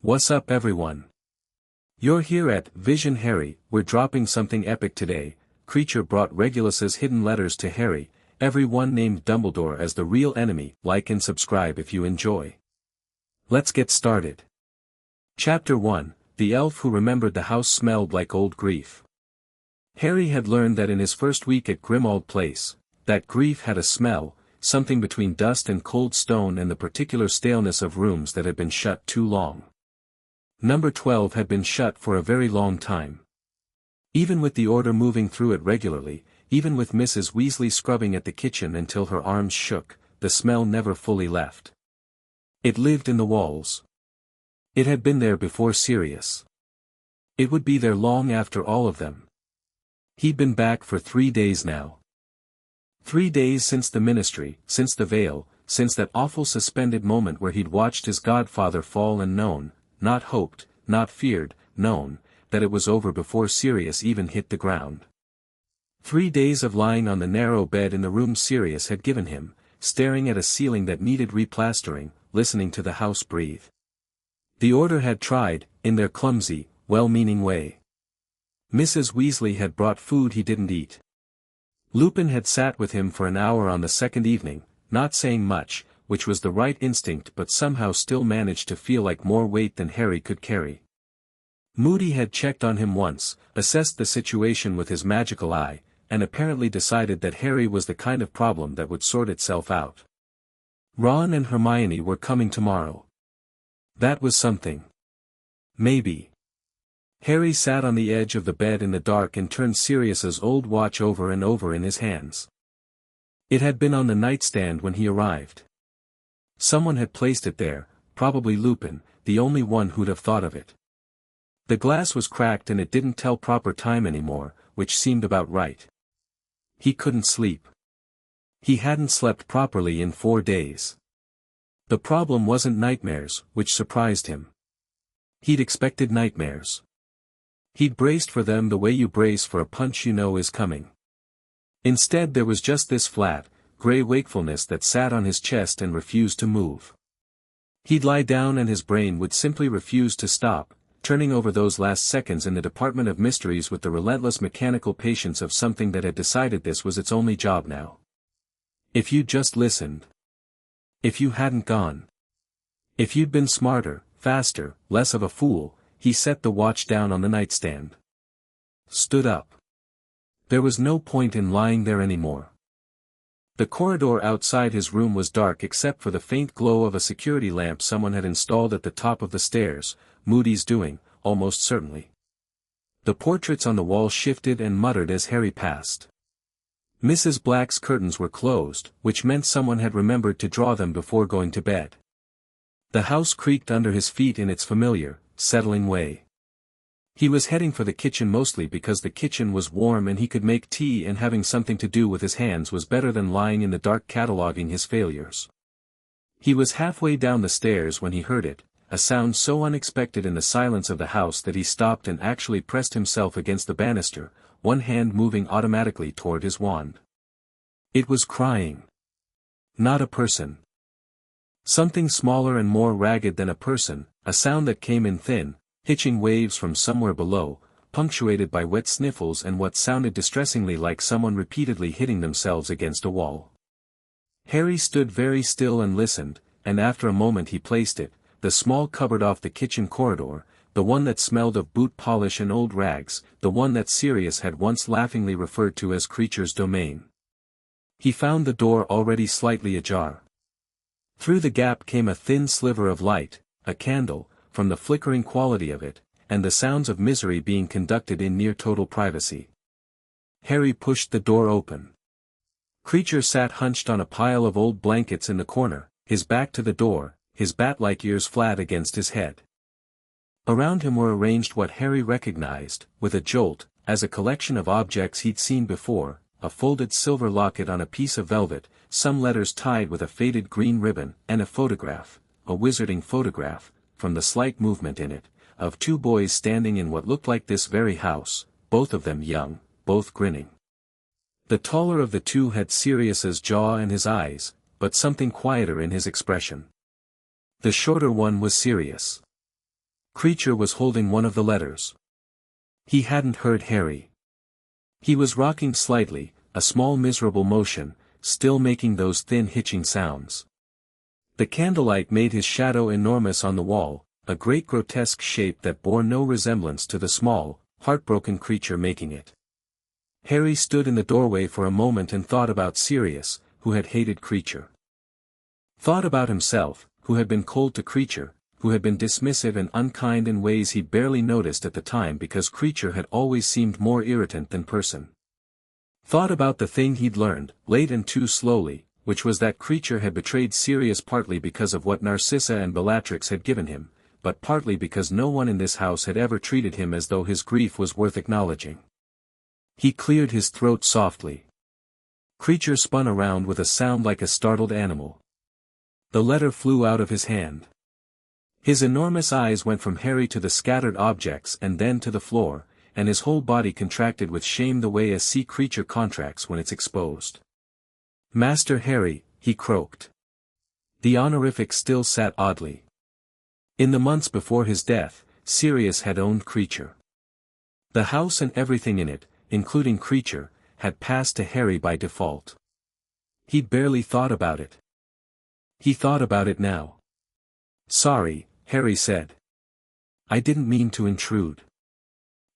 What's up everyone? You're here at Vision Harry. We're dropping something epic today. Kreacher brought Regulus's hidden letters to Harry, everyone named Dumbledore as the real enemy. Like and subscribe if you enjoy. Let's get started. Chapter 1, The Elf Who Remembered the House Smelled Like Old Grief. Harry had learned that in his first week at Grimmauld Place, that grief had a smell, something between dust and cold stone and the particular staleness of rooms that had been shut too long. Number 12 had been shut for a very long time. Even with the order moving through it regularly, even with Mrs. Weasley scrubbing at the kitchen until her arms shook, the smell never fully left. It lived in the walls. It had been there before Sirius. It would be there long after all of them. He'd been back for 3 days now. 3 days since the ministry, since the veil, since that awful suspended moment where he'd watched his godfather fall and known, not hoped, not feared, known, that it was over before Sirius even hit the ground. 3 days of lying on the narrow bed in the room Sirius had given him, staring at a ceiling that needed replastering, listening to the house breathe. The Order had tried, in their clumsy, well-meaning way. Mrs. Weasley had brought food he didn't eat. Lupin had sat with him for an hour on the second evening, not saying much, which was the right instinct but somehow still managed to feel like more weight than Harry could carry. Moody had checked on him once, assessed the situation with his magical eye, and apparently decided that Harry was the kind of problem that would sort itself out. Ron and Hermione were coming tomorrow. That was something. Maybe. Harry sat on the edge of the bed in the dark and turned Sirius's old watch over and over in his hands. It had been on the nightstand when he arrived. Someone had placed it there, probably Lupin, the only one who'd have thought of it. The glass was cracked and it didn't tell proper time anymore, which seemed about right. He couldn't sleep. He hadn't slept properly in 4 days. The problem wasn't nightmares, which surprised him. He'd expected nightmares. He'd braced for them the way you brace for a punch you know is coming. Instead there was just this flat, grey wakefulness that sat on his chest and refused to move. He'd lie down and his brain would simply refuse to stop, turning over those last seconds in the Department of Mysteries with the relentless mechanical patience of something that had decided this was its only job now. If you'd just listened. If you hadn't gone. If you'd been smarter, faster, less of a fool, he set the watch down on the nightstand. Stood up. There was no point in lying there anymore. The corridor outside his room was dark except for the faint glow of a security lamp someone had installed at the top of the stairs, Moody's doing, almost certainly. The portraits on the wall shifted and muttered as Harry passed. Mrs. Black's curtains were closed, which meant someone had remembered to draw them before going to bed. The house creaked under his feet in its familiar, settling way. He was heading for the kitchen mostly because the kitchen was warm and he could make tea, and having something to do with his hands was better than lying in the dark cataloguing his failures. He was halfway down the stairs when he heard it, a sound so unexpected in the silence of the house that he stopped and actually pressed himself against the banister, one hand moving automatically toward his wand. It was crying. Not a person. Something smaller and more ragged than a person, a sound that came in thin, hitching waves from somewhere below, punctuated by wet sniffles and what sounded distressingly like someone repeatedly hitting themselves against a wall. Harry stood very still and listened, and after a moment he placed it, the small cupboard off the kitchen corridor, the one that smelled of boot polish and old rags, the one that Sirius had once laughingly referred to as Kreacher's domain. He found the door already slightly ajar. Through the gap came a thin sliver of light, a candle, from the flickering quality of it, and the sounds of misery being conducted in near total privacy. Harry pushed the door open. Kreacher sat hunched on a pile of old blankets in the corner, his back to the door, his bat-like ears flat against his head. Around him were arranged what Harry recognized, with a jolt, as a collection of objects he'd seen before, a folded silver locket on a piece of velvet, some letters tied with a faded green ribbon, and a photograph, a wizarding photograph, from the slight movement in it, of 2 boys standing in what looked like this very house, both of them young, both grinning. The taller of the two had Sirius's jaw and his eyes, but something quieter in his expression. The shorter one was Sirius. Kreacher was holding one of the letters. He hadn't heard Harry. He was rocking slightly, a small miserable motion, still making those thin hitching sounds. The candlelight made his shadow enormous on the wall, a great grotesque shape that bore no resemblance to the small, heartbroken creature making it. Harry stood in the doorway for a moment and thought about Sirius, who had hated Kreacher. Thought about himself, who had been cold to Kreacher, who had been dismissive and unkind in ways he barely noticed at the time because Kreacher had always seemed more irritant than person. Thought about the thing he'd learned, late and too slowly, which was that Kreacher had betrayed Sirius partly because of what Narcissa and Bellatrix had given him, but partly because no one in this house had ever treated him as though his grief was worth acknowledging. He cleared his throat softly. Kreacher spun around with a sound like a startled animal. The letter flew out of his hand. His enormous eyes went from Harry to the scattered objects and then to the floor, and his whole body contracted with shame the way a sea creature contracts when it's exposed. "Master Harry," he croaked. The honorific still sat oddly. In the months before his death, Sirius had owned Kreacher. The house and everything in it, including Kreacher, had passed to Harry by default. He'd barely thought about it. He thought about it now. "Sorry," Harry said. "I didn't mean to intrude."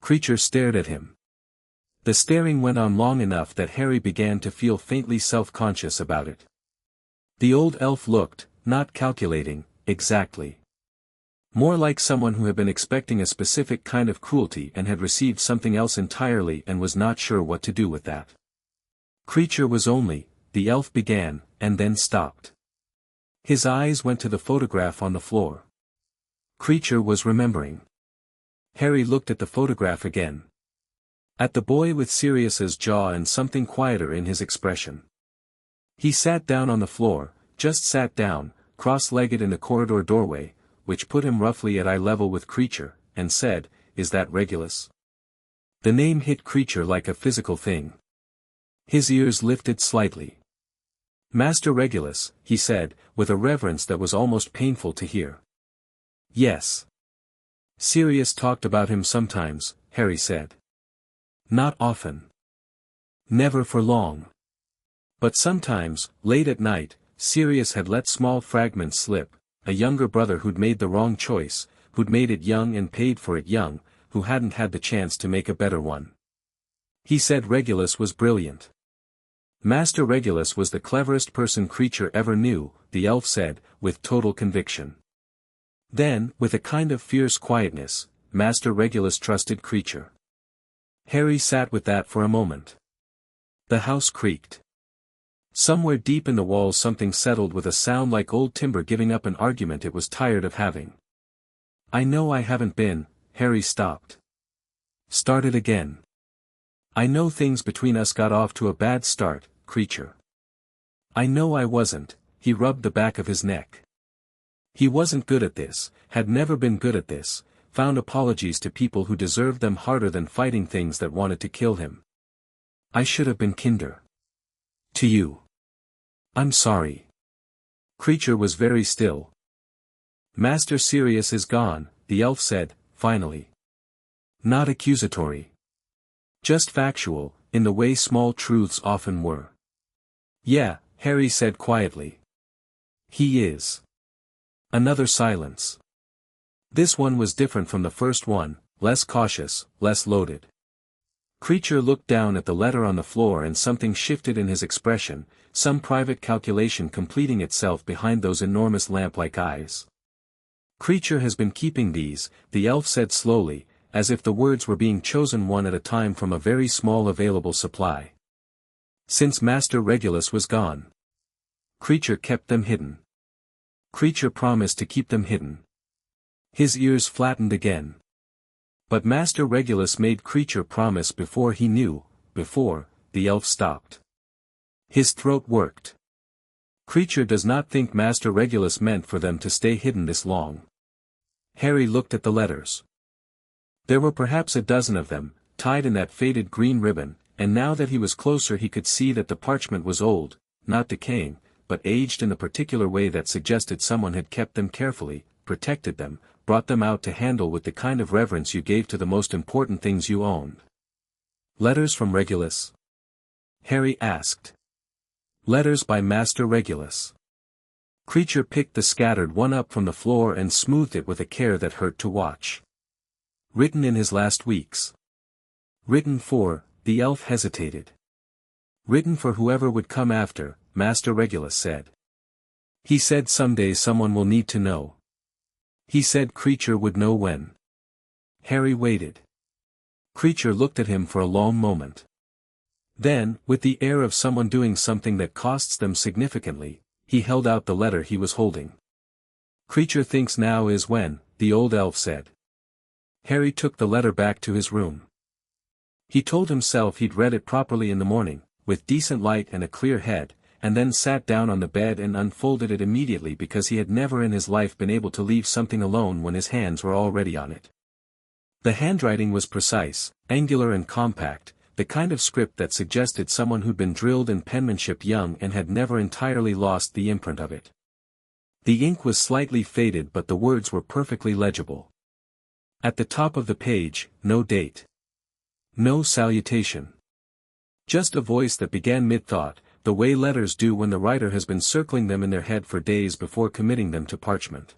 Kreacher stared at him. The staring went on long enough that Harry began to feel faintly self-conscious about it. The old elf looked, not calculating, exactly. More like someone who had been expecting a specific kind of cruelty and had received something else entirely and was not sure what to do with that. Kreacher was only, the elf began, and then stopped. His eyes went to the photograph on the floor. Kreacher was remembering. Harry looked at the photograph again. At the boy with Sirius's jaw and something quieter in his expression. He sat down on the floor, just sat down, cross-legged in the corridor doorway, which put him roughly at eye level with Kreacher, and said, "Is that Regulus?" The name hit Kreacher like a physical thing. His ears lifted slightly. "Master Regulus," he said, with a reverence that was almost painful to hear. "Yes. Sirius talked about him sometimes," Harry said. "Not often. Never for long. But sometimes, late at night, Sirius had let small fragments slip, a younger brother who'd made the wrong choice, who'd made it young and paid for it young, who hadn't had the chance to make a better one. He said Regulus was brilliant. Master Regulus was the cleverest person Kreacher ever knew, the elf said, with total conviction. Then, with a kind of fierce quietness, Master Regulus trusted Kreacher. Harry sat with that for a moment. The house creaked. Somewhere deep in the walls something settled with a sound like old timber giving up an argument it was tired of having. "I know I haven't been," Harry stopped. Started again. "I know things between us got off to a bad start, Kreacher. I know I wasn't," he rubbed the back of his neck. He wasn't good at this, had never been good at this, found apologies to people who deserved them harder than fighting things that wanted to kill him. "I should have been kinder. To you. I'm sorry." Kreacher was very still. "Master Sirius is gone," the elf said, finally. Not accusatory. Just factual, in the way small truths often were. "Yeah," Harry said quietly. "He is." Another silence. This one was different from the first one, less cautious, less loaded. Kreacher looked down at the letter on the floor and something shifted in his expression, some private calculation completing itself behind those enormous lamp-like eyes. "Kreacher has been keeping these," the elf said slowly, as if the words were being chosen one at a time from a very small available supply. "Since Master Regulus was gone. Kreacher kept them hidden. Kreacher promised to keep them hidden." His ears flattened again. "But Master Regulus made Kreacher promise before he knew, before," the elf stopped. His throat worked. "Kreacher does not think Master Regulus meant for them to stay hidden this long." Harry looked at the letters. There were perhaps a dozen of them, tied in that faded green ribbon, and now that he was closer he could see that the parchment was old, not decaying, but aged in the particular way that suggested someone had kept them carefully, protected them, brought them out to handle with the kind of reverence you gave to the most important things you owned. Letters from Regulus? Harry asked. Letters by Master Regulus. Kreacher picked the scattered one up from the floor and smoothed it with a care that hurt to watch. Written in his last weeks. Written for, the elf hesitated. Written for whoever would come after, Master Regulus said. He said someday someone will need to know. He said Kreacher would know when. Harry waited. Kreacher looked at him for a long moment. Then, with the air of someone doing something that costs them significantly, he held out the letter he was holding. Kreacher thinks now is when, the old elf said. Harry took the letter back to his room. He told himself he'd read it properly in the morning, with decent light and a clear head, and then sat down on the bed and unfolded it immediately because he had never in his life been able to leave something alone when his hands were already on it. The handwriting was precise, angular and compact, the kind of script that suggested someone who'd been drilled in penmanship young and had never entirely lost the imprint of it. The ink was slightly faded but the words were perfectly legible. At the top of the page, no date. No salutation. Just a voice that began mid-thought, the way letters do when the writer has been circling them in their head for days before committing them to parchment.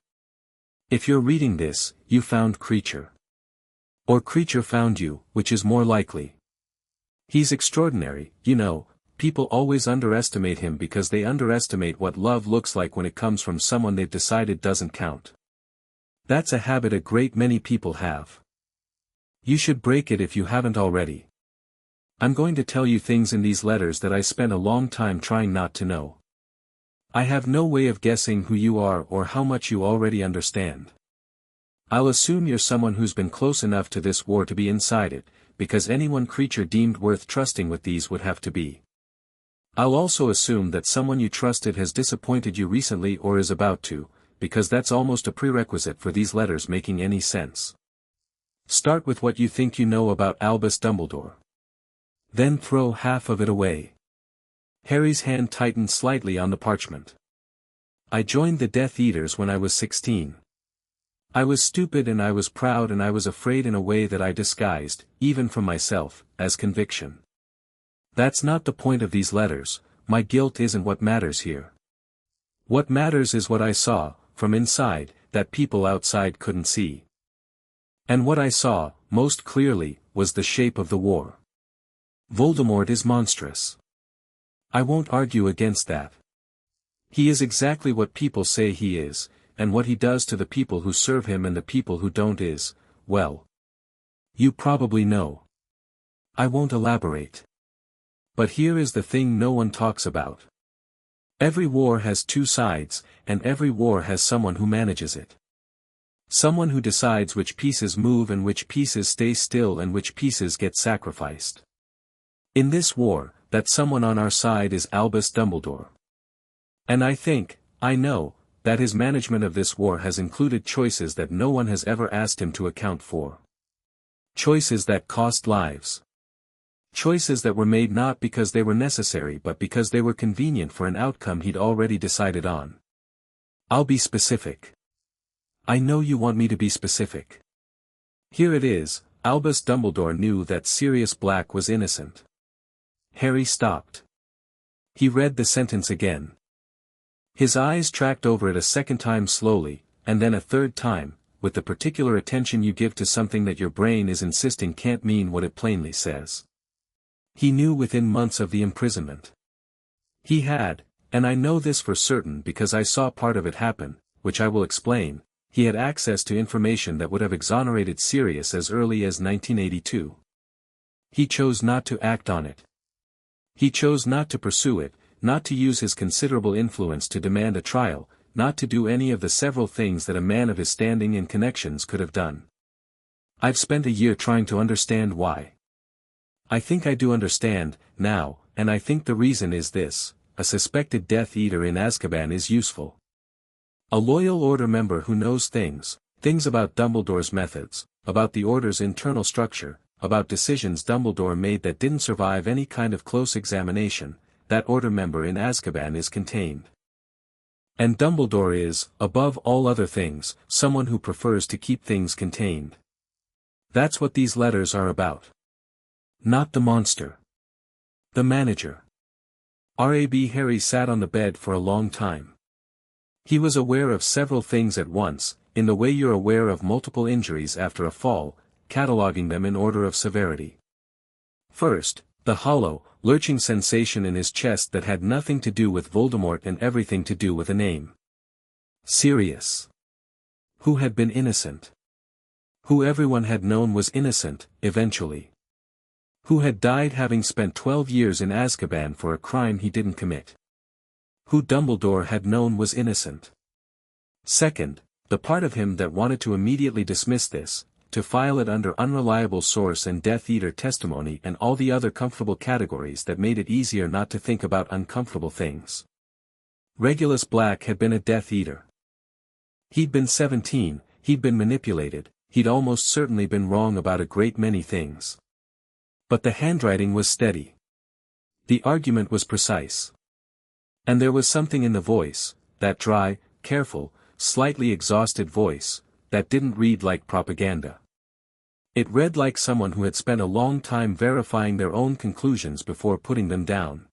If you're reading this, you found Kreacher. Or Kreacher found you, which is more likely. He's extraordinary, you know, people always underestimate him because they underestimate what love looks like when it comes from someone they've decided doesn't count. That's a habit a great many people have. You should break it if you haven't already. I'm going to tell you things in these letters that I spent a long time trying not to know. I have no way of guessing who you are or how much you already understand. I'll assume you're someone who's been close enough to this war to be inside it, because anyone Kreacher deemed worth trusting with these would have to be. I'll also assume that someone you trusted has disappointed you recently or is about to, because that's almost a prerequisite for these letters making any sense. Start with what you think you know about Albus Dumbledore. Then throw half of it away. Harry's hand tightened slightly on the parchment. I joined the Death Eaters when I was 16. I was stupid and I was proud and I was afraid in a way that I disguised, even from myself, as conviction. That's not the point of these letters, my guilt isn't what matters here. What matters is what I saw, from inside, that people outside couldn't see. And what I saw, most clearly, was the shape of the war. Voldemort is monstrous. I won't argue against that. He is exactly what people say he is, and what he does to the people who serve him and the people who don't is, well. You probably know. I won't elaborate. But here is the thing no one talks about. Every war has two sides, and every war has someone who manages it. Someone who decides which pieces move and which pieces stay still and which pieces get sacrificed. In this war, that someone on our side is Albus Dumbledore. And I know, that his management of this war has included choices that no one has ever asked him to account for. Choices that cost lives. Choices that were made not because they were necessary but because they were convenient for an outcome he'd already decided on. I'll be specific. I know you want me to be specific. Here it is, Albus Dumbledore knew that Sirius Black was innocent. Harry stopped. He read the sentence again. His eyes tracked over it a second time slowly, and then a third time, with the particular attention you give to something that your brain is insisting can't mean what it plainly says. He knew within months of the imprisonment. He had, and I know this for certain because I saw part of it happen, which I will explain, he had access to information that would have exonerated Sirius as early as 1982. He chose not to act on it. He chose not to pursue it, not to use his considerable influence to demand a trial, not to do any of the several things that a man of his standing and connections could have done. I've spent a year trying to understand why. I think I do understand, now, and I think the reason is this: a suspected Death Eater in Azkaban is useful. A loyal Order member who knows things about Dumbledore's methods, about the Order's internal structure, about decisions Dumbledore made that didn't survive any kind of close examination. That Order member in Azkaban is contained. And Dumbledore is, above all other things, someone who prefers to keep things contained. That's what these letters are about. Not the monster. The manager. Harry sat on the bed for a long time. He was aware of several things at once, in the way you're aware of multiple injuries after a fall, cataloguing them in order of severity. First, the hollow, lurching sensation in his chest that had nothing to do with Voldemort and everything to do with a name. Sirius. Who had been innocent. Who everyone had known was innocent, eventually. Who had died having spent 12 years in Azkaban for a crime he didn't commit. Who Dumbledore had known was innocent. Second, the part of him that wanted to immediately dismiss this, to file it under unreliable source and Death Eater testimony and all the other comfortable categories that made it easier not to think about uncomfortable things. Regulus Black had been a Death Eater. He'd been 17, he'd been manipulated, he'd almost certainly been wrong about a great many things. But the handwriting was steady. The argument was precise. And there was something in the voice, that dry, careful, slightly exhausted voice, that didn't read like propaganda. It read like someone who had spent a long time verifying their own conclusions before putting them down.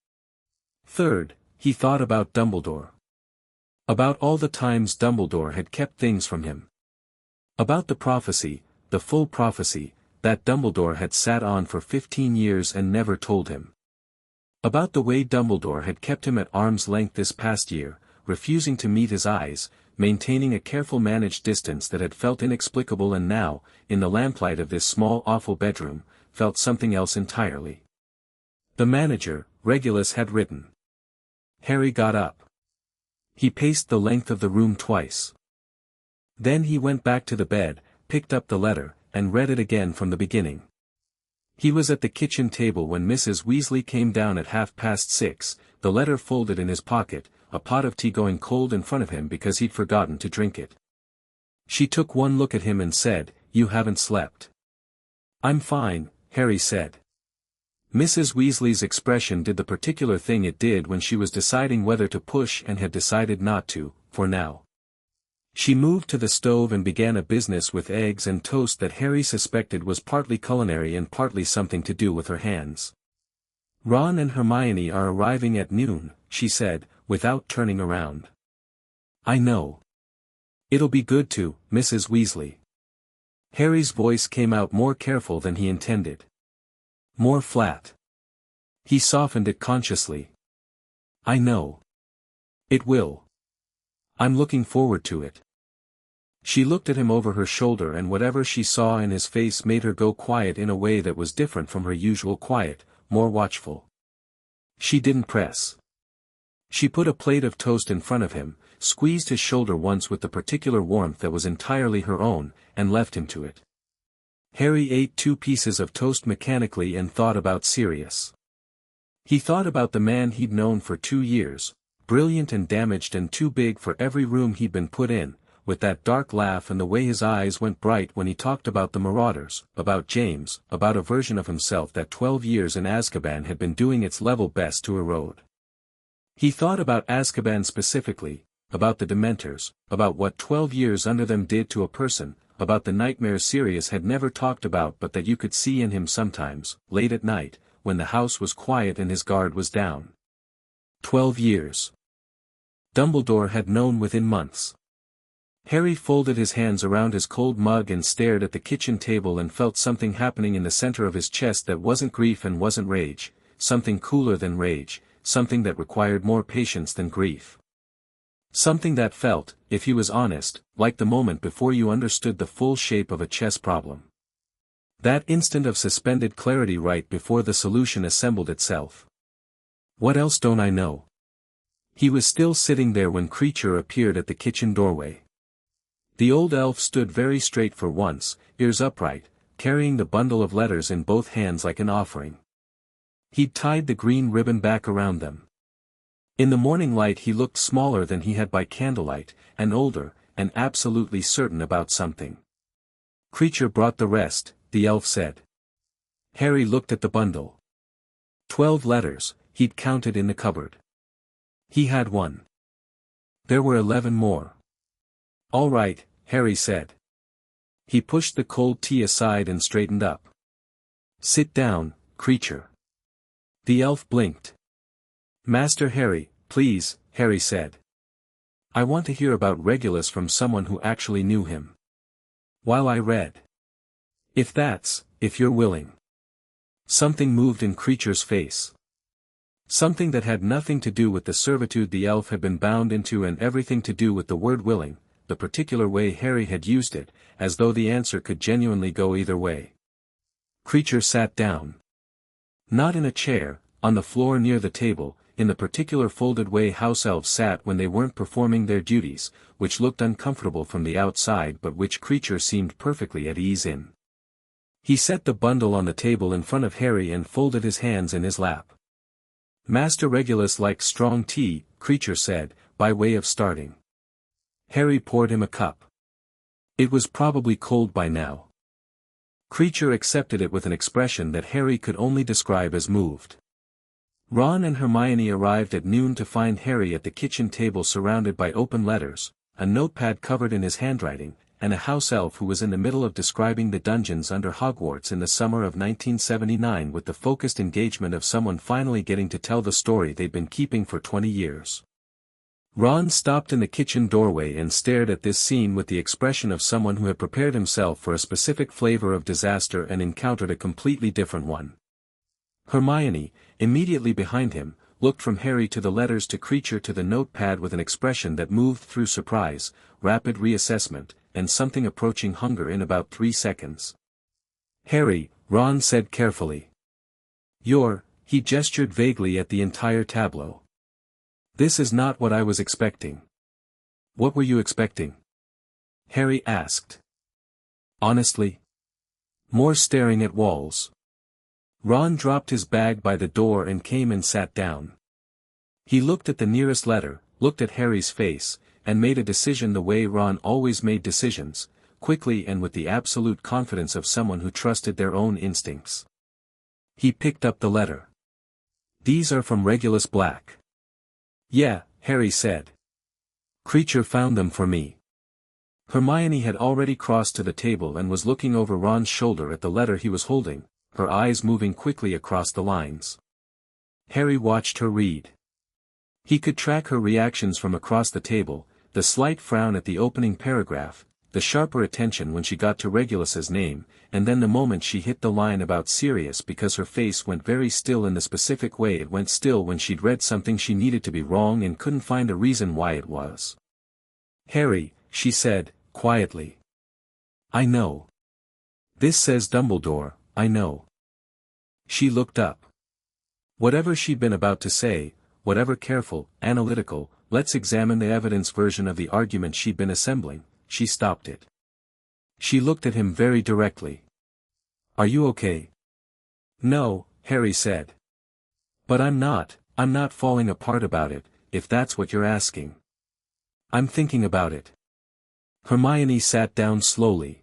Third, he thought about Dumbledore. About all the times Dumbledore had kept things from him. About the prophecy, the full prophecy, that Dumbledore had sat on for 15 years and never told him. About the way Dumbledore had kept him at arm's length this past year, refusing to meet his eyes, maintaining a careful managed distance that had felt inexplicable and now, in the lamplight of this small awful bedroom, felt something else entirely. The manager, Regulus, had written. Harry got up. He paced the length of the room twice. Then he went back to the bed, picked up the letter, and read it again from the beginning. He was at the kitchen table when Mrs. Weasley came down at 6:30, the letter folded in his pocket, a pot of tea going cold in front of him because he'd forgotten to drink it. She took one look at him and said, "You haven't slept." "I'm fine," Harry said. Mrs. Weasley's expression did the particular thing it did when she was deciding whether to push and had decided not to, for now. She moved to the stove and began a business with eggs and toast that Harry suspected was partly culinary and partly something to do with her hands. "Ron and Hermione are arriving at noon," she said, without turning around. "I know. It'll be good to, Mrs. Weasley." Harry's voice came out more careful than he intended. More flat. He softened it consciously. "I know. It will. I'm looking forward to it." She looked at him over her shoulder and whatever she saw in his face made her go quiet in a way that was different from her usual quiet, more watchful. She didn't press. She put a plate of toast in front of him, squeezed his shoulder once with the particular warmth that was entirely her own, and left him to it. Harry ate 2 pieces of toast mechanically and thought about Sirius. He thought about the man he'd known for 2 years, brilliant and damaged and too big for every room he'd been put in, with that dark laugh and the way his eyes went bright when he talked about the Marauders, about James, about a version of himself that 12 years in Azkaban had been doing its level best to erode. He thought about Azkaban specifically, about the Dementors, about what 12 years under them did to a person, about the nightmares Sirius had never talked about but that you could see in him sometimes, late at night, when the house was quiet and his guard was down. 12 years. Dumbledore had known within months. Harry folded his hands around his cold mug and stared at the kitchen table and felt something happening in the center of his chest that wasn't grief and wasn't rage, something cooler than rage, something that required more patience than grief. Something that felt, if he was honest, like the moment before you understood the full shape of a chess problem. That instant of suspended clarity right before the solution assembled itself. What else don't I know? He was still sitting there when Kreacher appeared at the kitchen doorway. The old elf stood very straight for once, ears upright, carrying the bundle of letters in both hands like an offering. He'd tied the green ribbon back around them. In the morning light he looked smaller than he had by candlelight, and older, and absolutely certain about something. Kreacher brought the rest, the elf said. Harry looked at the bundle. 12 letters, he'd counted in the cupboard. He had one. There were 11 more. All right, Harry said. He pushed the cold tea aside and straightened up. Sit down, Kreacher. The elf blinked. Master Harry, please, Harry said. I want to hear about Regulus from someone who actually knew him. While I read. If you're willing. Something moved in Kreacher's face. Something that had nothing to do with the servitude the elf had been bound into and everything to do with the word willing, the particular way Harry had used it, as though the answer could genuinely go either way. Kreacher sat down. Not in a chair, on the floor near the table, in the particular folded way house elves sat when they weren't performing their duties, which looked uncomfortable from the outside but which Kreacher seemed perfectly at ease in. He set the bundle on the table in front of Harry and folded his hands in his lap. Master Regulus likes strong tea, Kreacher said, by way of starting. Harry poured him a cup. It was probably cold by now. Kreacher accepted it with an expression that Harry could only describe as moved. Ron and Hermione arrived at noon to find Harry at the kitchen table surrounded by open letters, a notepad covered in his handwriting, and a house elf who was in the middle of describing the dungeons under Hogwarts in the summer of 1979 with the focused engagement of someone finally getting to tell the story they'd been keeping for 20 years. Ron stopped in the kitchen doorway and stared at this scene with the expression of someone who had prepared himself for a specific flavor of disaster and encountered a completely different one. Hermione, immediately behind him, looked from Harry to the letters to Kreacher to the notepad with an expression that moved through surprise, rapid reassessment, and something approaching hunger in about 3 seconds. Harry, Ron said carefully. He gestured vaguely at the entire tableau. This is not what I was expecting. What were you expecting? Harry asked. Honestly? More staring at walls. Ron dropped his bag by the door and came and sat down. He looked at the nearest letter, looked at Harry's face, and made a decision the way Ron always made decisions, quickly and with the absolute confidence of someone who trusted their own instincts. He picked up the letter. These are from Regulus Black. Yeah, Harry said. Kreacher found them for me. Hermione had already crossed to the table and was looking over Ron's shoulder at the letter he was holding, her eyes moving quickly across the lines. Harry watched her read. He could track her reactions from across the table, the slight frown at the opening paragraph, the sharper attention when she got to Regulus's name, and then the moment she hit the line about serious because her face went very still in the specific way it went still when she'd read something she needed to be wrong and couldn't find a reason why it was. Harry, she said, quietly. I know. This says Dumbledore, I know. She looked up. Whatever she'd been about to say, whatever careful, analytical, let's examine the evidence version of the argument she'd been assembling, she stopped it. She looked at him very directly. Are you okay? No, Harry said. But I'm not falling apart about it, if that's what you're asking. I'm thinking about it. Hermione sat down slowly.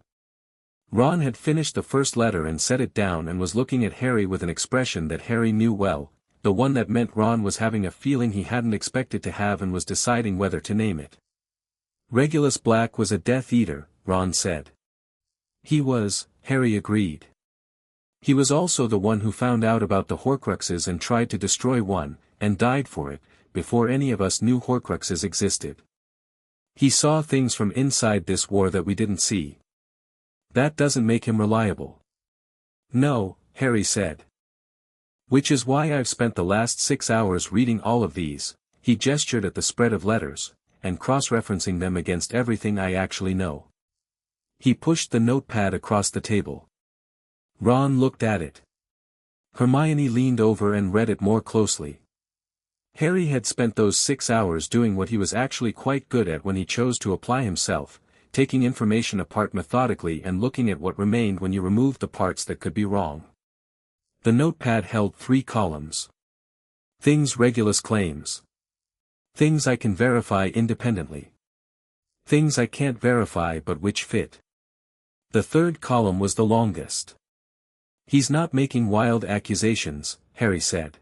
Ron had finished the first letter and set it down and was looking at Harry with an expression that Harry knew well, the one that meant Ron was having a feeling he hadn't expected to have and was deciding whether to name it. Regulus Black was a Death Eater, Ron said. He was, Harry agreed. He was also the one who found out about the Horcruxes and tried to destroy one, and died for it, before any of us knew Horcruxes existed. He saw things from inside this war that we didn't see. That doesn't make him reliable. No, Harry said. Which is why I've spent the last 6 hours reading all of these, he gestured at the spread of letters, and cross-referencing them against everything I actually know. He pushed the notepad across the table. Ron looked at it. Hermione leaned over and read it more closely. Harry had spent those 6 hours doing what he was actually quite good at when he chose to apply himself, taking information apart methodically and looking at what remained when you removed the parts that could be wrong. The notepad held 3 columns. Things Regulus claims. Things I can verify independently. Things I can't verify but which fit. The third column was the longest. He's not making wild accusations, Harry said.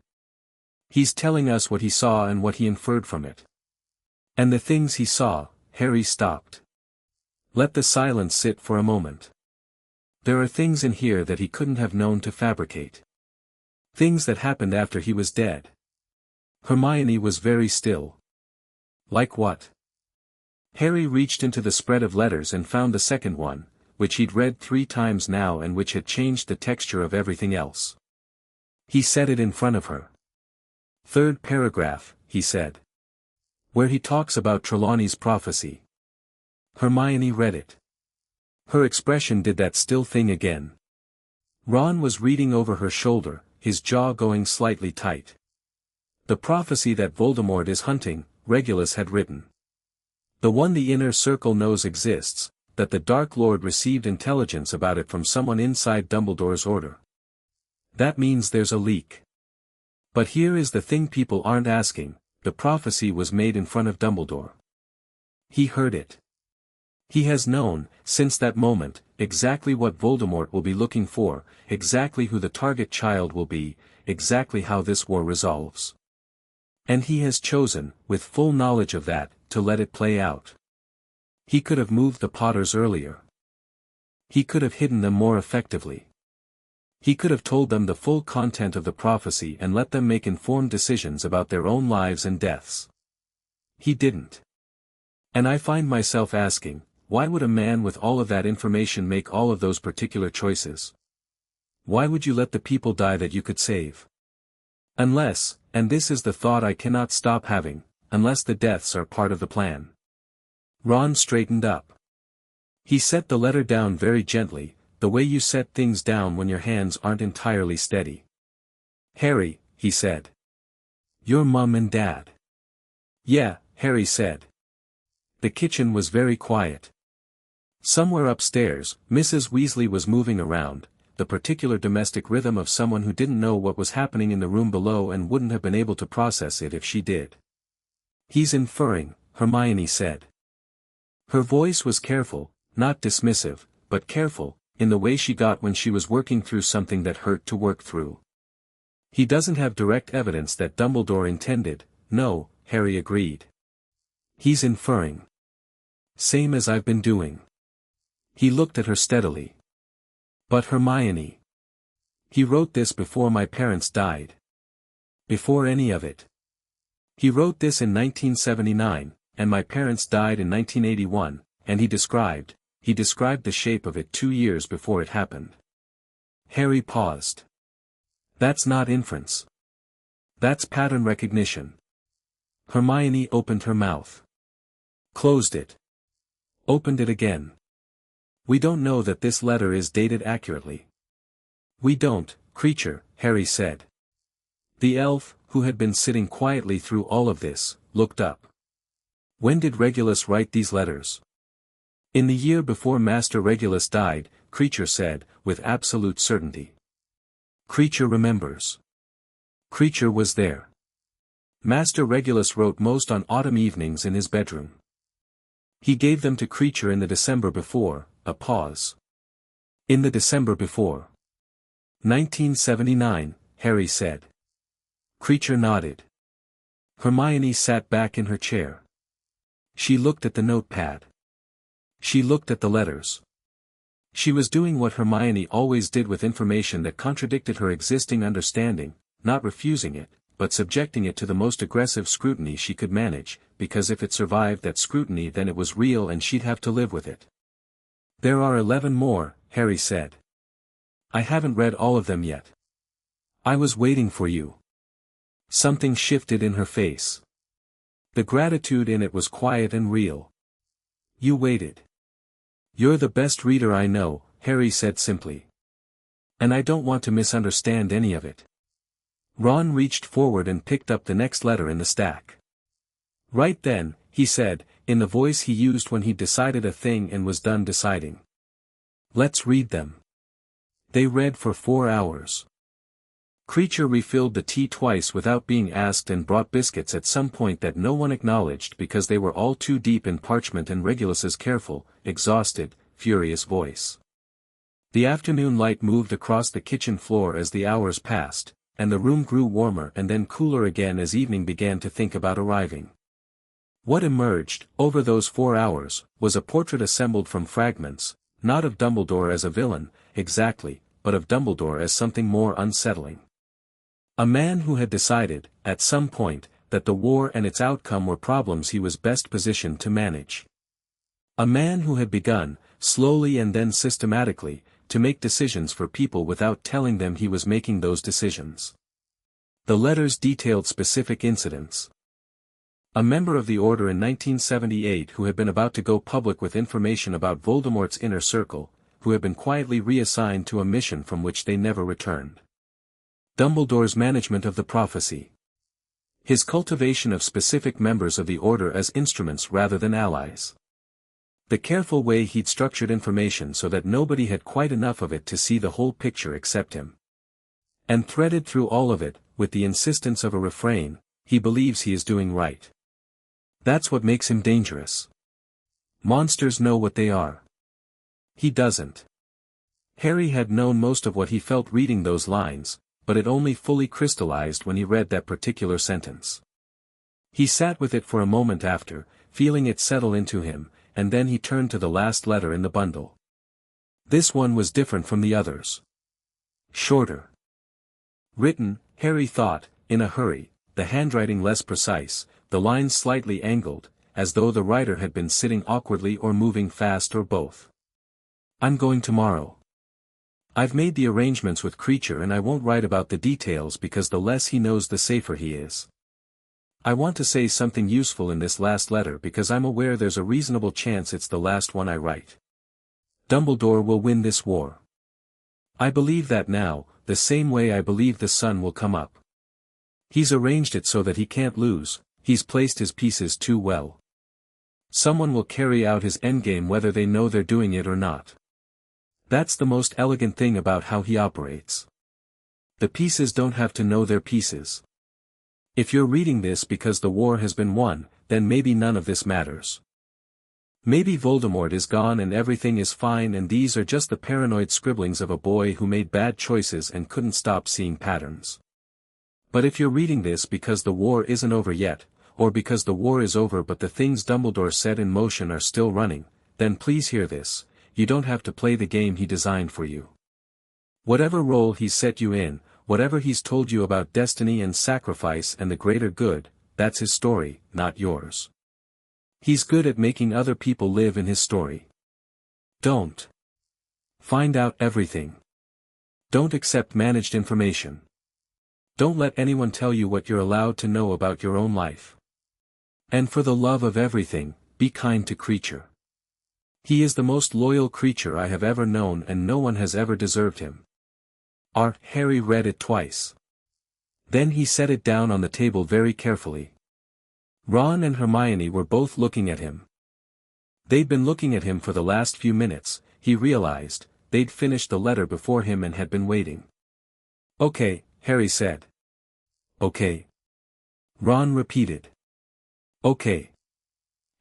He's telling us what he saw and what he inferred from it. And the things he saw, Harry stopped. Let the silence sit for a moment. There are things in here that he couldn't have known to fabricate. Things that happened after he was dead. Hermione was very still. Like what? Harry reached into the spread of letters and found the second one, which he'd read 3 times now and which had changed the texture of everything else. He set it in front of her. "Third paragraph," he said. "Where he talks about Trelawney's prophecy." Hermione read it. Her expression did that still thing again. Ron was reading over her shoulder, his jaw going slightly tight. "The prophecy that Voldemort is hunting," Regulus had written. "The one the inner circle knows exists, that the Dark Lord received intelligence about it from someone inside Dumbledore's order. That means there's a leak. But here is the thing people aren't asking, the prophecy was made in front of Dumbledore. He heard it. He has known, since that moment, exactly what Voldemort will be looking for, exactly who the target child will be, exactly how this war resolves. And he has chosen, with full knowledge of that, to let it play out. He could have moved the Potters earlier. He could have hidden them more effectively. He could have told them the full content of the prophecy and let them make informed decisions about their own lives and deaths. He didn't. And I find myself asking, why would a man with all of that information make all of those particular choices? Why would you let the people die that you could save? Unless, and this is the thought I cannot stop having, unless the deaths are part of the plan." Ron straightened up. He set the letter down very gently, the way you set things down when your hands aren't entirely steady. "Harry," he said. "Your mum and dad." "Yeah," Harry said. The kitchen was very quiet. Somewhere upstairs, Mrs. Weasley was moving around, the particular domestic rhythm of someone who didn't know what was happening in the room below and wouldn't have been able to process it if she did. "He's inferring," Hermione said. Her voice was careful, not dismissive, but careful, in the way she got when she was working through something that hurt to work through. "He doesn't have direct evidence that Dumbledore intended." "No," Harry agreed. "He's inferring. Same as I've been doing." He looked at her steadily. "But Hermione. He wrote this before my parents died. Before any of it. He wrote this in 1979, and my parents died in 1981, and he described the shape of it 2 years before it happened." Harry paused. "That's not inference. That's pattern recognition." Hermione opened her mouth. Closed it. Opened it again. "We don't know that this letter is dated accurately." "We don't, Kreacher," Harry said. The elf, who had been sitting quietly through all of this, looked up. "When did Regulus write these letters?" "In the year before Master Regulus died," Kreacher said, with absolute certainty. Kreacher remembers. Kreacher was there. Master Regulus wrote most on autumn evenings in his bedroom. He gave them to Kreacher in the December before. A pause. "In the December before." 1979, Harry said. Kreacher nodded. Hermione sat back in her chair. She looked at the notepad. She looked at the letters. She was doing what Hermione always did with information that contradicted her existing understanding, not refusing it, but subjecting it to the most aggressive scrutiny she could manage, because if it survived that scrutiny then it was real and she'd have to live with it. "There are 11 more, Harry said. "I haven't read all of them yet. I was waiting for you." Something shifted in her face. The gratitude in it was quiet and real. "You waited. You're the best reader I know," Harry said simply. "And I don't want to misunderstand any of it." Ron reached forward and picked up the next letter in the stack. "Right then," he said, in the voice he used when he'd decided a thing and was done deciding. "Let's read them." They read for 4 hours. Kreacher refilled the tea twice without being asked and brought biscuits at some point that no one acknowledged because they were all too deep in parchment and Regulus's careful, exhausted, furious voice. The afternoon light moved across the kitchen floor as the hours passed, and the room grew warmer and then cooler again as evening began to think about arriving. What emerged, over those 4 hours, was a portrait assembled from fragments, not of Dumbledore as a villain, exactly, but of Dumbledore as something more unsettling. A man who had decided, at some point, that the war and its outcome were problems he was best positioned to manage. A man who had begun, slowly and then systematically, to make decisions for people without telling them he was making those decisions. The letters detailed specific incidents. A member of the Order in 1978 who had been about to go public with information about Voldemort's inner circle, who had been quietly reassigned to a mission from which they never returned. Dumbledore's management of the prophecy. His cultivation of specific members of the Order as instruments rather than allies. The careful way he'd structured information so that nobody had quite enough of it to see the whole picture except him. And threaded through all of it, with the insistence of a refrain, he believes he is doing right. That's what makes him dangerous. Monsters know what they are. He doesn't. Harry had known most of what he felt reading those lines, but it only fully crystallized when he read that particular sentence. He sat with it for a moment after, feeling it settle into him, and then he turned to the last letter in the bundle. This one was different from the others. Shorter. Written, Harry thought, in a hurry, the handwriting less precise, the lines slightly angled, as though the writer had been sitting awkwardly or moving fast or both. I'm going tomorrow. I've made the arrangements with Kreacher and I won't write about the details because the less he knows the safer he is. I want to say something useful in this last letter because I'm aware there's a reasonable chance it's the last one I write. Dumbledore will win this war. I believe that now, the same way I believe the sun will come up. He's arranged it so that he can't lose, he's placed his pieces too well. Someone will carry out his endgame whether they know they're doing it or not. That's the most elegant thing about how he operates. The pieces don't have to know they're pieces. If you're reading this because the war has been won, then maybe none of this matters. Maybe Voldemort is gone and everything is fine and these are just the paranoid scribblings of a boy who made bad choices and couldn't stop seeing patterns. But if you're reading this because the war isn't over yet, or because the war is over but the things Dumbledore set in motion are still running, then please hear this, you don't have to play the game he designed for you. Whatever role he's set you in, whatever he's told you about destiny and sacrifice and the greater good, that's his story, not yours. He's good at making other people live in his story. Don't find out everything. Don't accept managed information. Don't let anyone tell you what you're allowed to know about your own life. And for the love of everything, be kind to Kreacher. He is the most loyal creature I have ever known and no one has ever deserved him. Harry read it twice. Then he set it down on the table very carefully. Ron and Hermione were both looking at him. They'd been looking at him for the last few minutes, he realized, they'd finished the letter before him and had been waiting. Okay, Harry said. Okay. Ron repeated. Okay.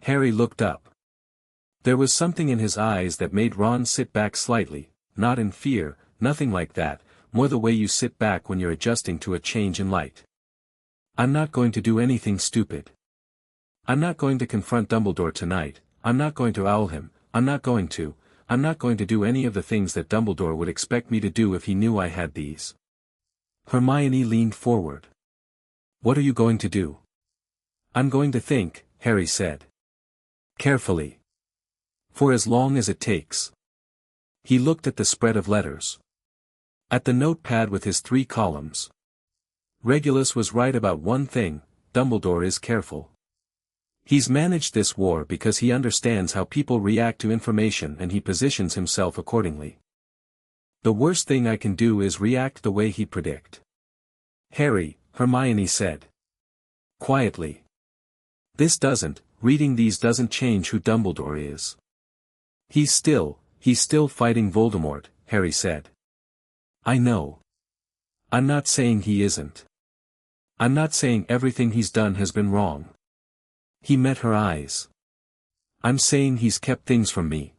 Harry looked up. There was something in his eyes that made Ron sit back slightly, not in fear, nothing like that, more the way you sit back when you're adjusting to a change in light. I'm not going to do anything stupid. I'm not going to confront Dumbledore tonight, I'm not going to owl him, I'm not going to do any of the things that Dumbledore would expect me to do if he knew I had these. Hermione leaned forward. What are you going to do? I'm going to think, Harry said. Carefully. For as long as it takes. He looked at the spread of letters. At the notepad with his 3 columns. Regulus was right about one thing, Dumbledore is careful. He's managed this war because he understands how people react to information and he positions himself accordingly. The worst thing I can do is react the way he'd predict. Harry, Hermione said. Quietly. Reading these doesn't change who Dumbledore is. He's still fighting Voldemort, Harry said. I know. I'm not saying he isn't. I'm not saying everything he's done has been wrong. He met her eyes. I'm saying he's kept things from me.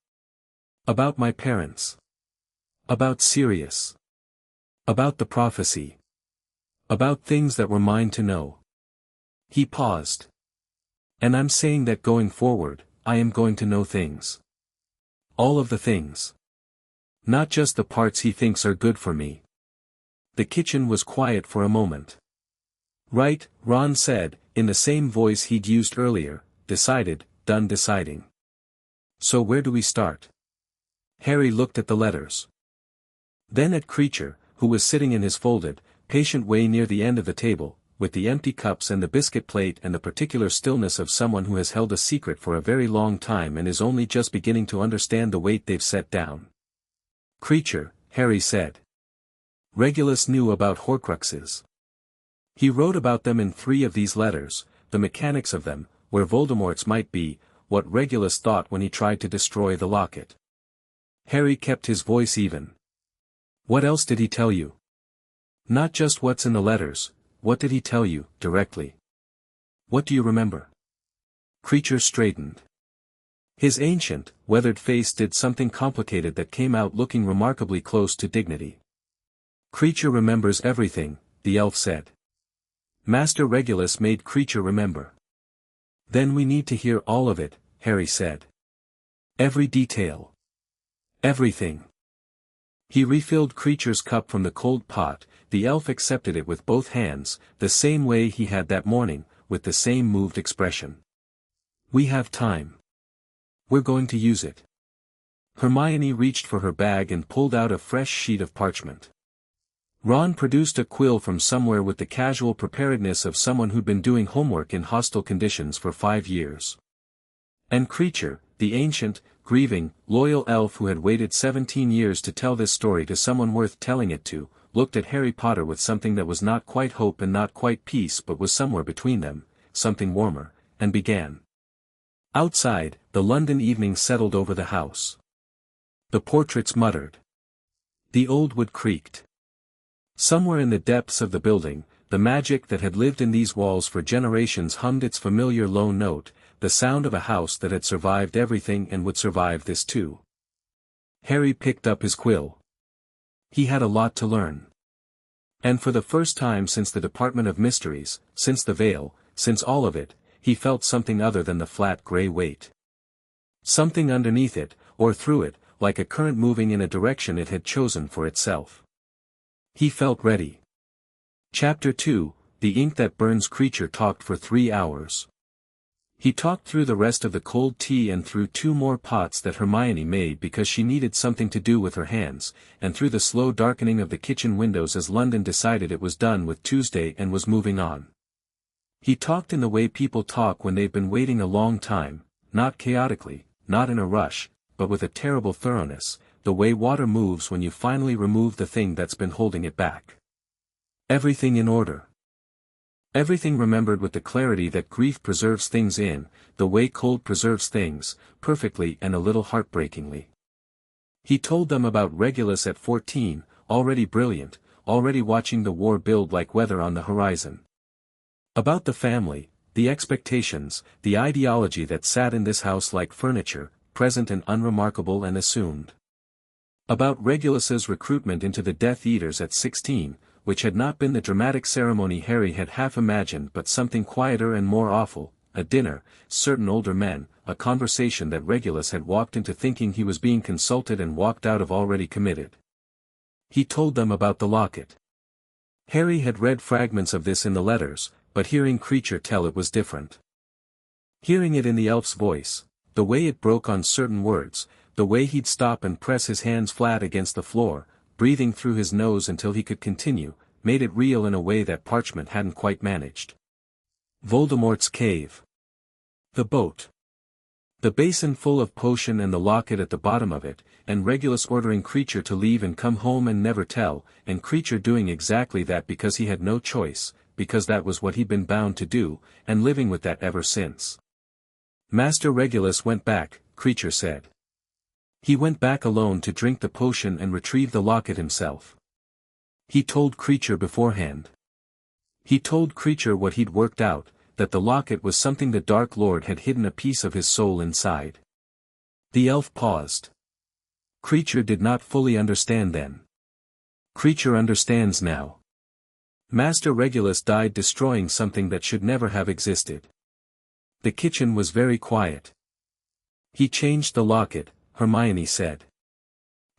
About my parents. About Sirius. About the prophecy. About things that were mine to know. He paused. And I'm saying that going forward, I am going to know things. All of the things. Not just the parts he thinks are good for me. The kitchen was quiet for a moment. Right, Ron said, in the same voice he'd used earlier, decided, done deciding. So where do we start? Harry looked at the letters. Then at Kreacher, who was sitting in his folded, patient way near the end of the table, with the empty cups and the biscuit plate and the particular stillness of someone who has held a secret for a very long time and is only just beginning to understand the weight they've set down. Kreacher, Harry said. Regulus knew about Horcruxes. He wrote about them in 3 of these letters, the mechanics of them, where Voldemort's might be, what Regulus thought when he tried to destroy the locket. Harry kept his voice even. What else did he tell you? Not just what's in the letters, what did he tell you, directly? What do you remember? Kreacher straightened. His ancient, weathered face did something complicated that came out looking remarkably close to dignity. Kreacher remembers everything, the elf said. Master Regulus made Kreacher remember. Then we need to hear all of it, Harry said. Every detail. Everything. He refilled Kreacher's cup from the cold pot, the elf accepted it with both hands, the same way he had that morning, with the same moved expression. We have time. We're going to use it. Hermione reached for her bag and pulled out a fresh sheet of parchment. Ron produced a quill from somewhere with the casual preparedness of someone who'd been doing homework in hostile conditions for 5 years. And Kreacher, the ancient, grieving, loyal elf who had waited 17 years to tell this story to someone worth telling it to, looked at Harry Potter with something that was not quite hope and not quite peace but was somewhere between them, something warmer, and began. Outside, the London evening settled over the house. The portraits muttered. The old wood creaked. Somewhere in the depths of the building, the magic that had lived in these walls for generations hummed its familiar low note, the sound of a house that had survived everything and would survive this too. Harry picked up his quill. He had a lot to learn. And for the first time since the Department of Mysteries, since the Veil, since all of it, he felt something other than the flat gray weight. Something underneath it, or through it, like a current moving in a direction it had chosen for itself. He felt ready. Chapter 2, The Ink That Burns. Kreacher talked for 3 hours. He talked through the rest of the cold tea and through 2 more pots that Hermione made because she needed something to do with her hands, and through the slow darkening of the kitchen windows as London decided it was done with Tuesday and was moving on. He talked in the way people talk when they've been waiting a long time, not chaotically, not in a rush, but with a terrible thoroughness, the way water moves when you finally remove the thing that's been holding it back. Everything in order. Everything remembered with the clarity that grief preserves things in, the way cold preserves things, perfectly and a little heartbreakingly. He told them about Regulus at 14, already brilliant, already watching the war build like weather on the horizon. About the family, the expectations, the ideology that sat in this house like furniture, present and unremarkable and assumed. About Regulus's recruitment into the Death Eaters at 16, which had not been the dramatic ceremony Harry had half imagined but something quieter and more awful, a dinner, certain older men, a conversation that Regulus had walked into thinking he was being consulted and walked out of already committed. He told them about the locket. Harry had read fragments of this in the letters, but hearing Kreacher tell it was different. Hearing it in the elf's voice, the way it broke on certain words, the way he'd stop and press his hands flat against the floor, breathing through his nose until he could continue, made it real in a way that parchment hadn't quite managed. Voldemort's cave. The boat. The basin full of potion and the locket at the bottom of it, and Regulus ordering Kreacher to leave and come home and never tell, and Kreacher doing exactly that because he had no choice, because that was what he'd been bound to do, and living with that ever since. Master Regulus went back, Kreacher said. He went back alone to drink the potion and retrieve the locket himself. He told Kreacher beforehand. He told Kreacher what he'd worked out, that the locket was something the Dark Lord had hidden a piece of his soul inside. The elf paused. Kreacher did not fully understand then. Kreacher understands now. Master Regulus died destroying something that should never have existed. The kitchen was very quiet. He changed the locket, Hermione said.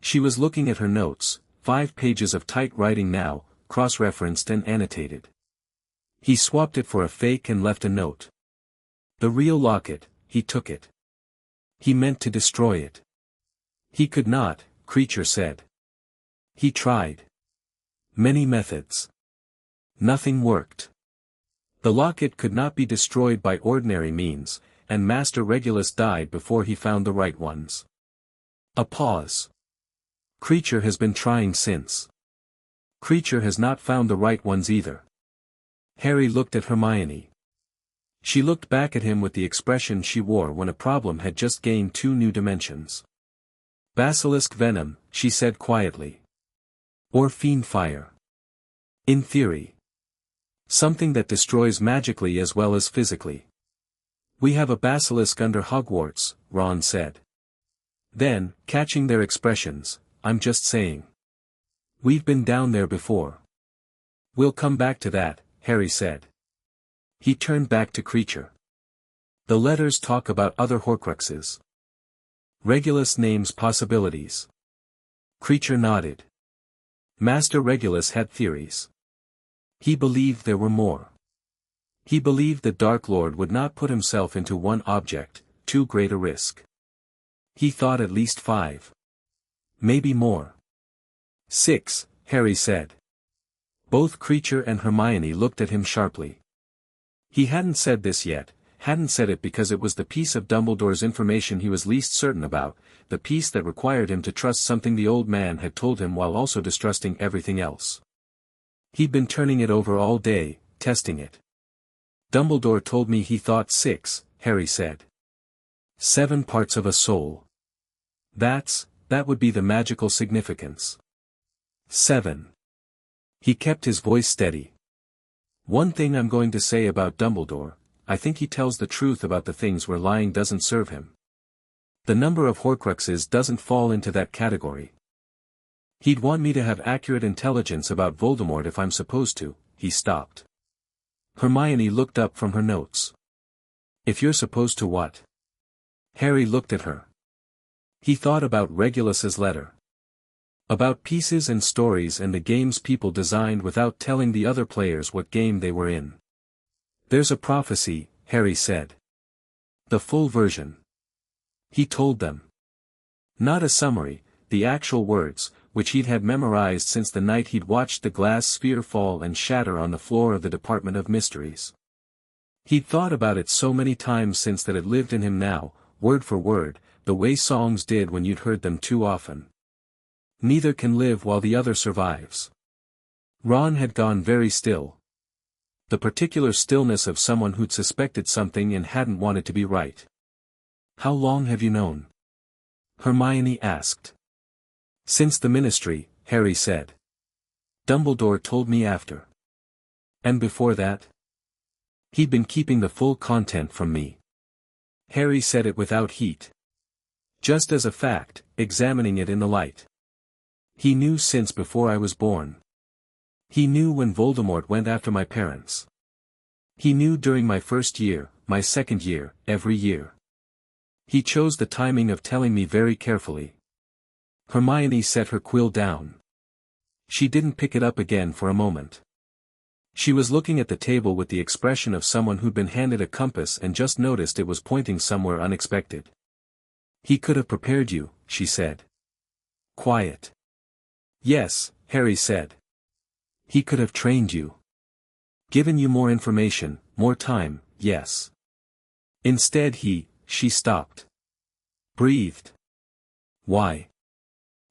She was looking at her notes, 5 pages of tight writing now, cross-referenced and annotated. He swapped it for a fake and left a note. The real locket, he took it. He meant to destroy it. He could not, Kreacher said. He tried. Many methods. Nothing worked. The locket could not be destroyed by ordinary means, and Master Regulus died before he found the right ones. A pause. Kreacher has been trying since. Kreacher has not found the right ones either. Harry looked at Hermione. She looked back at him with the expression she wore when a problem had just gained 2 new dimensions. Basilisk venom, she said quietly. Or fiend fire. In theory. Something that destroys magically as well as physically. We have a basilisk under Hogwarts, Ron said. Then, catching their expressions, I'm just saying. We've been down there before. We'll come back to that, Harry said. He turned back to Kreacher. The letters talk about other Horcruxes. Regulus names possibilities. Kreacher nodded. Master Regulus had theories. He believed there were more. He believed the Dark Lord would not put himself into one object, too great a risk. He thought at least 5. Maybe more. 6, Harry said. Both Kreacher and Hermione looked at him sharply. He hadn't said this yet, hadn't said it because it was the piece of Dumbledore's information he was least certain about, the piece that required him to trust something the old man had told him while also distrusting everything else. He'd been turning it over all day, testing it. Dumbledore told me he thought 6, Harry said. 7 parts of a soul. That would be the magical significance. 7. He kept his voice steady. One thing I'm going to say about Dumbledore, I think he tells the truth about the things where lying doesn't serve him. The number of Horcruxes doesn't fall into that category. He'd want me to have accurate intelligence about Voldemort if I'm supposed to. He stopped. Hermione looked up from her notes. If you're supposed to what? Harry looked at her. He thought about Regulus's letter. About pieces and stories and the games people designed without telling the other players what game they were in. There's a prophecy, Harry said. The full version. He told them. Not a summary, the actual words, which he'd had memorized since the night he'd watched the glass sphere fall and shatter on the floor of the Department of Mysteries. He'd thought about it so many times since that it lived in him now, word for word, the way songs did when you'd heard them too often. Neither can live while the other survives. Ron had gone very still. The particular stillness of someone who'd suspected something and hadn't wanted to be right. How long have you known? Hermione asked. Since the Ministry, Harry said. Dumbledore told me after. And before that? He'd been keeping the full content from me. Harry said it without heat. Just as a fact, examining it in the light. He knew since before I was born. He knew when Voldemort went after my parents. He knew during my first year, my second year, every year. He chose the timing of telling me very carefully. Hermione set her quill down. She didn't pick it up again for a moment. She was looking at the table with the expression of someone who'd been handed a compass and just noticed it was pointing somewhere unexpected. He could have prepared you, she said. Quiet. Yes, Harry said. He could have trained you. Given you more information, more time, yes. Instead she stopped. Breathed. Why?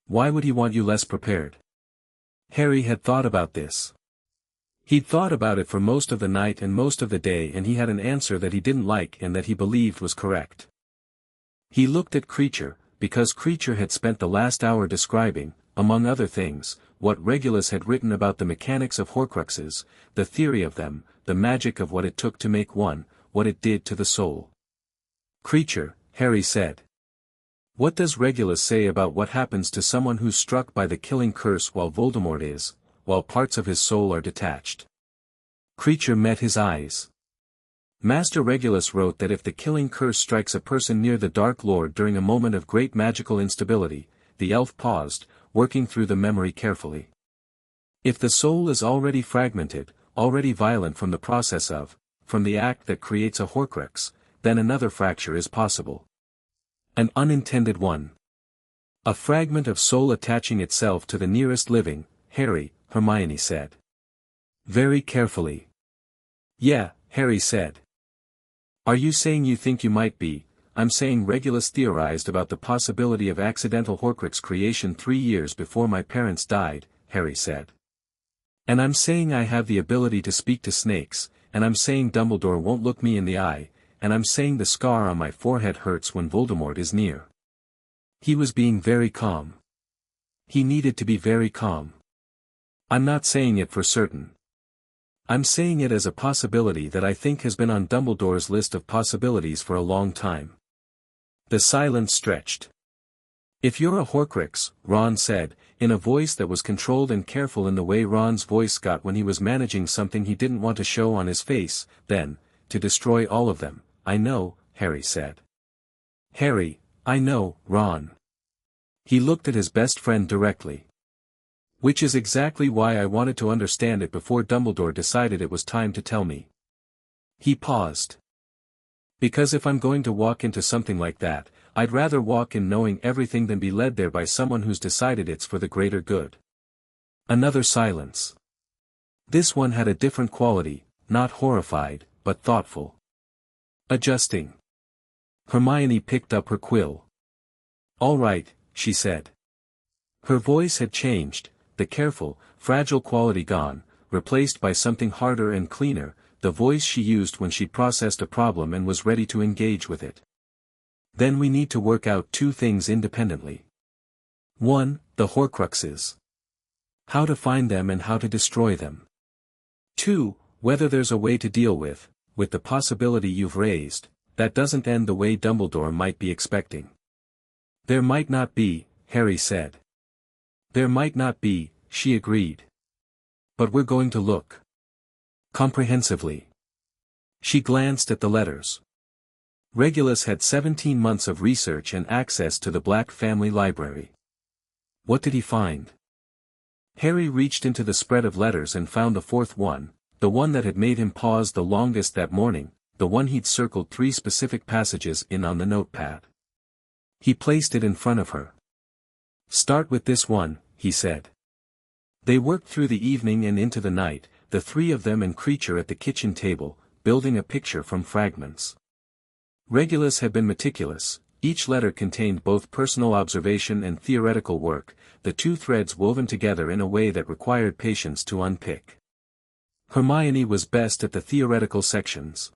Why would he want you less prepared? Harry had thought about this. He'd thought about it for most of the night and most of the day, and he had an answer that he didn't like and that he believed was correct. He looked at Kreacher, because Kreacher had spent the last hour describing, among other things, what Regulus had written about the mechanics of Horcruxes, the theory of them, the magic of what it took to make one, what it did to the soul. Kreacher, Harry said. What does Regulus say about what happens to someone who's struck by the killing curse while Voldemort is, while parts of his soul are detached? Kreacher met his eyes. Master Regulus wrote that if the killing curse strikes a person near the Dark Lord during a moment of great magical instability, the elf paused, working through the memory carefully. If the soul is already fragmented, already violent from the process from the act that creates a Horcrux, then another fracture is possible. An unintended one. A fragment of soul attaching itself to the nearest living, Harry, Hermione said. Very carefully. Yeah, Harry said. Are you saying you think you might be? I'm saying Regulus theorized about the possibility of accidental Horcrux creation 3 years before my parents died, Harry said. And I'm saying I have the ability to speak to snakes, and I'm saying Dumbledore won't look me in the eye, and I'm saying the scar on my forehead hurts when Voldemort is near. He was being very calm. He needed to be very calm. I'm not saying it for certain. I'm saying it as a possibility that I think has been on Dumbledore's list of possibilities for a long time. The silence stretched. If you're a Horcrux, Ron said, in a voice that was controlled and careful in the way Ron's voice got when he was managing something he didn't want to show on his face, then, to destroy all of them. I know, Harry said. Harry, I know, Ron. He looked at his best friend directly. Which is exactly why I wanted to understand it before Dumbledore decided it was time to tell me. He paused. Because if I'm going to walk into something like that, I'd rather walk in knowing everything than be led there by someone who's decided it's for the greater good. Another silence. This one had a different quality, not horrified, but thoughtful. Adjusting. Hermione picked up her quill. All right, she said. Her voice had changed, the careful, fragile quality gone, replaced by something harder and cleaner, the voice she used when she processed a problem and was ready to engage with it. Then we need to work out 2 things independently. 1, the Horcruxes. How to find them and how to destroy them. 2, whether there's a way to deal with the possibility you've raised, that doesn't end the way Dumbledore might be expecting. There might not be, Harry said. There might not be, she agreed. But we're going to look. Comprehensively. She glanced at the letters. Regulus had 17 months of research and access to the Black family library. What did he find? Harry reached into the spread of letters and found the 4th one, the one that had made him pause the longest that morning, the one he'd circled 3 specific passages in on the notepad. He placed it in front of her. Start with this one, he said. They worked through the evening and into the night, the 3 of them and Kreacher at the kitchen table, building a picture from fragments. Regulus had been meticulous, each letter contained both personal observation and theoretical work, the 2 threads woven together in a way that required patience to unpick. Hermione was best at the theoretical sections.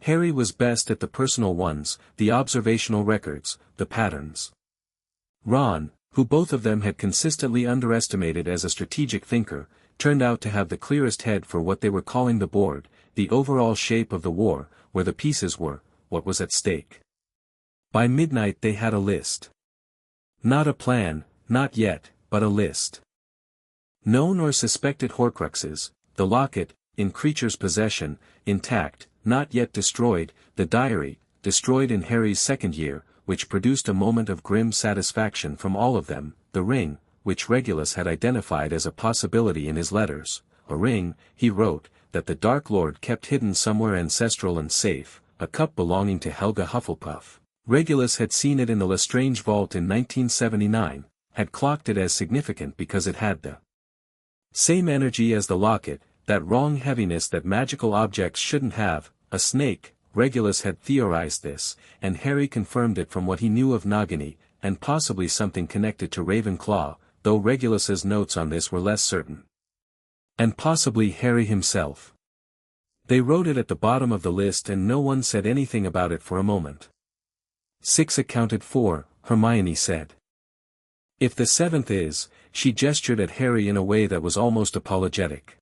Harry was best at the personal ones, the observational records, the patterns. Ron, who both of them had consistently underestimated as a strategic thinker, turned out to have the clearest head for what they were calling the board, the overall shape of the war, where the pieces were, what was at stake. By midnight they had a list. Not a plan, not yet, but a list. Known or suspected Horcruxes, the locket, in Kreacher's possession, intact, not yet destroyed, the diary, destroyed in Harry's 2nd year, which produced a moment of grim satisfaction from all of them, the ring, which Regulus had identified as a possibility in his letters, a ring, he wrote, that the Dark Lord kept hidden somewhere ancestral and safe, a cup belonging to Helga Hufflepuff. Regulus had seen it in the Lestrange vault in 1979, had clocked it as significant because it had the same energy as the locket, that wrong heaviness that magical objects shouldn't have, a snake. Regulus had theorized this, and Harry confirmed it from what he knew of Nagini, and possibly something connected to Ravenclaw, though Regulus's notes on this were less certain. And possibly Harry himself. They wrote it at the bottom of the list and no one said anything about it for a moment. 6 accounted for, Hermione said. If the 7th is, she gestured at Harry in a way that was almost apologetic.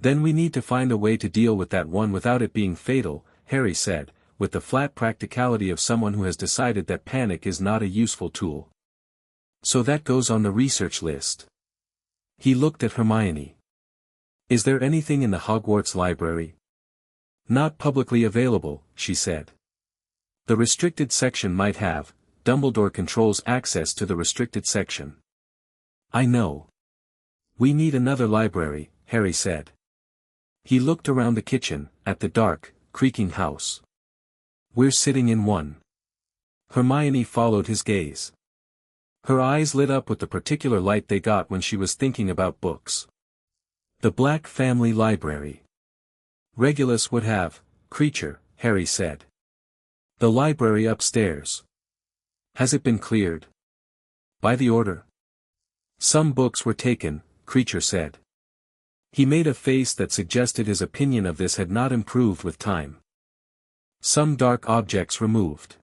Then we need to find a way to deal with that one without it being fatal, Harry said, with the flat practicality of someone who has decided that panic is not a useful tool. So that goes on the research list. He looked at Hermione. Is there anything in the Hogwarts library? Not publicly available, she said. The restricted section might have. Dumbledore controls access to the restricted section. I know. We need another library, Harry said. He looked around the kitchen, at the dark, creaking house. We're sitting in one. Hermione followed his gaze. Her eyes lit up with the particular light they got when she was thinking about books. The Black family library. Regulus would have. Kreacher, Harry said. The library upstairs. Has it been cleared? By the order. Some books were taken, Kreacher said. He made a face that suggested his opinion of this had not improved with time. Some dark objects removed.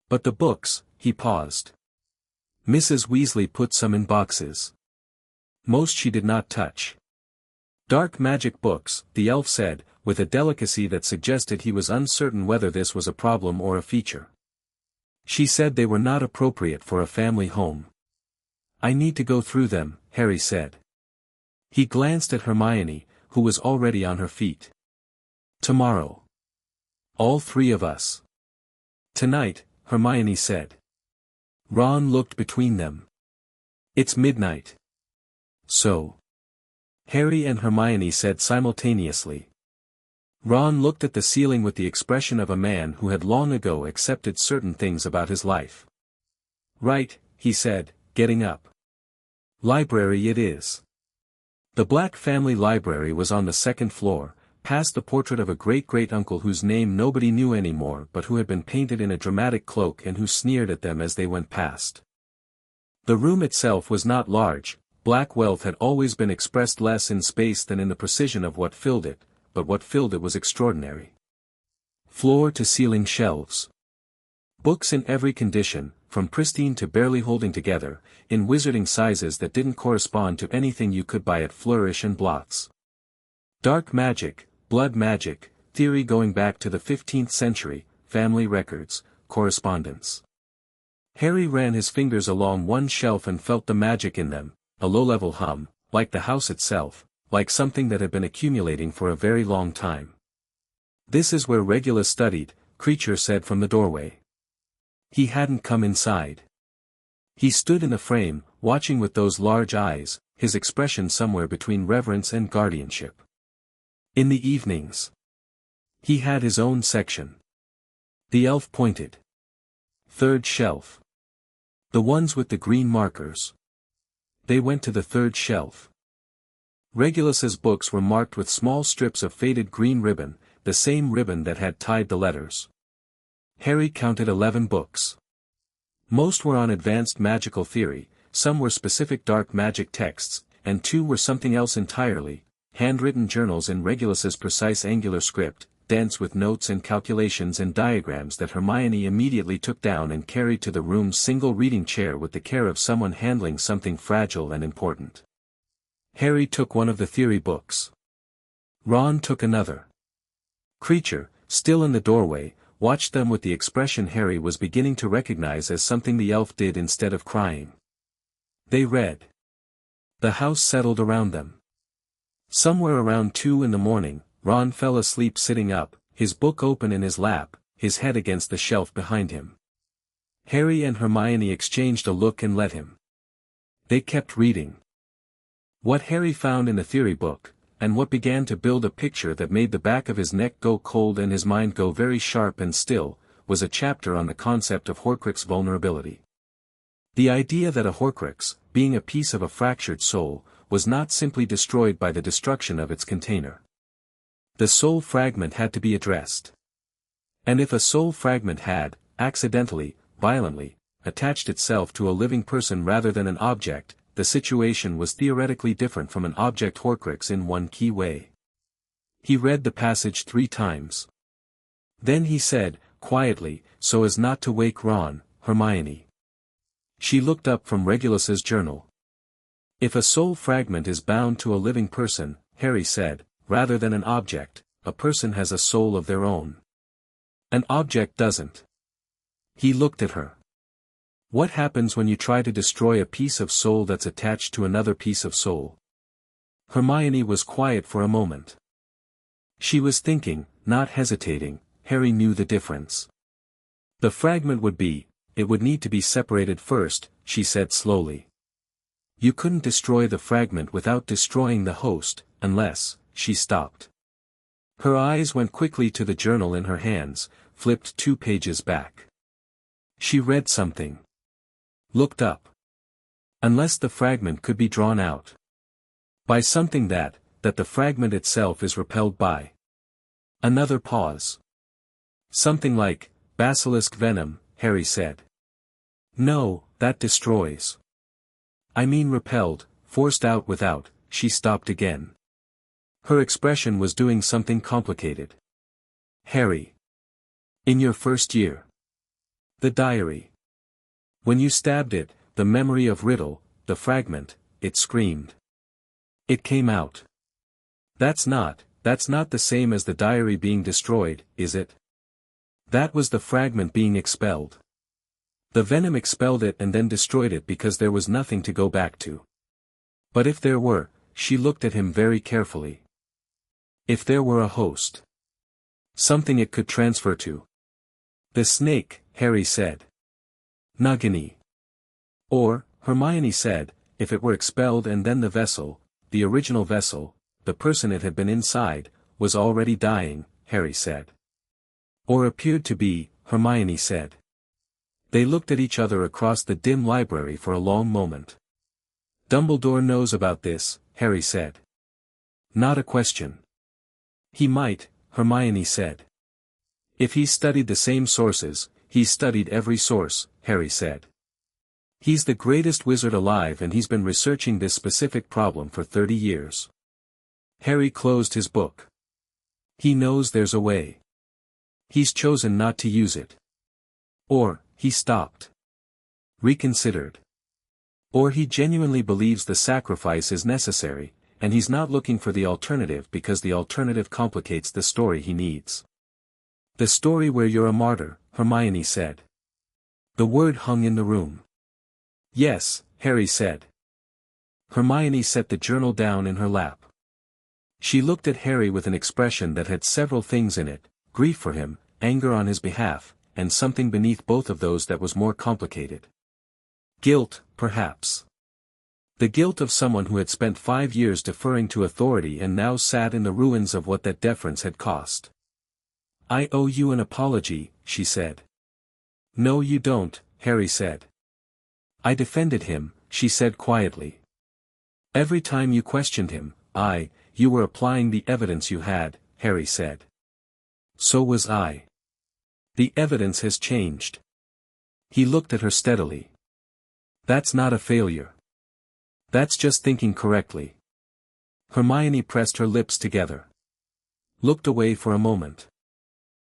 But the books, he paused. Mrs. Weasley put some in boxes. Most she did not touch. Dark magic books, the elf said, with a delicacy that suggested he was uncertain whether this was a problem or a feature. She said they were not appropriate for a family home. I need to go through them, Harry said. He glanced at Hermione, who was already on her feet. Tomorrow. All three of us. Tonight, Hermione said. Ron looked between them. It's midnight. So. Harry and Hermione said simultaneously. Ron looked at the ceiling with the expression of a man who had long ago accepted certain things about his life. Right, he said, getting up. Library it is. The Black family library was on the second floor, past the portrait of a great-great-uncle whose name nobody knew anymore but who had been painted in a dramatic cloak and who sneered at them as they went past. The room itself was not large. Black wealth had always been expressed less in space than in the precision of what filled it, but what filled it was extraordinary. Floor-to-ceiling shelves. Books in every condition, from pristine to barely holding together, in wizarding sizes that didn't correspond to anything you could buy at Flourish and Blots. Dark magic, blood magic, theory going back to the 15th century, family records, correspondence. Harry ran his fingers along one shelf and felt the magic in them, a low-level hum, like the house itself, like something that had been accumulating for a very long time. This is where Regulus studied, Kreacher said from the doorway. He hadn't come inside. He stood in the frame, watching with those large eyes, his expression somewhere between reverence and guardianship. In the evenings. He had his own section. The elf pointed. Third shelf. The ones with the green markers. They went to the third shelf. Regulus's books were marked with small strips of faded green ribbon, the same ribbon that had tied the letters. Harry counted 11 books. Most were on advanced magical theory, some were specific dark magic texts, and 2 were something else entirely, handwritten journals in Regulus's precise angular script, dense with notes and calculations and diagrams that Hermione immediately took down and carried to the room's single reading chair with the care of someone handling something fragile and important. Harry took one of the theory books. Ron took another. Kreacher, still in the doorway, watched them with the expression Harry was beginning to recognize as something the elf did instead of crying. They read. The house settled around them. Somewhere around 2 in the morning, Ron fell asleep sitting up, his book open in his lap, his head against the shelf behind him. Harry and Hermione exchanged a look and let him. They kept reading. What Harry found in the theory book, and what began to build a picture that made the back of his neck go cold and his mind go very sharp and still, was a chapter on the concept of Horcrux vulnerability. The idea that a Horcrux, being a piece of a fractured soul, was not simply destroyed by the destruction of its container. The soul fragment had to be addressed. And if a soul fragment had, accidentally, violently, attached itself to a living person rather than an object, the situation was theoretically different from an object Horcrux in one key way. He read the passage 3 times. Then he said, quietly, so as not to wake Ron, Hermione. She looked up from Regulus's journal. If a soul fragment is bound to a living person, Harry said, rather than an object, a person has a soul of their own. An object doesn't. He looked at her. What happens when you try to destroy a piece of soul that's attached to another piece of soul? Hermione was quiet for a moment. She was thinking, not hesitating. Harry knew the difference. The fragment it would need to be separated first, she said slowly. You couldn't destroy the fragment without destroying the host, unless, she stopped. Her eyes went quickly to the journal in her hands, flipped 2 pages back. She read something. Looked up. Unless the fragment could be drawn out. By something that the fragment itself is repelled by. Another pause. Something like, basilisk venom, Harry said. No, that destroys. I mean repelled, forced out without. She stopped again. Her expression was doing something complicated. Harry. In your first year. The diary. When you stabbed it, the memory of Riddle, the fragment, it screamed. It came out. That's not the same as the diary being destroyed, is it? That was the fragment being expelled. The venom expelled it and then destroyed it because there was nothing to go back to. But if there were, she looked at him very carefully. If there were a host. Something it could transfer to. The snake, Harry said. Nagini. Or, Hermione said, if it were expelled and then the vessel, the original vessel, the person it had been inside, was already dying, Harry said. Or appeared to be, Hermione said. They looked at each other across the dim library for a long moment. Dumbledore knows about this, Harry said. Not a question. He might, Hermione said. If he studied the same sources, he's studied every source, Harry said. He's the greatest wizard alive and he's been researching this specific problem for 30 years. Harry closed his book. He knows there's a way. He's chosen not to use it. Or, he stopped. Reconsidered. Or he genuinely believes the sacrifice is necessary, and he's not looking for the alternative because the alternative complicates the story he needs. The story where you're a martyr, Hermione said. The word hung in the room. Yes, Harry said. Hermione set the journal down in her lap. She looked at Harry with an expression that had several things in it, grief for him, anger on his behalf, and something beneath both of those that was more complicated. Guilt, perhaps. The guilt of someone who had spent 5 years deferring to authority and now sat in the ruins of what that deference had cost. I owe you an apology, she said. No you don't, Harry said. I defended him, she said quietly. Every time you questioned him, you were applying the evidence you had, Harry said. So was I. The evidence has changed. He looked at her steadily. That's not a failure. That's just thinking correctly. Hermione pressed her lips together. Looked away for a moment.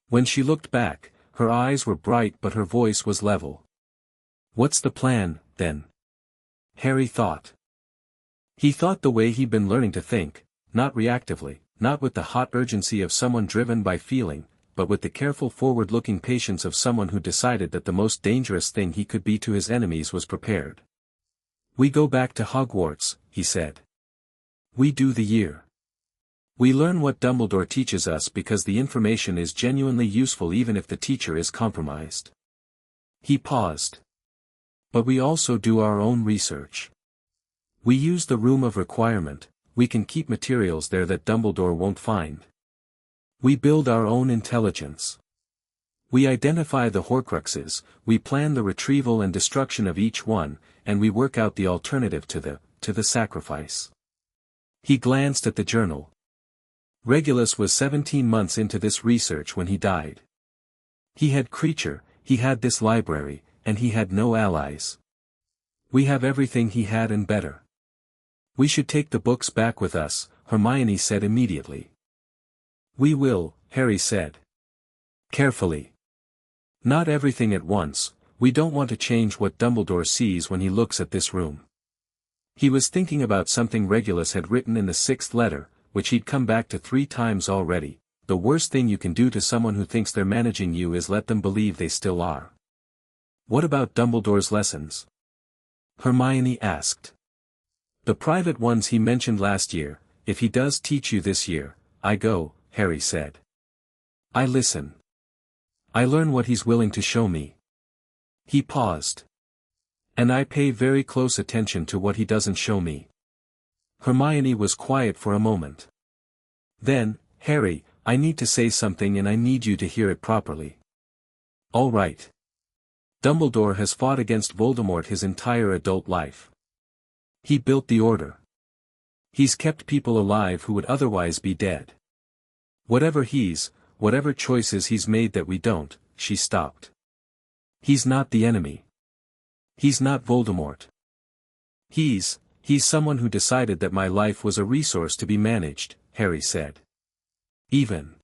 When she looked back, her eyes were bright but her voice was level. What's the plan, then? Harry thought. He thought the way he'd been learning to think, not reactively, not with the hot urgency of someone driven by feeling, but with the careful forward-looking patience of someone who decided that the most dangerous thing he could be to his enemies was prepared. We go back to Hogwarts, he said. We do the year. We learn what Dumbledore teaches us because the information is genuinely useful even if the teacher is compromised. He paused. But we also do our own research. We use the room of requirement, we can keep materials there that Dumbledore won't find. We build our own intelligence. We identify the Horcruxes, we plan the retrieval and destruction of each one, and we work out the alternative to the sacrifice. He glanced at the journal. Regulus was 17 months into this research when he died. He had Kreacher, he had this library, and he had no allies. We have everything he had and better. We should take the books back with us, Hermione said immediately. We will, Harry said. Carefully. Not everything at once, we don't want to change what Dumbledore sees when he looks at this room. He was thinking about something Regulus had written in the 6th letter, which he'd come back to 3 times already. The worst thing you can do to someone who thinks they're managing you is let them believe they still are. What about Dumbledore's lessons? Hermione asked. The private ones he mentioned last year, if he does teach you this year, I go, Harry said. I listen. I learn what he's willing to show me. He paused. And I pay very close attention to what he doesn't show me. Hermione was quiet for a moment. Then, Harry, I need to say something and I need you to hear it properly. All right. Dumbledore has fought against Voldemort his entire adult life. He built the Order. He's kept people alive who would otherwise be dead. Whatever choices he's made that we don't, she stopped. He's not the enemy. He's not Voldemort. He's someone who decided that my life was a resource to be managed, Harry said. Even.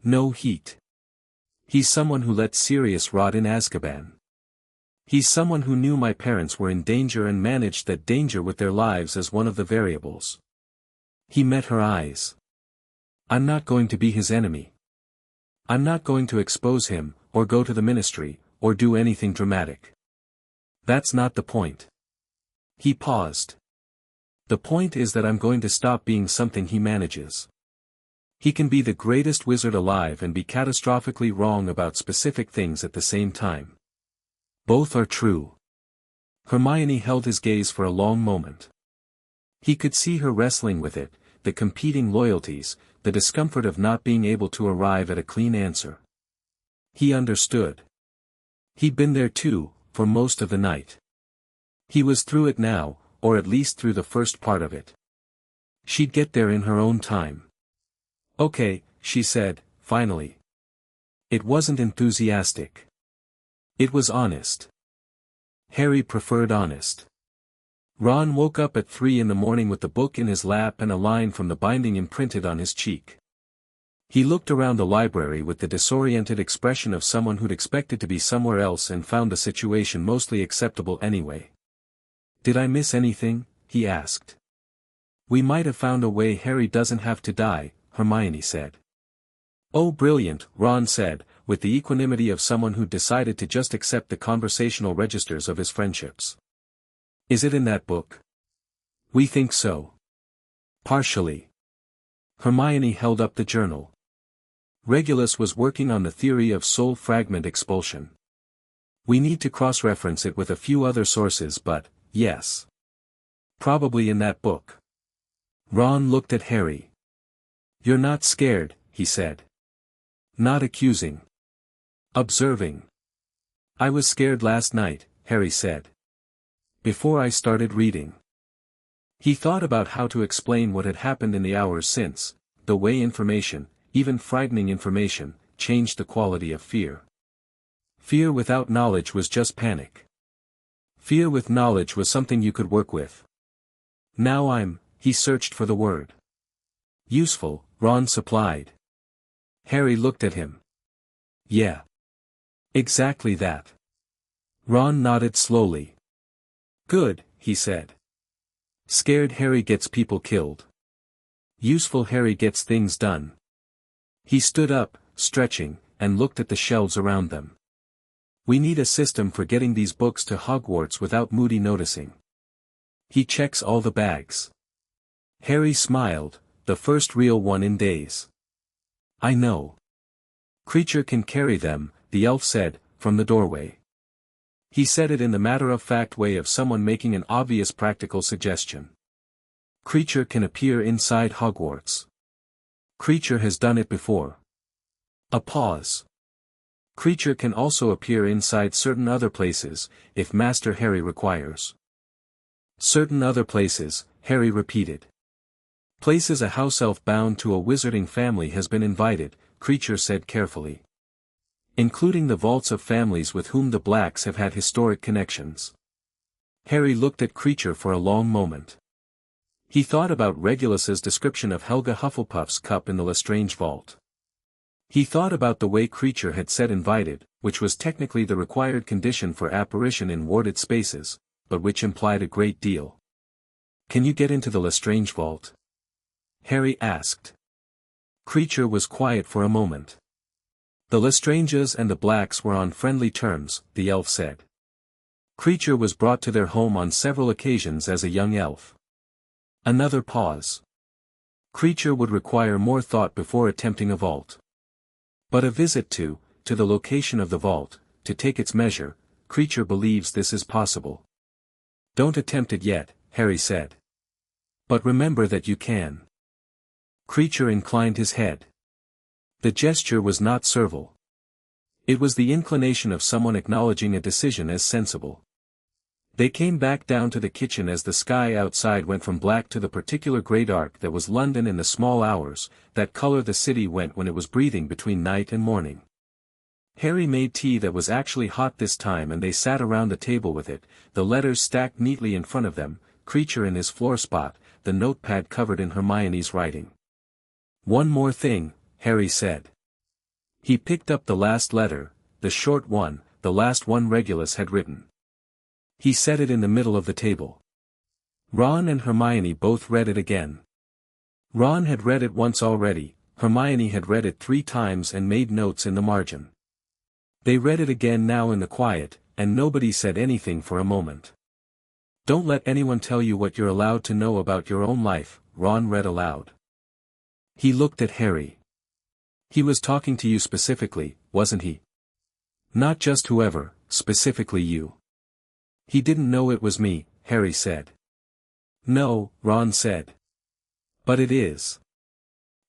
No heat. He's someone who let Sirius rot in Azkaban. He's someone who knew my parents were in danger and managed that danger with their lives as one of the variables. He met her eyes. I'm not going to be his enemy. I'm not going to expose him, or go to the ministry, or do anything dramatic. That's not the point. He paused. The point is that I'm going to stop being something he manages. He can be the greatest wizard alive and be catastrophically wrong about specific things at the same time. Both are true. Hermione held his gaze for a long moment. He could see her wrestling with it, the competing loyalties, the discomfort of not being able to arrive at a clean answer. He understood. He'd been there too, for most of the night. He was through it now, or at least through the first part of it. She'd get there in her own time. Okay, she said, finally. It wasn't enthusiastic. It was honest. Harry preferred honest. Ron woke up at 3 in the morning with the book in his lap and a line from the binding imprinted on his cheek. He looked around the library with the disoriented expression of someone who'd expected to be somewhere else and found the situation mostly acceptable anyway. Did I miss anything? He asked. We might have found a way Harry doesn't have to die, Hermione said. Oh, brilliant, Ron said, with the equanimity of someone who'd decided to just accept the conversational registers of his friendships. Is it in that book? We think so. Partially. Hermione held up the journal. Regulus was working on the theory of soul fragment expulsion. We need to cross-reference it with a few other sources but, yes. Probably in that book. Ron looked at Harry. You're not scared, he said. Not accusing. Observing. I was scared last night, Harry said. Before I started reading. He thought about how to explain what had happened in the hours since, the way information, even frightening information, changed the quality of fear. Fear without knowledge was just panic. Fear with knowledge was something you could work with. Now he searched for the word. Useful, Ron supplied. Harry looked at him. Yeah. Exactly that. Ron nodded slowly. Good, he said. Scared Harry gets people killed. Useful Harry gets things done. He stood up, stretching, and looked at the shelves around them. We need a system for getting these books to Hogwarts without Moody noticing. He checks all the bags. Harry smiled, the first real one in days. I know. Kreacher can carry them, the elf said, from the doorway. He said it in the matter-of-fact way of someone making an obvious practical suggestion. Kreacher can appear inside Hogwarts. Kreacher has done it before. A pause. Kreacher can also appear inside certain other places, if Master Harry requires. Certain other places, Harry repeated. Places a house elf bound to a wizarding family has been invited, Kreacher said carefully. Including the vaults of families with whom the Blacks have had historic connections. Harry looked at Kreacher for a long moment. He thought about Regulus's description of Helga Hufflepuff's cup in the Lestrange vault. He thought about the way Kreacher had said invited, which was technically the required condition for apparition in warded spaces, but which implied a great deal. Can you get into the Lestrange vault? Harry asked. Kreacher was quiet for a moment. The Lestranges and the Blacks were on friendly terms, the elf said. Kreacher was brought to their home on several occasions as a young elf. Another pause. Kreacher would require more thought before attempting a vault. But a visit to the location of the vault, to take its measure, Kreacher believes this is possible. Don't attempt it yet, Harry said. But remember that you can. Kreacher inclined his head. The gesture was not servile. It was the inclination of someone acknowledging a decision as sensible. They came back down to the kitchen as the sky outside went from black to the particular grey dark that was London in the small hours, that colour the city went when it was breathing between night and morning. Harry made tea that was actually hot this time and they sat around the table with it, the letters stacked neatly in front of them, Kreacher in his floor spot, the notepad covered in Hermione's writing. One more thing, Harry said. He picked up the last letter, the short one, the last one Regulus had written. He set it in the middle of the table. Ron and Hermione both read it again. Ron had read it once already, Hermione had read it 3 times and made notes in the margin. They read it again now in the quiet, and nobody said anything for a moment. Don't let anyone tell you what you're allowed to know about your own life, Ron read aloud. He looked at Harry. He was talking to you specifically, wasn't he? Not just whoever, specifically you. He didn't know it was me, Harry said. No, Ron said. But it is.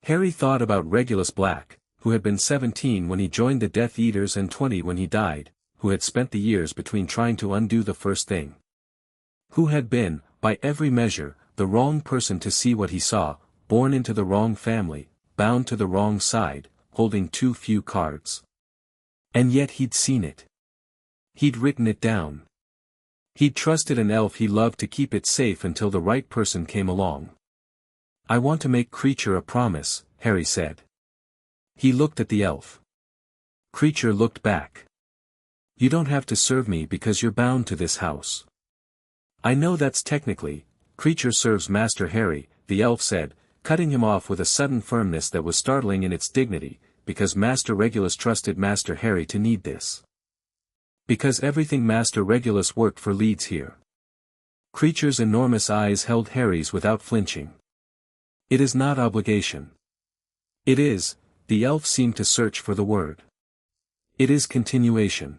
Harry thought about Regulus Black, who had been 17 when he joined the Death Eaters and 20 when he died, who had spent the years between trying to undo the first thing. Who had been, by every measure, the wrong person to see what he saw, born into the wrong family, bound to the wrong side, holding too few cards. And yet he'd seen it. He'd written it down. He'd trusted an elf he loved to keep it safe until the right person came along. I want to make Kreacher a promise, Harry said. He looked at the elf. Kreacher looked back. You don't have to serve me because you're bound to this house. I know that's technically, Kreacher serves Master Harry, the elf said, cutting him off with a sudden firmness that was startling in its dignity, because Master Regulus trusted Master Harry to need this. Because everything Master Regulus worked for leads here. Kreacher's enormous eyes held Harry's without flinching. It is not obligation. It is, the elf seemed to search for the word. It is continuation.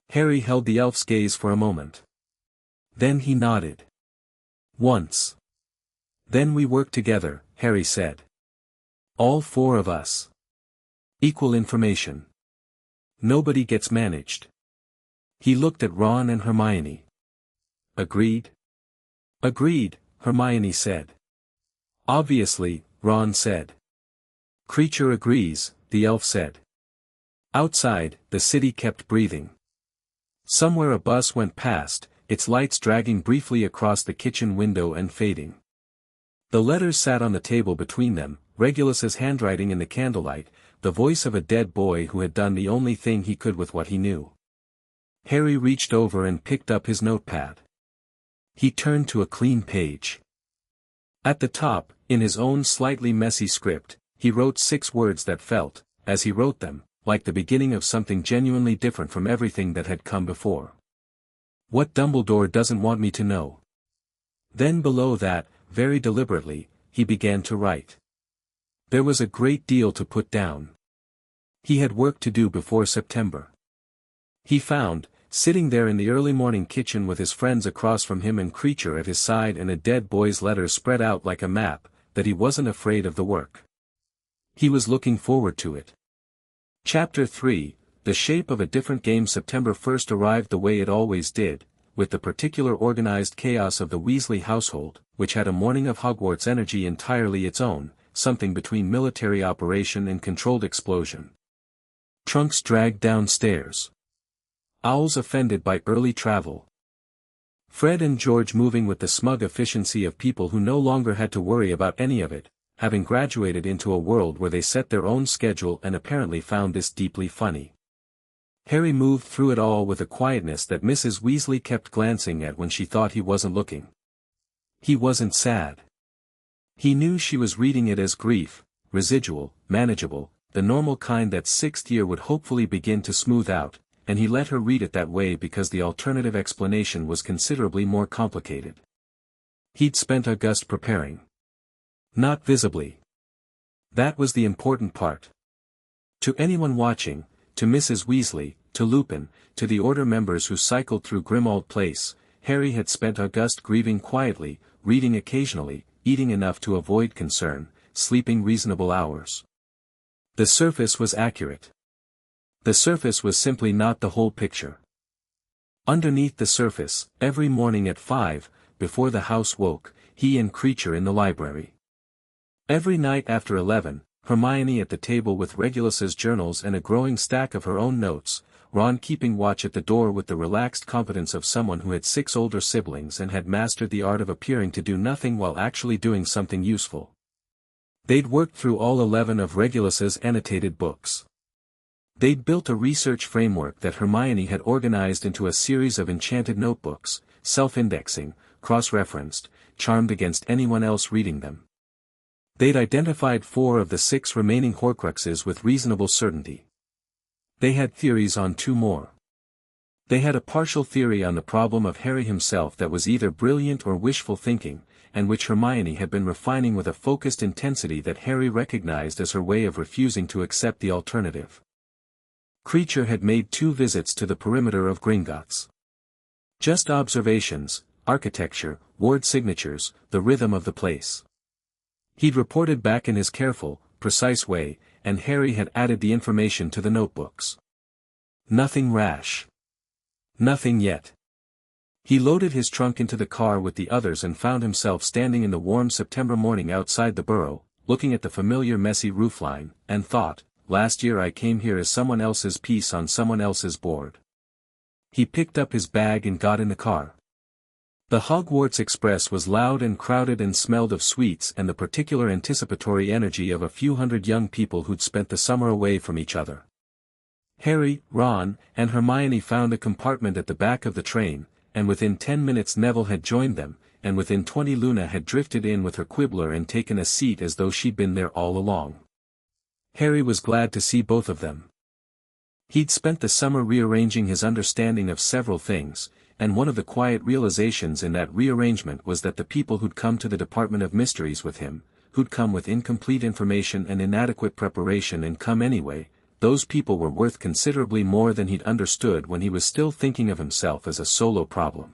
Harry held the elf's gaze for a moment. Then he nodded. Once. Then we work together, Harry said. All 4 of us. Equal information. Nobody gets managed. He looked at Ron and Hermione. Agreed? Agreed, Hermione said. Obviously, Ron said. Kreacher agrees, the elf said. Outside, the city kept breathing. Somewhere a bus went past, its lights dragging briefly across the kitchen window and fading. The letters sat on the table between them, Regulus's handwriting in the candlelight, the voice of a dead boy who had done the only thing he could with what he knew. Harry reached over and picked up his notepad. He turned to a clean page. At the top, in his own slightly messy script, he wrote 6 words that felt, as he wrote them, like the beginning of something genuinely different from everything that had come before. What Dumbledore doesn't want me to know. Then below that, very deliberately, he began to write. There was a great deal to put down. He had work to do before September. He found, sitting there in the early morning kitchen with his friends across from him and Kreacher at his side and a dead boy's letters spread out like a map, that he wasn't afraid of the work. He was looking forward to it. Chapter 3, The Shape of a Different Game. September 1st arrived the way it always did, with the particular organized chaos of the Weasley household, which had a morning of Hogwarts energy entirely its own, something between military operation and controlled explosion. Trunks dragged downstairs. Owls offended by early travel. Fred and George moving with the smug efficiency of people who no longer had to worry about any of it, having graduated into a world where they set their own schedule and apparently found this deeply funny. Harry moved through it all with a quietness that Mrs. Weasley kept glancing at when she thought he wasn't looking. He wasn't sad. He knew she was reading it as grief, residual, manageable, the normal kind that 6th year would hopefully begin to smooth out, and he let her read it that way because the alternative explanation was considerably more complicated. He'd spent August preparing. Not visibly. That was the important part. To anyone watching, to Mrs. Weasley, to Lupin, to the Order members who cycled through Grimmauld Place, Harry had spent August grieving quietly, reading occasionally, eating enough to avoid concern, sleeping reasonable hours. The surface was accurate. The surface was simply not the whole picture. Underneath the surface, every morning at 5, before the house woke, he and Kreacher in the library. Every night after 11, Hermione at the table with Regulus's journals and a growing stack of her own notes, Ron keeping watch at the door with the relaxed confidence of someone who had 6 older siblings and had mastered the art of appearing to do nothing while actually doing something useful. They'd worked through all 11 of Regulus's annotated books. They'd built a research framework that Hermione had organized into a series of enchanted notebooks, self-indexing, cross-referenced, charmed against anyone else reading them. They'd identified 4 of the 6 remaining Horcruxes with reasonable certainty. They had theories on 2 more. They had a partial theory on the problem of Harry himself that was either brilliant or wishful thinking, and which Hermione had been refining with a focused intensity that Harry recognized as her way of refusing to accept the alternative. Kreacher had made 2 visits to the perimeter of Gringotts. Just observations, architecture, ward signatures, the rhythm of the place. He'd reported back in his careful, precise way, and Harry had added the information to the notebooks. Nothing rash. Nothing yet. He loaded his trunk into the car with the others and found himself standing in the warm September morning outside the Burrow, looking at the familiar messy roofline, and thought, last year I came here as someone else's piece on someone else's board. He picked up his bag and got in the car. The Hogwarts Express was loud and crowded and smelled of sweets and the particular anticipatory energy of a few hundred young people who'd spent the summer away from each other. Harry, Ron, and Hermione found a compartment at the back of the train, and within 10 minutes Neville had joined them, and within 20 Luna had drifted in with her quibbler and taken a seat as though she'd been there all along. Harry was glad to see both of them. He'd spent the summer rearranging his understanding of several things, and one of the quiet realizations in that rearrangement was that the people who'd come to the Department of Mysteries with him, who'd come with incomplete information and inadequate preparation and come anyway, those people were worth considerably more than he'd understood when he was still thinking of himself as a solo problem.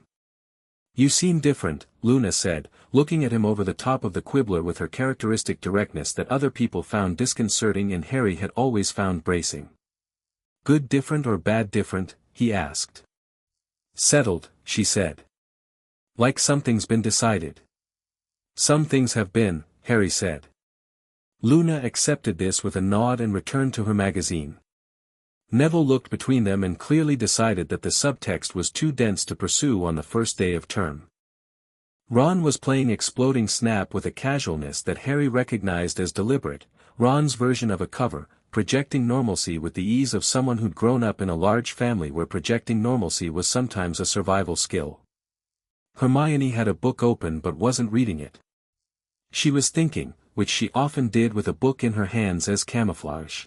You seem different, Luna said, looking at him over the top of the quibbler with her characteristic directness that other people found disconcerting and Harry had always found bracing. Good different or bad different, he asked. Settled, she said. Like something's been decided. Some things have been, Harry said. Luna accepted this with a nod and returned to her magazine. Neville looked between them and clearly decided that the subtext was too dense to pursue on the first day of term. Ron was playing Exploding Snap with a casualness that Harry recognized as deliberate, Ron's version of a cover, projecting normalcy with the ease of someone who'd grown up in a large family where projecting normalcy was sometimes a survival skill. Hermione had a book open but wasn't reading it. She was thinking, which she often did with a book in her hands as camouflage.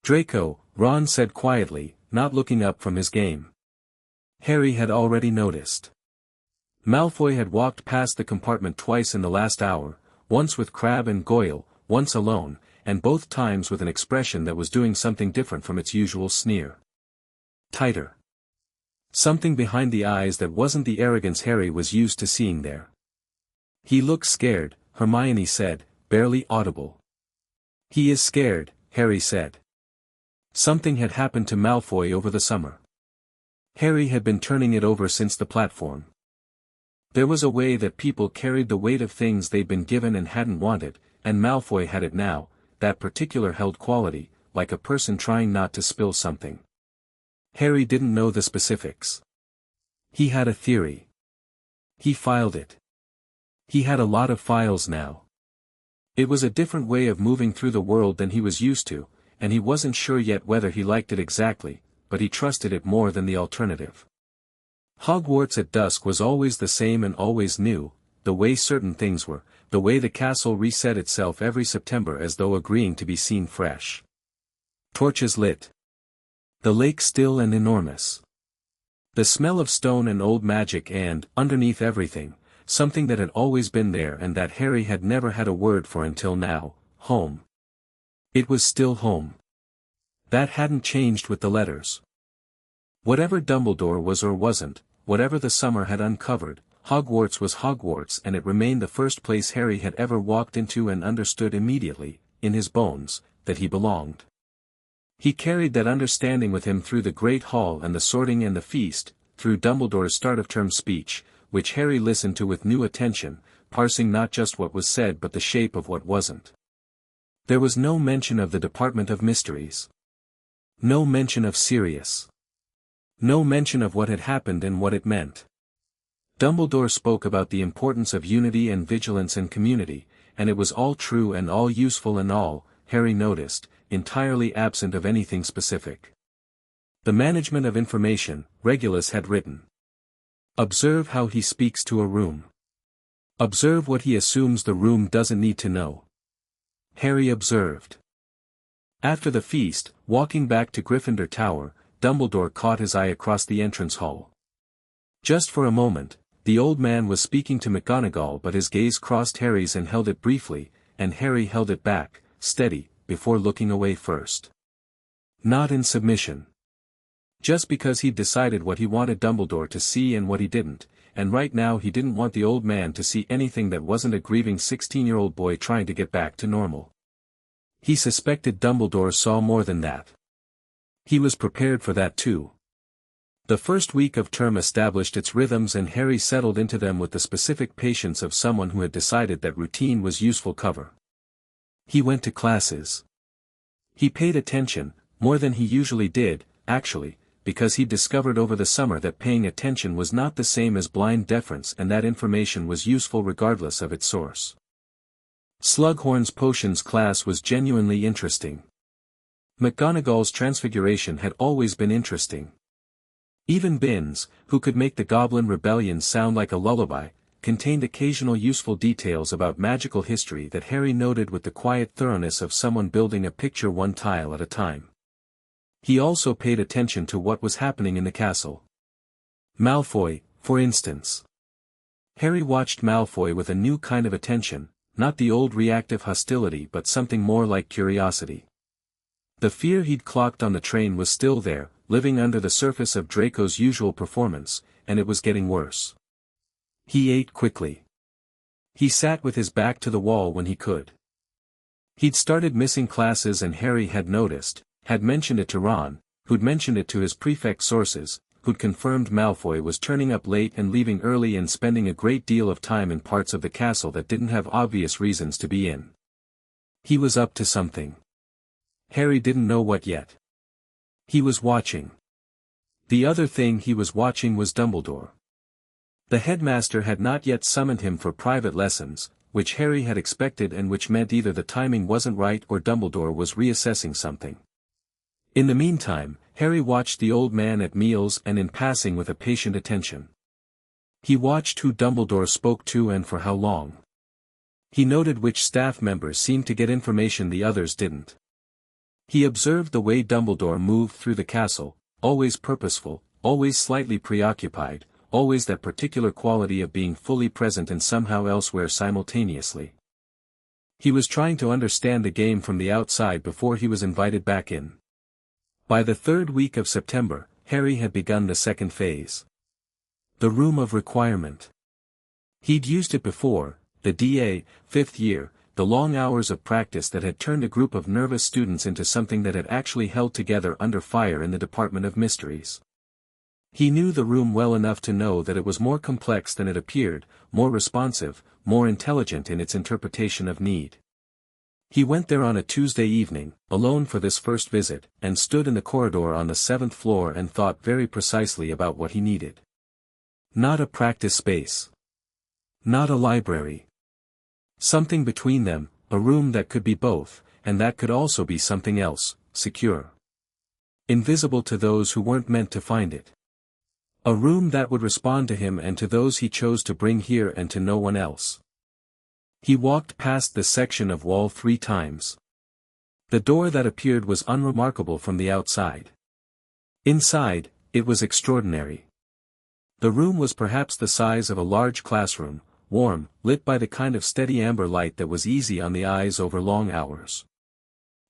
Draco, Ron said quietly, not looking up from his game. Harry had already noticed. Malfoy had walked past the compartment twice in the last hour, once with Crabbe and Goyle, once alone, and both times with an expression that was doing something different from its usual sneer. Tighter. Something behind the eyes that wasn't the arrogance Harry was used to seeing there. He looks scared, Hermione said, barely audible. He is scared, Harry said. Something had happened to Malfoy over the summer. Harry had been turning it over since the platform. There was a way that people carried the weight of things they'd been given and hadn't wanted, and Malfoy had it now, that particular held quality, like a person trying not to spill something. Harry didn't know the specifics. He had a theory. He filed it. He had a lot of files now. It was a different way of moving through the world than he was used to, and he wasn't sure yet whether he liked it exactly, but he trusted it more than the alternative. Hogwarts at dusk was always the same and always new, the way certain things were, the way the castle reset itself every September as though agreeing to be seen fresh. Torches lit. The lake still and enormous. The smell of stone and old magic and, underneath everything, something that had always been there and that Harry had never had a word for until now, home. It was still home. That hadn't changed with the letters. Whatever Dumbledore was or wasn't, whatever the summer had uncovered, Hogwarts was Hogwarts, and it remained the first place Harry had ever walked into and understood immediately, in his bones, that he belonged. He carried that understanding with him through the Great Hall and the sorting and the feast, through Dumbledore's start-of-term speech, which Harry listened to with new attention, parsing not just what was said but the shape of what wasn't. There was no mention of the Department of Mysteries. No mention of Sirius. No mention of what had happened and what it meant. Dumbledore spoke about the importance of unity and vigilance and community, and it was all true and all useful and all, Harry noticed, entirely absent of anything specific. The management of information, Regulus had written. Observe how he speaks to a room. Observe what he assumes the room doesn't need to know. Harry observed. After the feast, walking back to Gryffindor Tower, Dumbledore caught his eye across the entrance hall. Just for a moment, the old man was speaking to McGonagall, but his gaze crossed Harry's and held it briefly, and Harry held it back, steady, before looking away first. Not in submission. Just because he'd decided what he wanted Dumbledore to see and what he didn't, and right now he didn't want the old man to see anything that wasn't a grieving 16-year-old boy trying to get back to normal. He suspected Dumbledore saw more than that. He was prepared for that too. The first week of term established its rhythms and Harry settled into them with the specific patience of someone who had decided that routine was useful cover. He went to classes. He paid attention, more than he usually did, actually, because he'd discovered over the summer that paying attention was not the same as blind deference and that information was useful regardless of its source. Slughorn's potions class was genuinely interesting. McGonagall's transfiguration had always been interesting. Even Binns, who could make the Goblin Rebellion sound like a lullaby, contained occasional useful details about magical history that Harry noted with the quiet thoroughness of someone building a picture one tile at a time. He also paid attention to what was happening in the castle. Malfoy, for instance. Harry watched Malfoy with a new kind of attention, not the old reactive hostility but something more like curiosity. The fear he'd clocked on the train was still there, living under the surface of Draco's usual performance, and it was getting worse. He ate quickly. He sat with his back to the wall when he could. He'd started missing classes and Harry had noticed, had mentioned it to Ron, who'd mentioned it to his prefect sources, who'd confirmed Malfoy was turning up late and leaving early and spending a great deal of time in parts of the castle that didn't have obvious reasons to be in. He was up to something. Harry didn't know what yet. He was watching. The other thing he was watching was Dumbledore. The headmaster had not yet summoned him for private lessons, which Harry had expected and which meant either the timing wasn't right or Dumbledore was reassessing something. In the meantime, Harry watched the old man at meals and in passing with a patient attention. He watched who Dumbledore spoke to and for how long. He noted which staff members seemed to get information the others didn't. He observed the way Dumbledore moved through the castle, always purposeful, always slightly preoccupied, always that particular quality of being fully present and somehow elsewhere simultaneously. He was trying to understand the game from the outside before he was invited back in. By the third week of September, Harry had begun the second phase. The Room of Requirement. He'd used it before, the DA, 5th year, the long hours of practice that had turned a group of nervous students into something that had actually held together under fire in the Department of Mysteries. He knew the room well enough to know that it was more complex than it appeared, more responsive, more intelligent in its interpretation of need. He went there on a Tuesday evening, alone for this first visit, and stood in the corridor on the 7th floor and thought very precisely about what he needed. Not a practice space. Not a library. Something between them, a room that could be both, and that could also be something else, secure. Invisible to those who weren't meant to find it. A room that would respond to him and to those he chose to bring here and to no one else. He walked past this section of wall 3 times. The door that appeared was unremarkable from the outside. Inside, it was extraordinary. The room was perhaps the size of a large classroom, warm, lit by the kind of steady amber light that was easy on the eyes over long hours.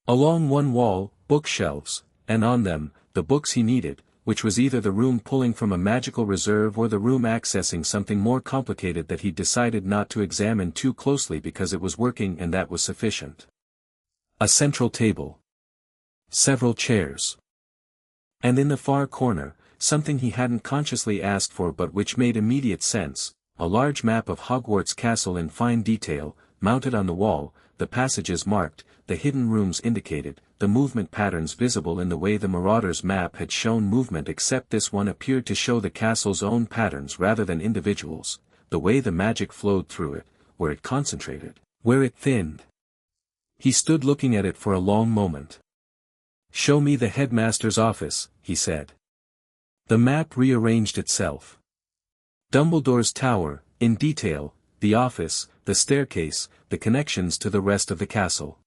Along one wall, bookshelves, and on them, the books he needed, which was either the room pulling from a magical reserve or the room accessing something more complicated that he'd decided not to examine too closely because it was working and that was sufficient. A central table. Several chairs. And in the far corner, something he hadn't consciously asked for but which made immediate sense, a large map of Hogwarts Castle in fine detail, mounted on the wall, the passages marked, the hidden rooms indicated, the movement patterns visible in the way the Marauder's map had shown movement, except this one appeared to show the castle's own patterns rather than individuals, the way the magic flowed through it, where it concentrated, where it thinned. He stood looking at it for a long moment. "Show me the headmaster's office," he said. The map rearranged itself. Dumbledore's tower, in detail, the office, the staircase, the connections to the rest of the castle.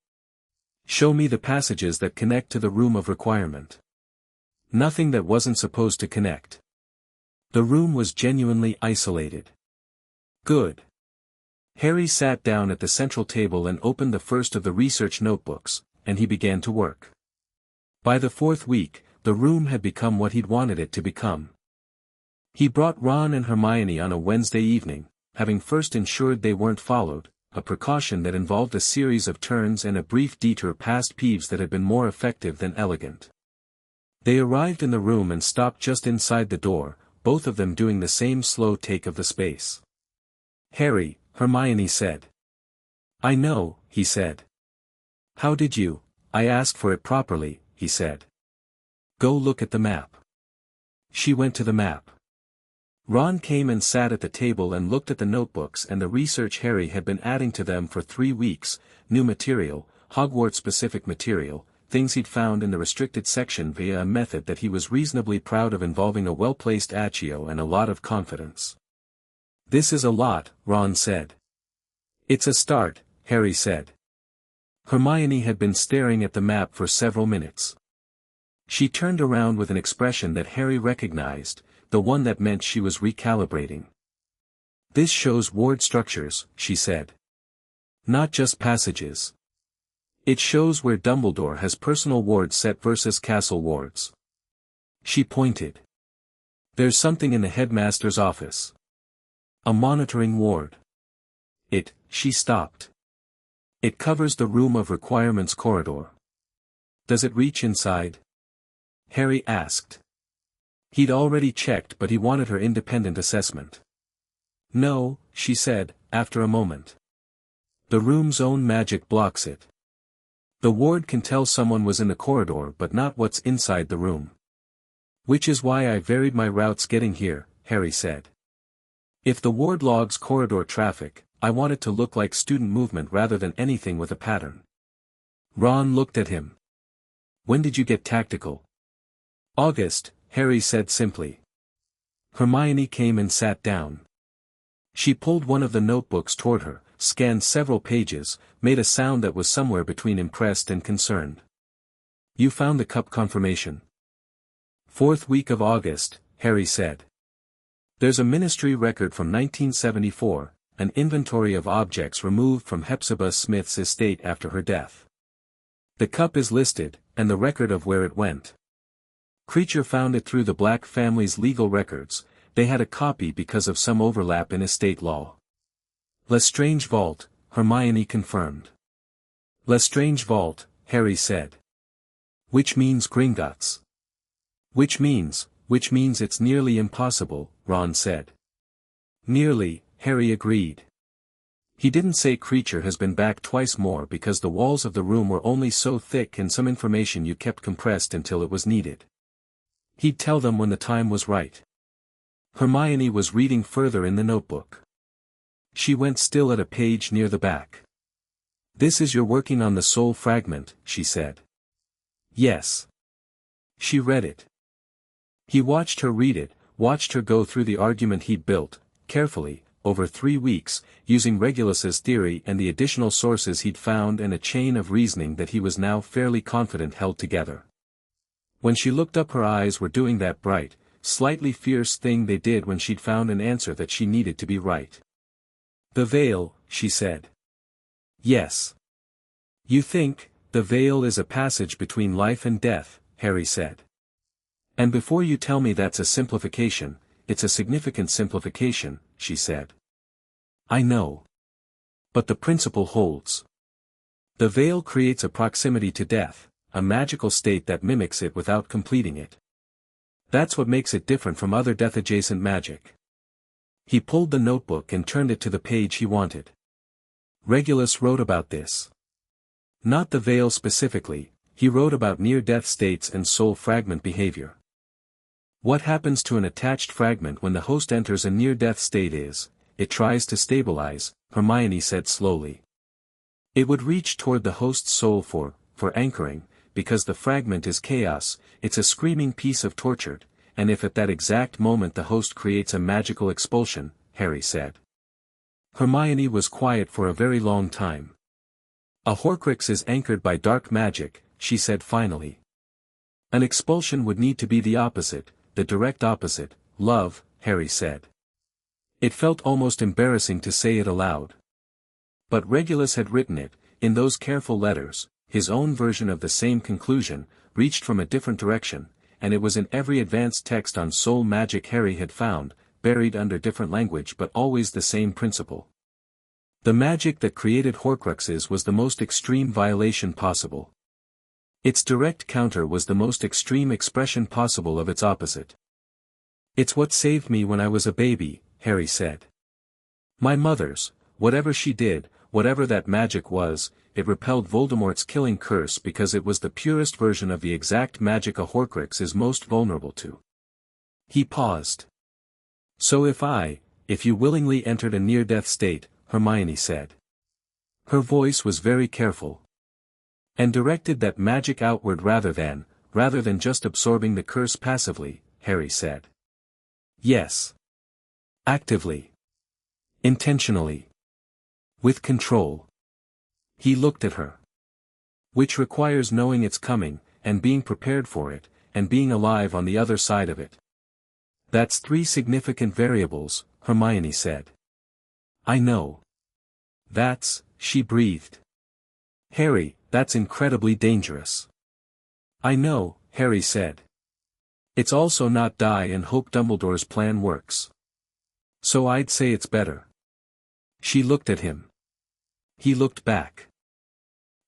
"Show me the passages that connect to the room of requirement." Nothing that wasn't supposed to connect. The room was genuinely isolated. Good. Harry sat down at the central table and opened the first of the research notebooks, and he began to work. By the fourth week, the room had become what he'd wanted it to become. He brought Ron and Hermione on a Wednesday evening, having first ensured they weren't followed, a precaution that involved a series of turns and a brief detour past Peeves that had been more effective than elegant. They arrived in the room and stopped just inside the door, both of them doing the same slow take of the space. "Harry," Hermione said. "I know," he said. "How did you?" "I asked for it properly," he said. "Go look at the map." She went to the map. Ron came and sat at the table and looked at the notebooks and the research Harry had been adding to them for 3 weeks, new material, Hogwarts-specific material, things he'd found in the restricted section via a method that he was reasonably proud of involving a well-placed Accio and a lot of confidence. "This is a lot," Ron said. "It's a start," Harry said. Hermione had been staring at the map for several minutes. She turned around with an expression that Harry recognized, the one that meant she was recalibrating. "This shows ward structures," she said. "Not just passages. It shows where Dumbledore has personal wards set versus castle wards." She pointed. "There's something in the headmaster's office. A monitoring ward. She stopped. It covers the room of requirements corridor. Does it reach inside?" Harry asked. He'd already checked but he wanted her independent assessment. "No," she said, after a moment. "The room's own magic blocks it. The ward can tell someone was in the corridor but not what's inside the room. Which is why I varied my routes getting here," Harry said. "If the ward logs corridor traffic, I want it to look like student movement rather than anything with a pattern." Ron looked at him. "When did you get tactical?" "August," Harry said simply. Hermione came and sat down. She pulled one of the notebooks toward her, scanned several pages, made a sound that was somewhere between impressed and concerned. "You found the cup confirmation?" "4th week of August," Harry said. "There's a ministry record from 1974, an inventory of objects removed from Hepzibah Smith's estate after her death. The cup is listed, and the record of where it went. Kreacher found it through the Black family's legal records, they had a copy because of some overlap in estate law." "Lestrange Vault," Hermione confirmed. "Lestrange Vault," Harry said. "Which means Gringotts." Which means it's nearly impossible," Ron said. "Nearly," Harry agreed. He didn't say Kreacher has been back twice more because the walls of the room were only so thick and some information you kept compressed until it was needed. He'd tell them when the time was right. Hermione was reading further in the notebook. She went still at a page near the back. "This is you're working on the soul fragment," she said. "Yes." She read it. He watched her read it, watched her go through the argument he'd built, carefully, over 3 weeks, using Regulus's theory and the additional sources he'd found and a chain of reasoning that he was now fairly confident held together. When she looked up her eyes were doing that bright, slightly fierce thing they did when she'd found an answer that she needed to be right. "The veil," she said. "Yes. You think, the veil is a passage between life and death," Harry said. And before you tell me that's a simplification, it's a significant simplification, she said. I know. But the principle holds. The veil creates a proximity to death, a magical state that mimics it without completing it. That's what makes it different from other death-adjacent magic. He pulled the notebook and turned it to the page he wanted. Regulus wrote about this. Not the veil specifically, he wrote about near-death states and soul fragment behavior. What happens to an attached fragment when the host enters a near-death state is, it tries to stabilize, Hermione said slowly. It would reach toward the host's soul for anchoring, because the fragment is chaos, it's a screaming piece of tortured, and if at that exact moment the host creates a magical expulsion, Harry said. Hermione was quiet for a very long time. A Horcrux is anchored by dark magic, she said finally. An expulsion would need to be the opposite, the direct opposite, love, Harry said. It felt almost embarrassing to say it aloud. But Regulus had written it, in those careful letters, his own version of the same conclusion, reached from a different direction, and it was in every advanced text on soul magic Harry had found, buried under different language but always the same principle. The magic that created Horcruxes was the most extreme violation possible. Its direct counter was the most extreme expression possible of its opposite. It's what saved me when I was a baby, Harry said. My mother's, whatever she did, whatever that magic was, it repelled Voldemort's killing curse because it was the purest version of the exact magic a Horcrux is most vulnerable to. He paused. So if you willingly entered a near-death state, Hermione said. Her voice was very careful. And directed that magic outward rather than just absorbing the curse passively, Harry said. Yes. Actively. Intentionally. With control. He looked at her. Which requires knowing it's coming, and being prepared for it, and being alive on the other side of it. That's 3 significant variables, Hermione said. I know. She breathed. Harry, that's incredibly dangerous. I know, Harry said. It's also not die and hope Dumbledore's plan works. So I'd say it's better. She looked at him. He looked back.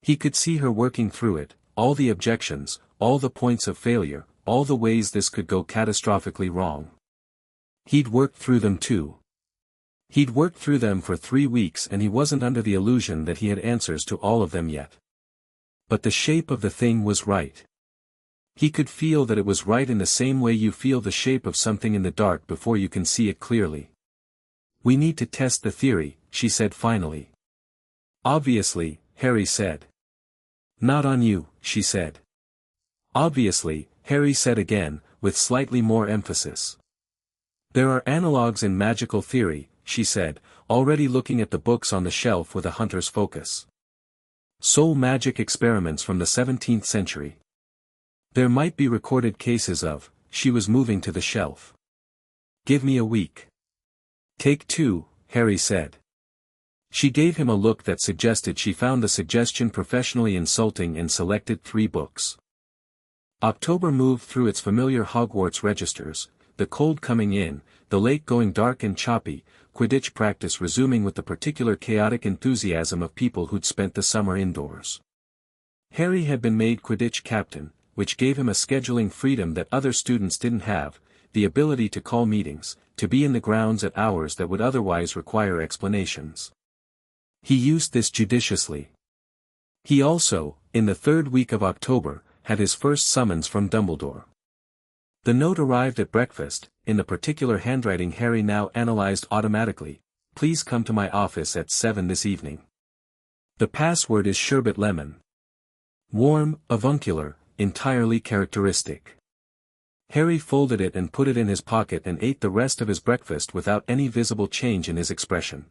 He could see her working through it, all the objections, all the points of failure, all the ways this could go catastrophically wrong. He'd worked through them too. He'd worked through them for 3 weeks and he wasn't under the illusion that he had answers to all of them yet. But the shape of the thing was right. He could feel that it was right in the same way you feel the shape of something in the dark before you can see it clearly. We need to test the theory, she said finally. Obviously, Harry said. Not on you, she said. Obviously, Harry said again, with slightly more emphasis. There are analogues in magical theory, she said, already looking at the books on the shelf with a hunter's focus. Soul magic experiments from the 17th century. There might be recorded cases of, she was moving to the shelf. Give me a week. Take 2, Harry said. She gave him a look that suggested she found the suggestion professionally insulting and selected 3 books. October moved through its familiar Hogwarts registers, the cold coming in, the lake going dark and choppy, Quidditch practice resuming with the particular chaotic enthusiasm of people who'd spent the summer indoors. Harry had been made Quidditch captain, which gave him a scheduling freedom that other students didn't have, the ability to call meetings, to be in the grounds at hours that would otherwise require explanations. He used this judiciously. He also, in the 3rd week of October, had his first summons from Dumbledore. The note arrived at breakfast, in the particular handwriting Harry now analyzed automatically. Please come to my office at 7 this evening. The password is sherbet lemon. Warm, avuncular, entirely characteristic. Harry folded it and put it in his pocket and ate the rest of his breakfast without any visible change in his expression.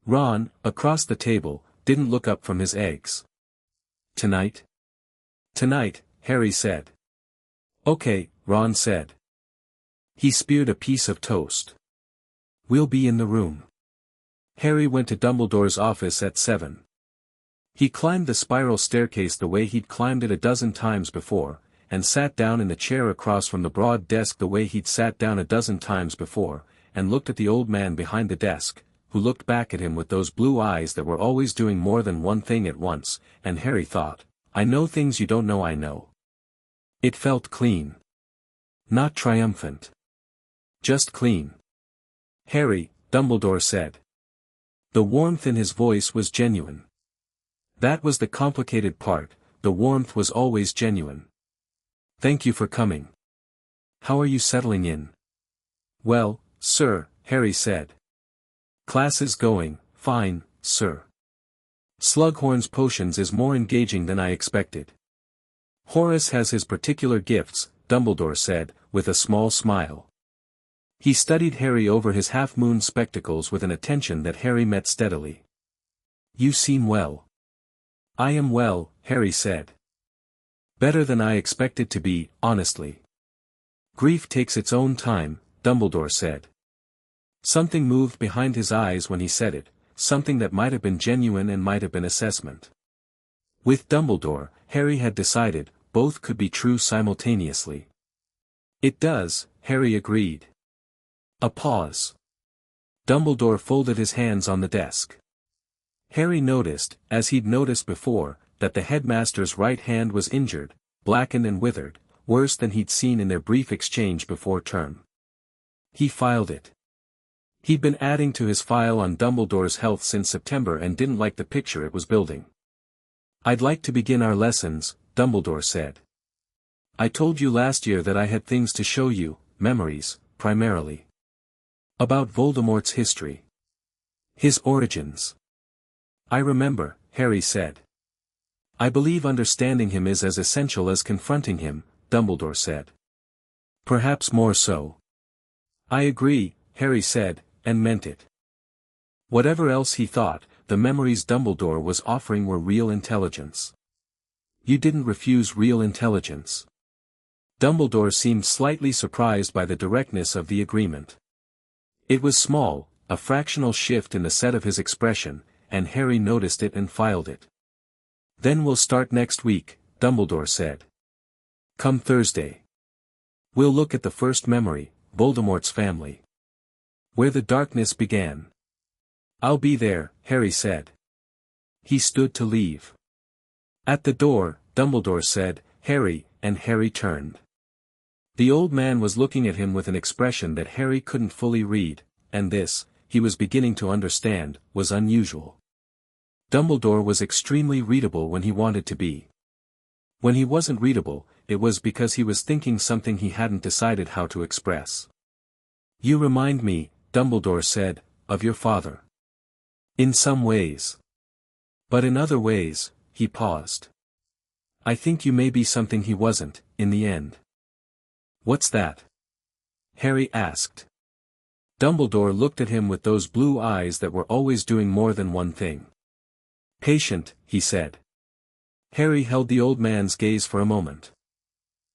Ron, across the table, didn't look up from his eggs. Tonight? Tonight, Harry said. Okay, Ron said. He speared a piece of toast. We'll be in the room. Harry went to Dumbledore's office at 7. He climbed the spiral staircase the way he'd climbed it a dozen times before, and sat down in the chair across from the broad desk the way he'd sat down a dozen times before, and looked at the old man behind the desk, who looked back at him with those blue eyes that were always doing more than one thing at once, and Harry thought, I know things you don't know I know. It felt clean. Not triumphant. Just clean. Harry, Dumbledore said. The warmth in his voice was genuine. That was the complicated part, the warmth was always genuine. Thank you for coming. How are you settling in? Well, sir, Harry said. Class is going, fine, sir. Slughorn's potions is more engaging than I expected. Horace has his particular gifts, Dumbledore said, with a small smile. He studied Harry over his half-moon spectacles with an attention that Harry met steadily. You seem well. I am well, Harry said. Better than I expected to be, honestly. Grief takes its own time, Dumbledore said. Something moved behind his eyes when he said it, something that might have been genuine and might have been assessment. With Dumbledore, Harry had decided, both could be true simultaneously. It does, Harry agreed. A pause. Dumbledore folded his hands on the desk. Harry noticed, as he'd noticed before, that the headmaster's right hand was injured, blackened and withered, worse than he'd seen in their brief exchange before term. He filed it. He'd been adding to his file on Dumbledore's health since September and didn't like the picture it was building. I'd like to begin our lessons, Dumbledore said. I told you last year that I had things to show you, memories, primarily. About Voldemort's history. His origins. I remember, Harry said. I believe understanding him is as essential as confronting him, Dumbledore said. Perhaps more so. I agree, Harry said, and meant it. Whatever else he thought, the memories Dumbledore was offering were real intelligence. You didn't refuse real intelligence. Dumbledore seemed slightly surprised by the directness of the agreement. It was small, a fractional shift in the set of his expression, and Harry noticed it and filed it. Then we'll start next week, Dumbledore said. Come Thursday. We'll look at the first memory, Voldemort's family. Where the darkness began. I'll be there, Harry said. He stood to leave. At the door, Dumbledore said, Harry, and Harry turned. The old man was looking at him with an expression that Harry couldn't fully read, and this, he was beginning to understand, was unusual. Dumbledore was extremely readable when he wanted to be. When he wasn't readable, it was because he was thinking something he hadn't decided how to express. You remind me, Dumbledore said, of your father. In some ways. But in other ways, he paused. I think you may be something he wasn't, in the end. What's that? Harry asked. Dumbledore looked at him with those blue eyes that were always doing more than one thing. Patient, he said. Harry held the old man's gaze for a moment.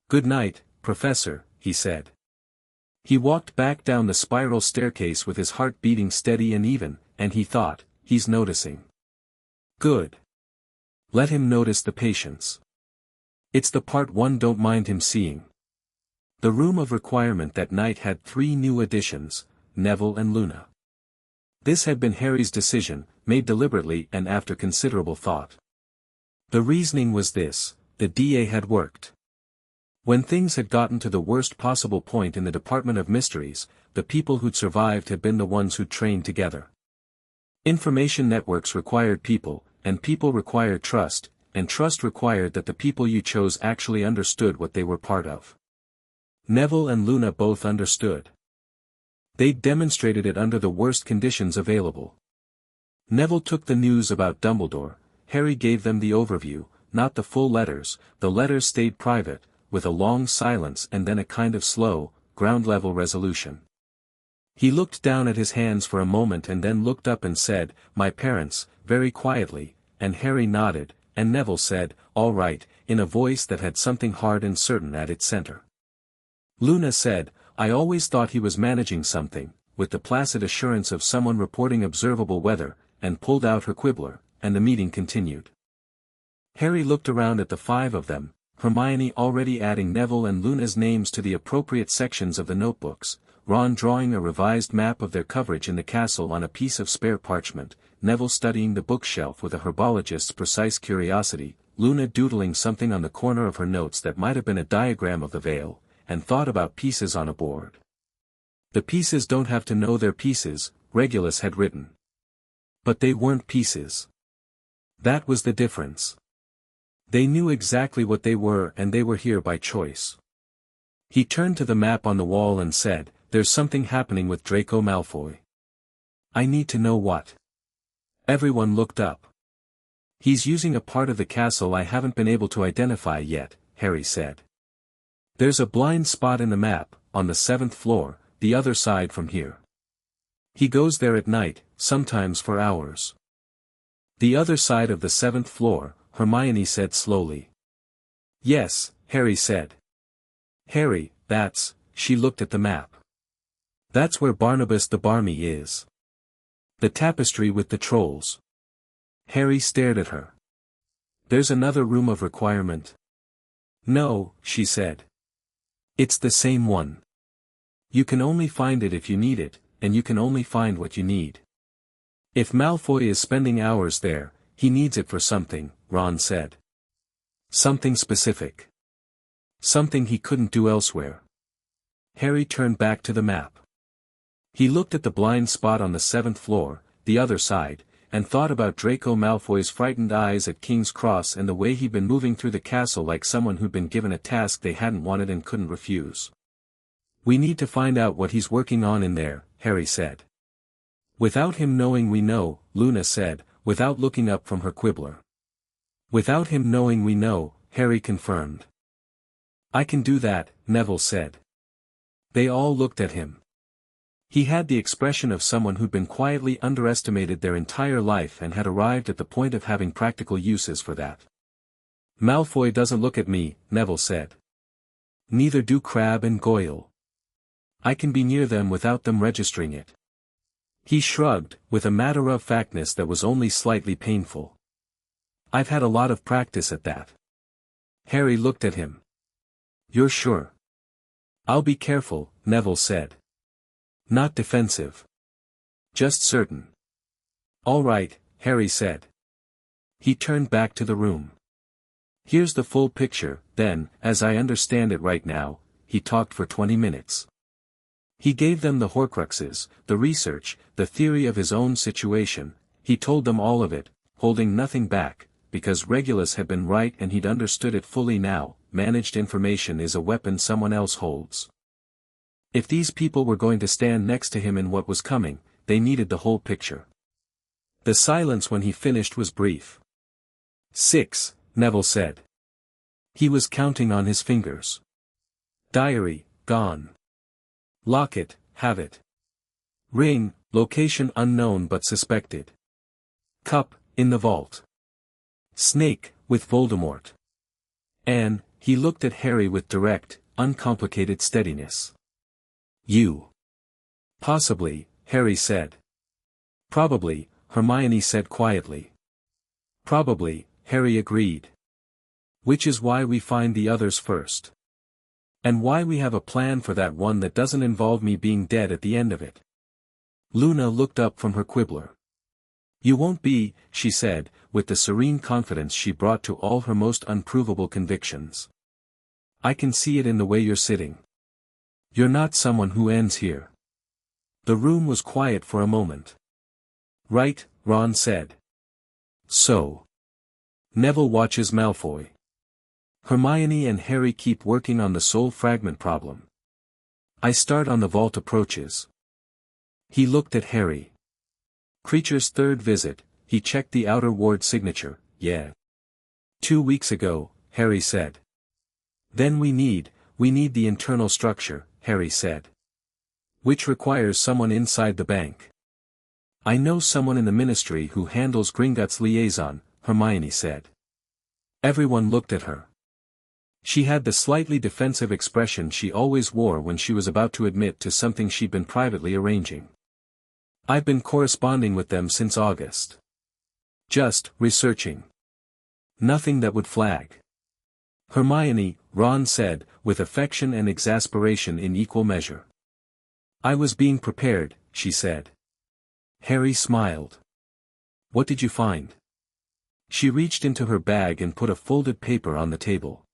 Good night, Professor, he said. He walked back down the spiral staircase with his heart beating steady and even, and he thought, he's noticing. Good. Let him notice the patience. It's the part one don't mind him seeing. The room of requirement that night had 3 new additions, Neville and Luna. This had been Harry's decision, made deliberately and after considerable thought. The reasoning was this: the DA had worked. When things had gotten to the worst possible point in the Department of Mysteries, the people who'd survived had been the ones who'd trained together. Information networks required people, and people required trust, and trust required that the people you chose actually understood what they were part of. Neville and Luna both understood. They'd demonstrated it under the worst conditions available. Neville took the news about Dumbledore, Harry gave them the overview, not the full letters, the letters stayed private, with a long silence and then a kind of slow, ground-level resolution. He looked down at his hands for a moment and then looked up and said, my parents, very quietly, and Harry nodded, and Neville said, all right, in a voice that had something hard and certain at its center. Luna said, I always thought he was managing something, with the placid assurance of someone reporting observable weather, and pulled out her quibbler, and the meeting continued. Harry looked around at the 5 of them, Hermione already adding Neville and Luna's names to the appropriate sections of the notebooks, Ron drawing a revised map of their coverage in the castle on a piece of spare parchment, Neville studying the bookshelf with a herbologist's precise curiosity, Luna doodling something on the corner of her notes that might have been a diagram of the veil, and thought about pieces on a board. The pieces don't have to know they're pieces, Regulus had written. But they weren't pieces. That was the difference. They knew exactly what they were, and they were here by choice. He turned to the map on the wall and said, "There's something happening with Draco Malfoy. I need to know what." Everyone looked up. "He's using a part of the castle I haven't been able to identify yet," Harry said. "There's a blind spot in the map, on the 7th floor, the other side from here. He goes there at night, sometimes for hours." "The other side of the 7th floor," Hermione said slowly. "Yes," Harry said. "Harry, that's," she looked at the map. "That's where Barnabas the Barmy is. The tapestry with the trolls." Harry stared at her. "There's another room of requirement." "No," she said. "It's the same one. You can only find it if you need it, and you can only find what you need. If Malfoy is spending hours there, he needs it for something," Ron said. "Something specific. Something he couldn't do elsewhere." Harry turned back to the map. He looked at the blind spot on the 7th floor, the other side, and thought about Draco Malfoy's frightened eyes at King's Cross and the way he'd been moving through the castle like someone who'd been given a task they hadn't wanted and couldn't refuse. "We need to find out what he's working on in there," Harry said. "Without him knowing we know," Luna said, without looking up from her quibbler. "Without him knowing we know," Harry confirmed. "I can do that," Neville said. They all looked at him. He had the expression of someone who'd been quietly underestimated their entire life and had arrived at the point of having practical uses for that. "Malfoy doesn't look at me," Neville said. "Neither do Crabbe and Goyle. I can be near them without them registering it." He shrugged, with a matter-of-factness that was only slightly painful. "I've had a lot of practice at that." Harry looked at him. "You're sure?" "I'll be careful," Neville said. "Not defensive. Just certain." "All right," Harry said. He turned back to the room. "Here's the full picture, then, as I understand it right now." He talked for 20 minutes. He gave them the Horcruxes, the research, the theory of his own situation. He told them all of it, holding nothing back, because Regulus had been right and he'd understood it fully now. Managed information is a weapon someone else holds. If these people were going to stand next to him in what was coming, they needed the whole picture. The silence when he finished was brief. 6, Neville said. He was counting on his fingers. Diary, gone. Locket, have it. Ring, location unknown but suspected. Cup, in the vault. Snake, with Voldemort. Anne, he looked at Harry with direct, uncomplicated steadiness. You. Possibly, Harry said. Probably, Hermione said quietly. Probably, Harry agreed. Which is why we find the others first. And why we have a plan for that one that doesn't involve me being dead at the end of it. Luna looked up from her quibbler. You won't be, she said, with the serene confidence she brought to all her most unprovable convictions. I can see it in the way you're sitting. You're not someone who ends here. The room was quiet for a moment. Right, Ron said. So. Neville watches Malfoy. Hermione and Harry keep working on the soul fragment problem. I start on the vault approaches. He looked at Harry. Kreacher's third visit, he checked the outer ward signature, yeah. 2 weeks ago, Harry said. Then we need the internal structure, Harry said. Which requires someone inside the bank. I know someone in the ministry who handles Gringotts liaison, Hermione said. Everyone looked at her. She had the slightly defensive expression she always wore when she was about to admit to something she'd been privately arranging. I've been corresponding with them since August. Just researching. Nothing that would flag. Hermione, Ron said, with affection and exasperation in equal measure. I was being prepared, she said. Harry smiled. What did you find? She reached into her bag and put a folded paper on the table.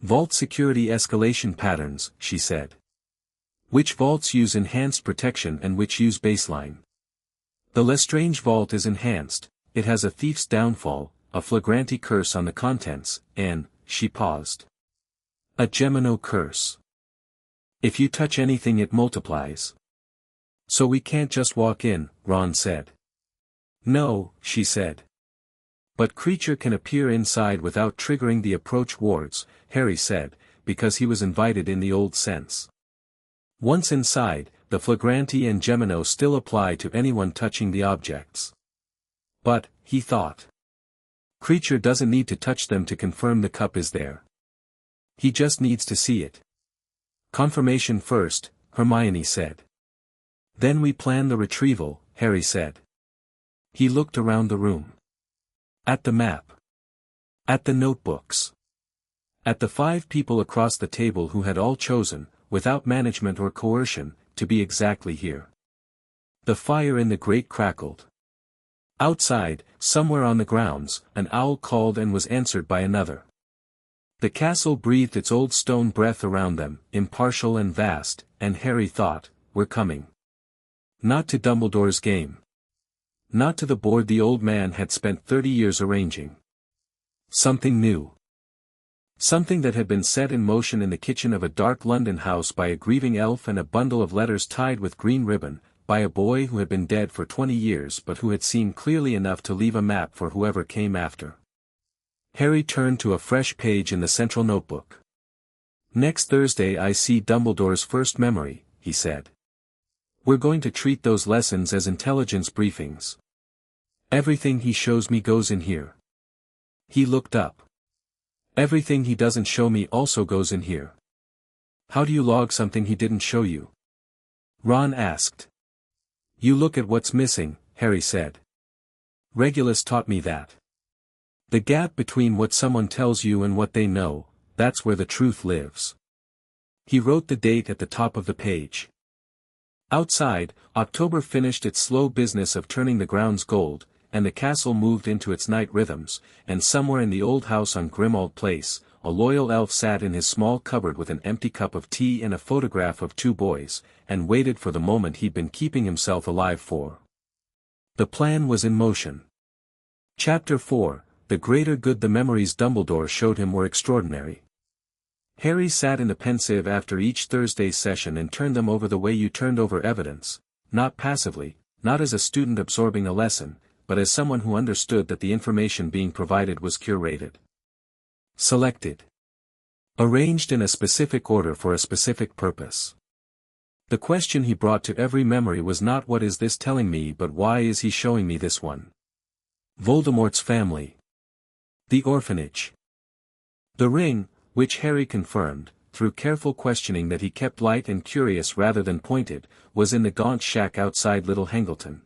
Vault security escalation patterns, she said. Which vaults use enhanced protection and which use baseline? The Lestrange vault is enhanced, it has a thief's downfall, a flagranti curse on the contents, and, she paused. A Gemino curse. If you touch anything it multiplies. So we can't just walk in, Ron said. No, she said. But Kreacher can appear inside without triggering the approach wards, Harry said, because he was invited in the old sense. Once inside, the flagranti and Gemino still apply to anyone touching the objects. But, he thought. Kreacher doesn't need to touch them to confirm the cup is there. He just needs to see it. Confirmation first, Hermione said. Then we plan the retrieval, Harry said. He looked around the room. At the map. At the notebooks. At the 5 people across the table who had all chosen, without management or coercion, to be exactly here. The fire in the grate crackled. Outside, somewhere on the grounds, an owl called and was answered by another. The castle breathed its old stone breath around them, impartial and vast, and Harry thought, we're coming. Not to Dumbledore's game. Not to the board the old man had spent 30 years arranging. Something new. Something that had been set in motion in the kitchen of a dark London house by a grieving elf and a bundle of letters tied with green ribbon, by a boy who had been dead for 20 years but who had seen clearly enough to leave a map for whoever came after. Harry turned to a fresh page in the central notebook. Next Thursday I see Dumbledore's first memory, he said. We're going to treat those lessons as intelligence briefings. Everything he shows me goes in here. He looked up. Everything he doesn't show me also goes in here. How do you log something he didn't show you? Ron asked. You look at what's missing, Harry said. Regulus taught me that. The gap between what someone tells you and what they know, that's where the truth lives. He wrote the date at the top of the page. Outside, October finished its slow business of turning the grounds gold, and the castle moved into its night rhythms, and somewhere in the old house on Grimmauld Place, a loyal elf sat in his small cupboard with an empty cup of tea and a photograph of 2 boys, and waited for the moment he'd been keeping himself alive for. The plan was in motion. Chapter 4, The greater good the memories Dumbledore showed him were extraordinary. Harry sat in the pensive after each Thursday's session and turned them over the way you turned over evidence, not passively, not as a student absorbing a lesson, but as someone who understood that the information being provided was curated. Selected. Arranged in a specific order for a specific purpose. The question he brought to every memory was not what is this telling me but why is he showing me this one? Voldemort's family. The orphanage. The ring, which Harry confirmed, through careful questioning that he kept light and curious rather than pointed, was in the gaunt shack outside Little Hangleton.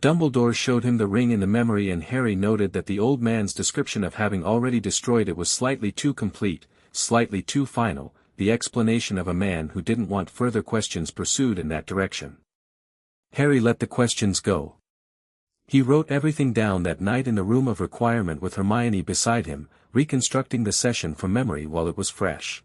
Dumbledore showed him the ring in the memory and Harry noted that the old man's description of having already destroyed it was slightly too complete, slightly too final, the explanation of a man who didn't want further questions pursued in that direction. Harry let the questions go. He wrote everything down that night in the room of requirement with Hermione beside him, reconstructing the session from memory while it was fresh.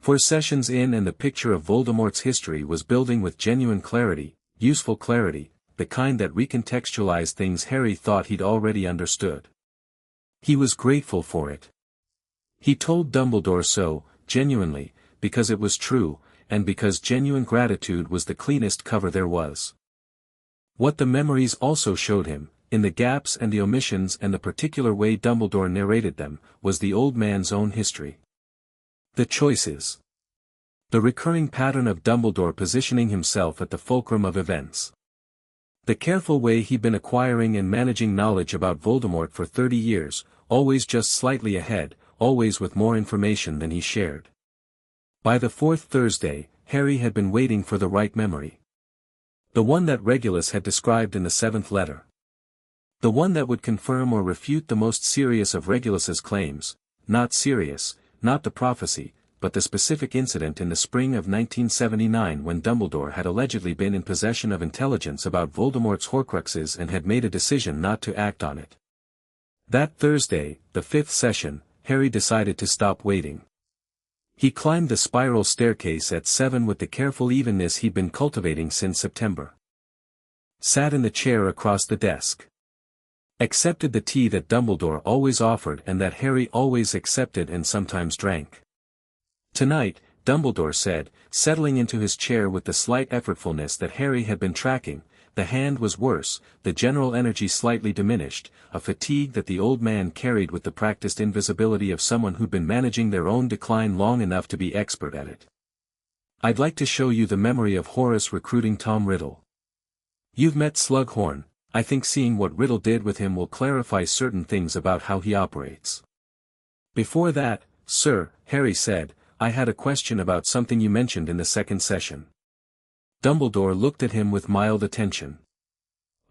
4 sessions in and the picture of Voldemort's history was building with genuine clarity, useful clarity, the kind that recontextualized things Harry thought he'd already understood. He was grateful for it. He told Dumbledore so, genuinely, because it was true, and because genuine gratitude was the cleanest cover there was. What the memories also showed him, in the gaps and the omissions and the particular way Dumbledore narrated them, was the old man's own history. The choices. The recurring pattern of Dumbledore positioning himself at the fulcrum of events. The careful way he'd been acquiring and managing knowledge about Voldemort for 30 years, always just slightly ahead, always with more information than he shared. By the 4th Thursday, Harry had been waiting for the right memory. The one that Regulus had described in the 7th letter. The one that would confirm or refute the most serious of Regulus's claims, not Sirius, not the prophecy, but the specific incident in the spring of 1979 when Dumbledore had allegedly been in possession of intelligence about Voldemort's Horcruxes and had made a decision not to act on it. That Thursday, the fifth session, Harry decided to stop waiting. He climbed the spiral staircase at 7 with the careful evenness he'd been cultivating since September. Sat in the chair across the desk. Accepted the tea that Dumbledore always offered and that Harry always accepted and sometimes drank. Tonight, Dumbledore said, settling into his chair with the slight effortfulness that Harry had been tracking, the hand was worse, the general energy slightly diminished, a fatigue that the old man carried with the practiced invisibility of someone who'd been managing their own decline long enough to be expert at it. I'd like to show you the memory of Horace recruiting Tom Riddle. You've met Slughorn. I think seeing what Riddle did with him will clarify certain things about how he operates. Before that, sir, Harry said, I had a question about something you mentioned in the second session. Dumbledore looked at him with mild attention.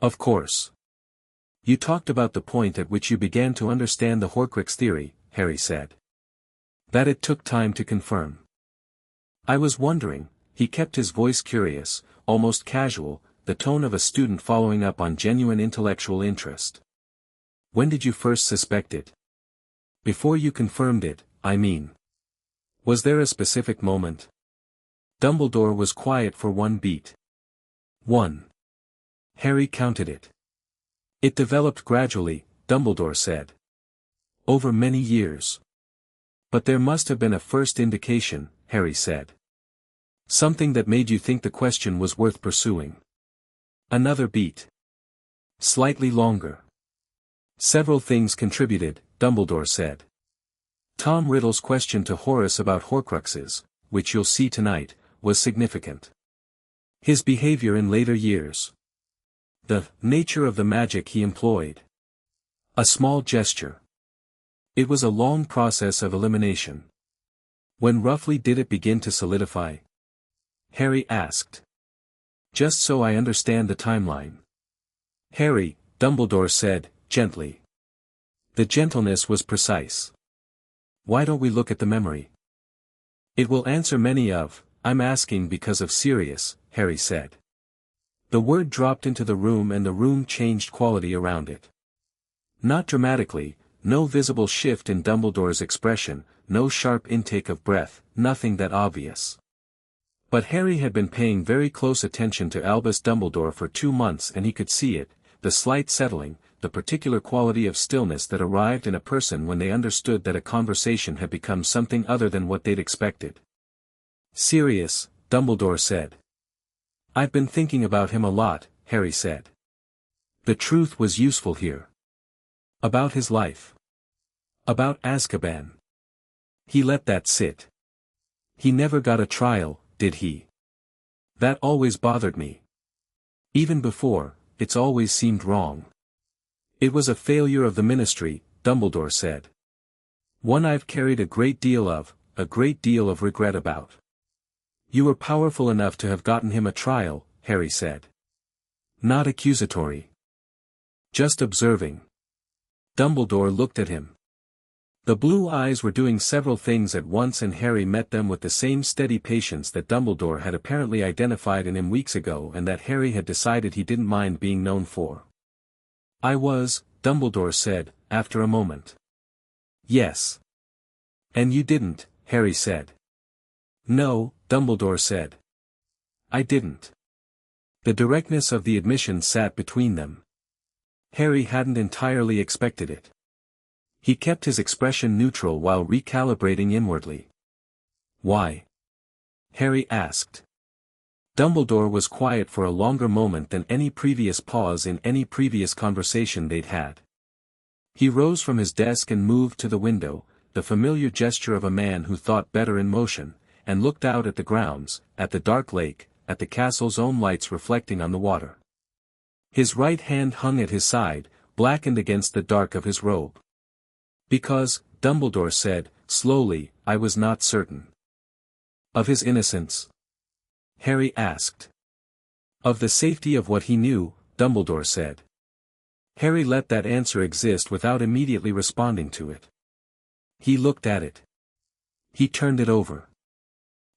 Of course. You talked about the point at which you began to understand the Horcrux theory, Harry said. That it took time to confirm. I was wondering, he kept his voice curious, almost casual, the tone of a student following up on genuine intellectual interest. When did you first suspect it? Before you confirmed it, I mean. Was there a specific moment? Dumbledore was quiet for one beat. 1. Harry counted it. It developed gradually, Dumbledore said. Over many years. But there must have been a first indication, Harry said. Something that made you think the question was worth pursuing. Another beat. Slightly longer. Several things contributed, Dumbledore said. Tom Riddle's question to Horace about Horcruxes, which you'll see tonight, was significant. His behavior in later years. The nature of the magic he employed. A small gesture. It was a long process of elimination. When roughly did it begin to solidify? Harry asked. Just so I understand the timeline. Harry, Dumbledore said, gently. The gentleness was precise. Why don't we look at the memory? It will answer many of, I'm asking because of Sirius, Harry said. The word dropped into the room and the room changed quality around it. Not dramatically, no visible shift in Dumbledore's expression, no sharp intake of breath, nothing that obvious. But Harry had been paying very close attention to Albus Dumbledore for 2 months and he could see it, the slight settling, the particular quality of stillness that arrived in a person when they understood that a conversation had become something other than what they'd expected. Sirius, Dumbledore said. I've been thinking about him a lot, Harry said. The truth was useful here. About his life. About Azkaban. He let that sit. He never got a trial, did he? That always bothered me. Even before, it's always seemed wrong. It was a failure of the ministry, Dumbledore said. One I've carried a great deal of regret about. You were powerful enough to have gotten him a trial, Harry said. Not accusatory. Just observing. Dumbledore looked at him. The blue eyes were doing several things at once and Harry met them with the same steady patience that Dumbledore had apparently identified in him weeks ago and that Harry had decided he didn't mind being known for. I was, Dumbledore said, after a moment. Yes. And you didn't, Harry said. No, Dumbledore said. I didn't. The directness of the admission sat between them. Harry hadn't entirely expected it. He kept his expression neutral while recalibrating inwardly. Why? Harry asked. Dumbledore was quiet for a longer moment than any previous pause in any previous conversation they'd had. He rose from his desk and moved to the window, the familiar gesture of a man who thought better in motion, and looked out at the grounds, at the dark lake, at the castle's own lights reflecting on the water. His right hand hung at his side, blackened against the dark of his robe. Because, Dumbledore said, slowly, I was not certain. Of his innocence? Harry asked. Of the safety of what he knew, Dumbledore said. Harry let that answer exist without immediately responding to it. He looked at it. He turned it over.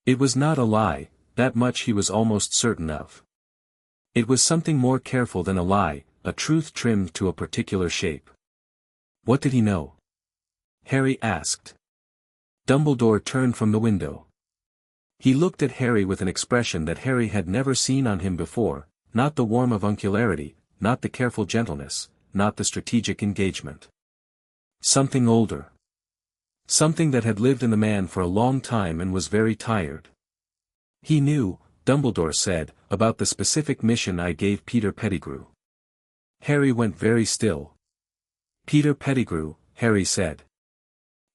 It was not a lie, that much he was almost certain of. It was something more careful than a lie, a truth trimmed to a particular shape. What did he know? Harry asked. Dumbledore turned from the window. He looked at Harry with an expression that Harry had never seen on him before, not the warmth of uncularity, not the careful gentleness, not the strategic engagement. Something older. Something that had lived in the man for a long time and was very tired. He knew, Dumbledore said, about the specific mission I gave Peter Pettigrew. Harry went very still. Peter Pettigrew, Harry said.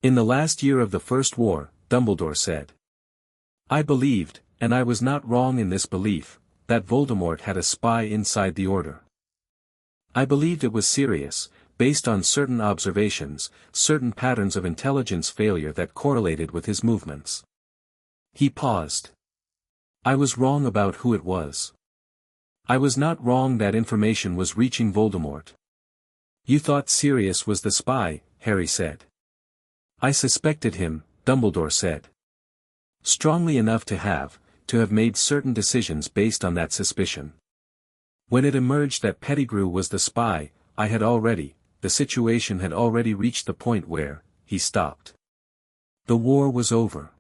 In the last year of the First War, Dumbledore said. I believed, and I was not wrong in this belief, that Voldemort had a spy inside the Order. I believed it was serious, based on certain observations, certain patterns of intelligence failure that correlated with his movements. He paused. I was wrong about who it was. I was not wrong that information was reaching Voldemort. You thought Sirius was the spy, Harry said. I suspected him, Dumbledore said. Strongly enough to have made certain decisions based on that suspicion. When it emerged that Pettigrew was the spy, the situation had already reached the point where, he stopped. The war was over.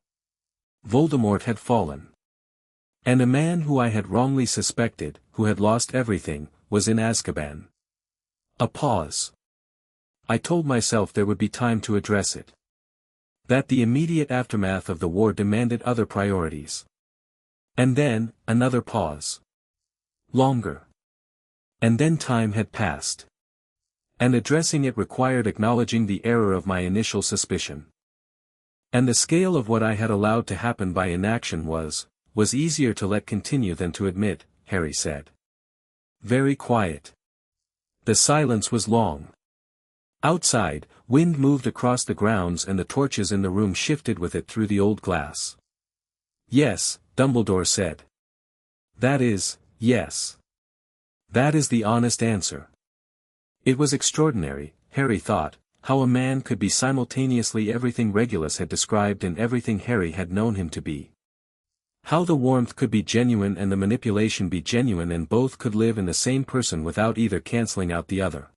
Voldemort had fallen. And a man who I had wrongly suspected, who had lost everything, was in Azkaban. A pause. I told myself there would be time to address it. That the immediate aftermath of the war demanded other priorities. And then, another pause. Longer. And then time had passed. And addressing it required acknowledging the error of my initial suspicion. And the scale of what I had allowed to happen by inaction was easier to let continue than to admit, Harry said. Very quiet. The silence was long. Outside, wind moved across the grounds and the torches in the room shifted with it through the old glass. Yes, Dumbledore said. That is, yes. That is the honest answer. It was extraordinary, Harry thought, how a man could be simultaneously everything Regulus had described and everything Harry had known him to be. How the warmth could be genuine and the manipulation be genuine and both could live in the same person without either cancelling out the other.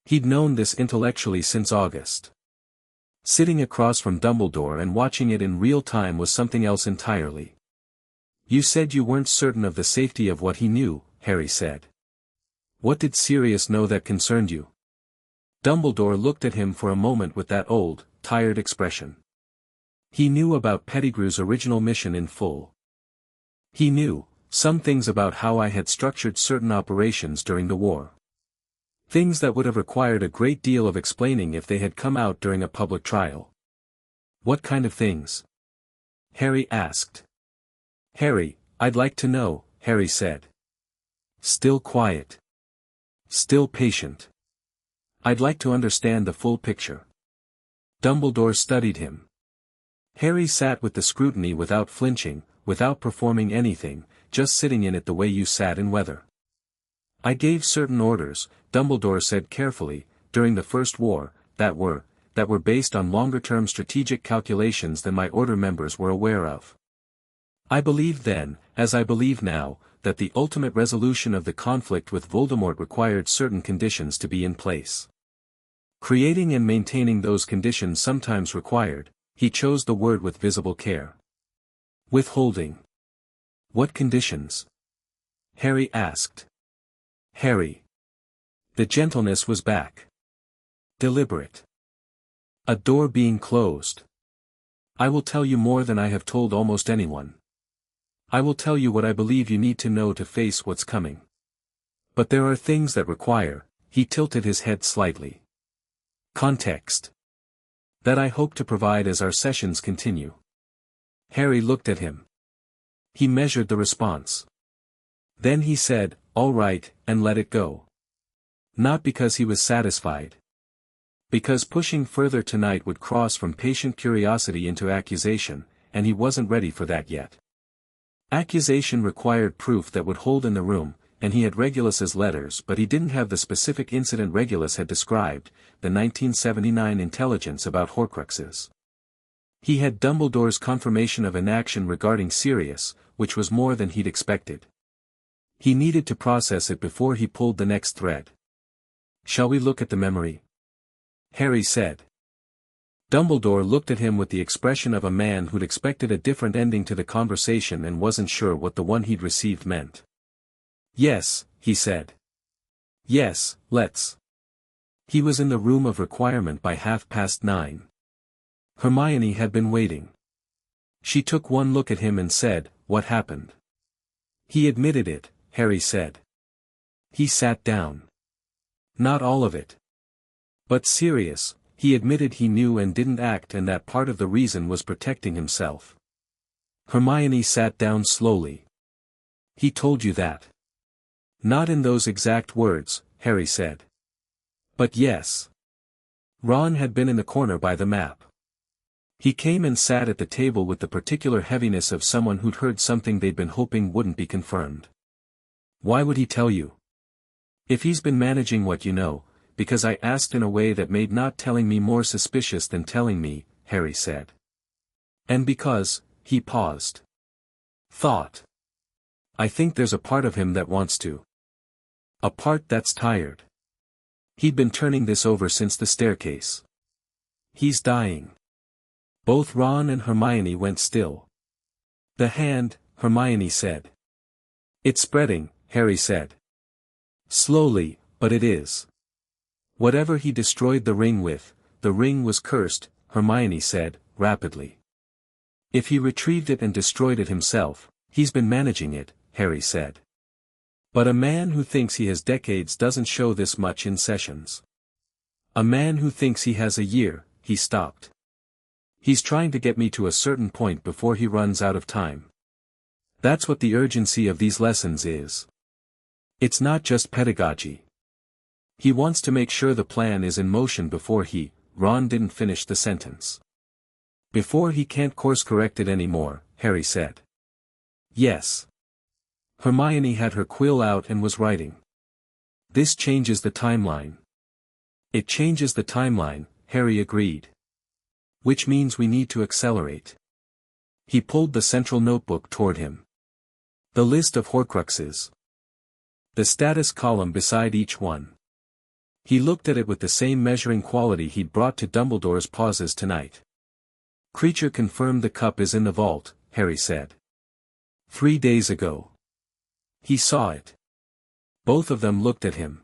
He'd known this intellectually since August. Sitting across from Dumbledore and watching it in real time was something else entirely. You said you weren't certain of the safety of what he knew, Harry said. What did Sirius know that concerned you? Dumbledore looked at him for a moment with that old, tired expression. He knew about Pettigrew's original mission in full. He knew some things about how I had structured certain operations during the war. Things that would have required a great deal of explaining if they had come out during a public trial. What kind of things? Harry asked. Harry, I'd like to know, Harry said. Still quiet. Still patient. I'd like to understand the full picture. Dumbledore studied him. Harry sat with the scrutiny without flinching, without performing anything, just sitting in it the way you sat in weather. I gave certain orders, Dumbledore said carefully, during the First War, that were based on longer-term strategic calculations than my Order members were aware of. I believed then, as I believe now, that the ultimate resolution of the conflict with Voldemort required certain conditions to be in place. Creating and maintaining those conditions sometimes required, he chose the word with visible care. Withholding. What conditions? Harry asked. Harry. The gentleness was back. Deliberate. A door being closed. I will tell you more than I have told almost anyone. I will tell you what I believe you need to know to face what's coming. But there are things that require, he tilted his head slightly. Context. That I hope to provide as our sessions continue. Harry looked at him. He measured the response. Then he said, all right, and let it go. Not because he was satisfied. Because pushing further tonight would cross from patient curiosity into accusation, and he wasn't ready for that yet. Accusation required proof that would hold in the room, and he had Regulus's letters, but he didn't have the specific incident Regulus had described, the 1979 intelligence about Horcruxes. He had Dumbledore's confirmation of inaction regarding Sirius, which was more than he'd expected. He needed to process it before he pulled the next thread. "Shall we look at the memory?" Harry said. Dumbledore looked at him with the expression of a man who'd expected a different ending to the conversation and wasn't sure what the one he'd received meant. "Yes," he said. "Yes, let's." He was in the room of requirement by 9:30. Hermione had been waiting. She took one look at him and said, "What happened?" "He admitted it," Harry said. He sat down. "Not all of it. But Sirius, he admitted he knew and didn't act, and that part of the reason was protecting himself." Hermione sat down slowly. "He told you that?" "Not in those exact words," Harry said. "But yes." Ron had been in the corner by the map. He came and sat at the table with the particular heaviness of someone who'd heard something they'd been hoping wouldn't be confirmed. "Why would he tell you?" "If he's been managing what you know, because I asked in a way that made not telling me more suspicious than telling me," Harry said. "And because," he paused. "Thought. I think there's a part of him that wants to. A part that's tired. He'd been turning this over since the staircase. He's dying." Both Ron and Hermione went still. "The hand," Hermione said. "It's spreading," Harry said. "Slowly, but it is. Whatever he destroyed the ring with, the ring was cursed," Hermione said, rapidly. "If he retrieved it and destroyed it himself, he's been managing it," Harry said. "But a man who thinks he has decades doesn't show this much in sessions. A man who thinks he has a year," he stopped. "He's trying to get me to a certain point before he runs out of time. That's what the urgency of these lessons is. It's not just pedagogy. He wants to make sure the plan is in motion before he," Ron didn't finish the sentence. "Before he can't course-correct it anymore," Harry said. "Yes." Hermione had her quill out and was writing. "This changes the timeline." "It changes the timeline," Harry agreed. "Which means we need to accelerate." He pulled the central notebook toward him. "The list of Horcruxes. The status column beside each one." He looked at it with the same measuring quality he'd brought to Dumbledore's pauses tonight. "Kreacher confirmed the cup is in the vault," Harry said. 3 days ago. He saw it." Both of them looked at him.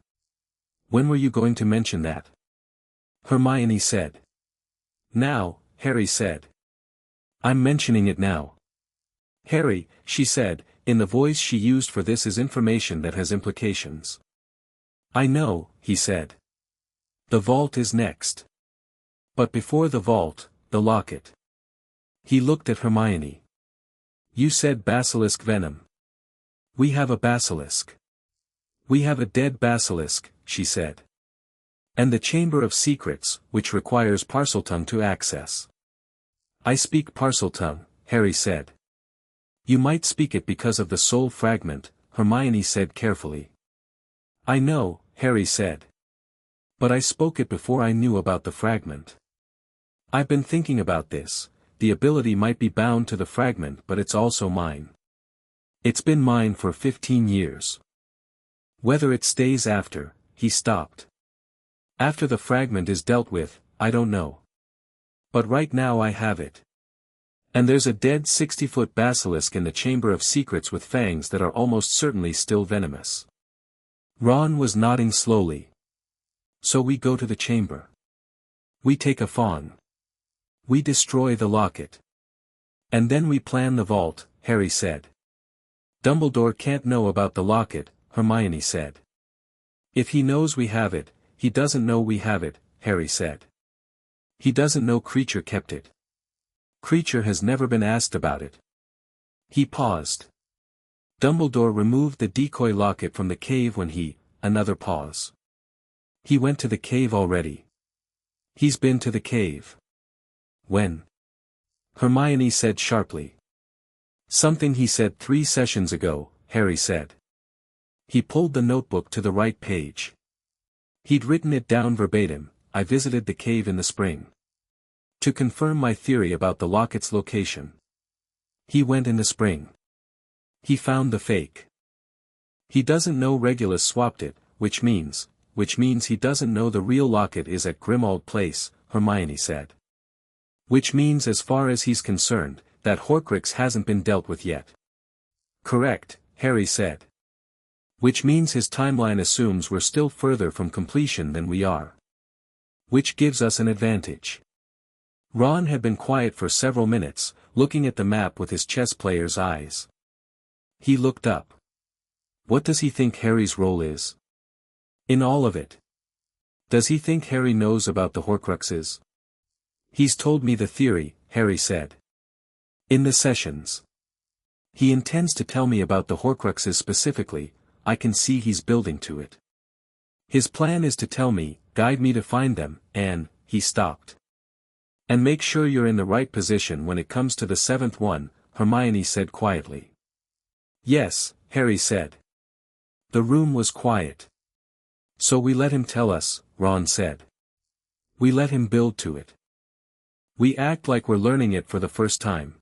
"When were you going to mention that?" Hermione said. "Now," Harry said. "I'm mentioning it now." "Harry," she said, in the voice she used for this, "is information that has implications." "I know," he said. "The vault is next. But before the vault, the locket." He looked at Hermione. "You said basilisk venom." "We have a basilisk. We have a dead basilisk," she said. "And the Chamber of Secrets, which requires Parseltongue to access." "I speak Parseltongue," Harry said. "You might speak it because of the soul fragment," Hermione said carefully. "I know," Harry said. "But I spoke it before I knew about the fragment. I've been thinking about this. The ability might be bound to the fragment, but it's also mine. It's been mine for 15 years. Whether it stays after," he stopped. "After the fragment is dealt with, I don't know. But right now I have it. And there's a dead 60-foot basilisk in the Chamber of Secrets with fangs that are almost certainly still venomous." Ron was nodding slowly. "So we go to the chamber. We take a fawn. We destroy the locket. And then we plan the vault," Harry said. "Dumbledore can't know about the locket," Hermione said. "If he knows we have it, he doesn't know we have it," Harry said. "He doesn't know Kreacher kept it. Kreacher has never been asked about it." He paused. "Dumbledore removed the decoy locket from the cave when he," another pause. "He went to the cave already." "He's been to the cave." "When?" Hermione said sharply. "Something he said 3 sessions ago," Harry said. He pulled the notebook to the right page. He'd written it down verbatim: I visited the cave in the spring to confirm my theory about the locket's location. He went in the spring. He found the fake. He doesn't know Regulus swapped it, which means he doesn't know the real locket is at Grimmauld Place, Hermione said. Which means as far as he's concerned, that Horcrux hasn't been dealt with yet. Correct, Harry said. Which means his timeline assumes we're still further from completion than we are. Which gives us an advantage. Ron had been quiet for several minutes, looking at the map with his chess player's eyes. He looked up. What does he think Harry's role is in all of it? Does he think Harry knows about the Horcruxes? He's told me the theory, Harry said. In the sessions. He intends to tell me about the Horcruxes specifically. I can see he's building to it. His plan is to tell me, guide me to find them, and, he stopped. And make sure you're in the right position when it comes to the seventh one, Hermione said quietly. Yes, Harry said. The room was quiet. So we let him tell us, Ron said. We let him build to it. We act like we're learning it for the first time.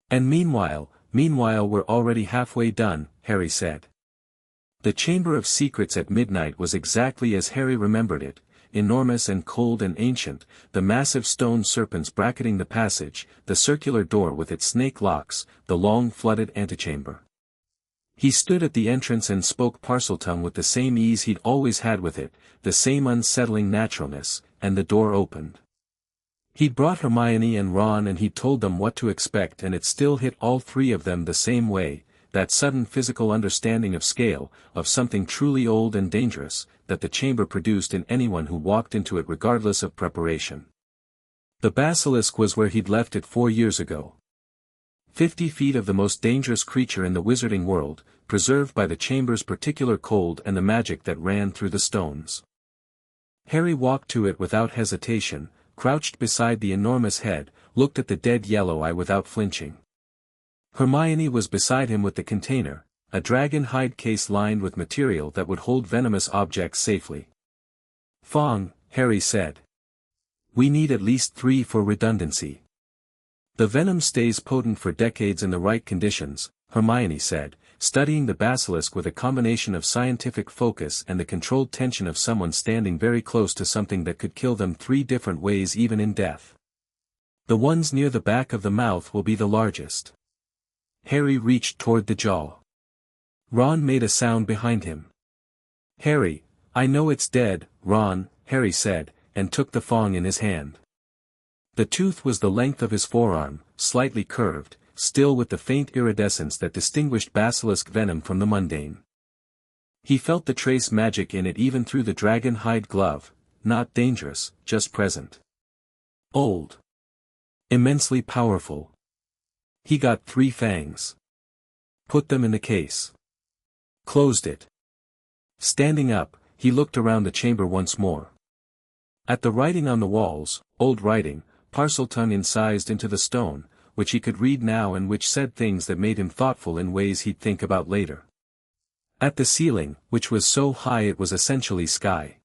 And meanwhile we're already halfway done, Harry said. The Chamber of Secrets at midnight was exactly as Harry remembered it, enormous and cold and ancient, the massive stone serpents bracketing the passage, the circular door with its snake locks, the long flooded antechamber. He stood at the entrance and spoke Parseltongue with the same ease he'd always had with it, the same unsettling naturalness, and the door opened. He'd brought Hermione and Ron and he'd told them what to expect, and it still hit all three of them the same way, that sudden physical understanding of scale, of something truly old and dangerous, that the chamber produced in anyone who walked into it regardless of preparation. The basilisk was where he'd left it 4 years ago. 50 feet of the most dangerous creature in the wizarding world, preserved by the chamber's particular cold and the magic that ran through the stones. Harry walked to it without hesitation, crouched beside the enormous head, looked at the dead yellow eye without flinching. Hermione was beside him with the container, a dragon hide case lined with material that would hold venomous objects safely. Fong, Harry said. We need at least 3 for redundancy. The venom stays potent for decades in the right conditions, Hermione said, studying the basilisk with a combination of scientific focus and the controlled tension of someone standing very close to something that could kill them 3 different ways even in death. The ones near the back of the mouth will be the largest. Harry reached toward the jaw. Ron made a sound behind him. Harry, I know it's dead, Ron, Harry said, and took the Fong in his hand. The tooth was the length of his forearm, slightly curved, still with the faint iridescence that distinguished basilisk venom from the mundane. He felt the trace magic in it even through the dragon hide glove, not dangerous, just present. Old. Immensely powerful. He got 3 fangs. Put them in the case. Closed it. Standing up, he looked around the chamber once more. At the writing on the walls, old writing, Parseltongue incised into the stone, which he could read now and which said things that made him thoughtful in ways he'd think about later. At the ceiling, which was so high it was essentially sky.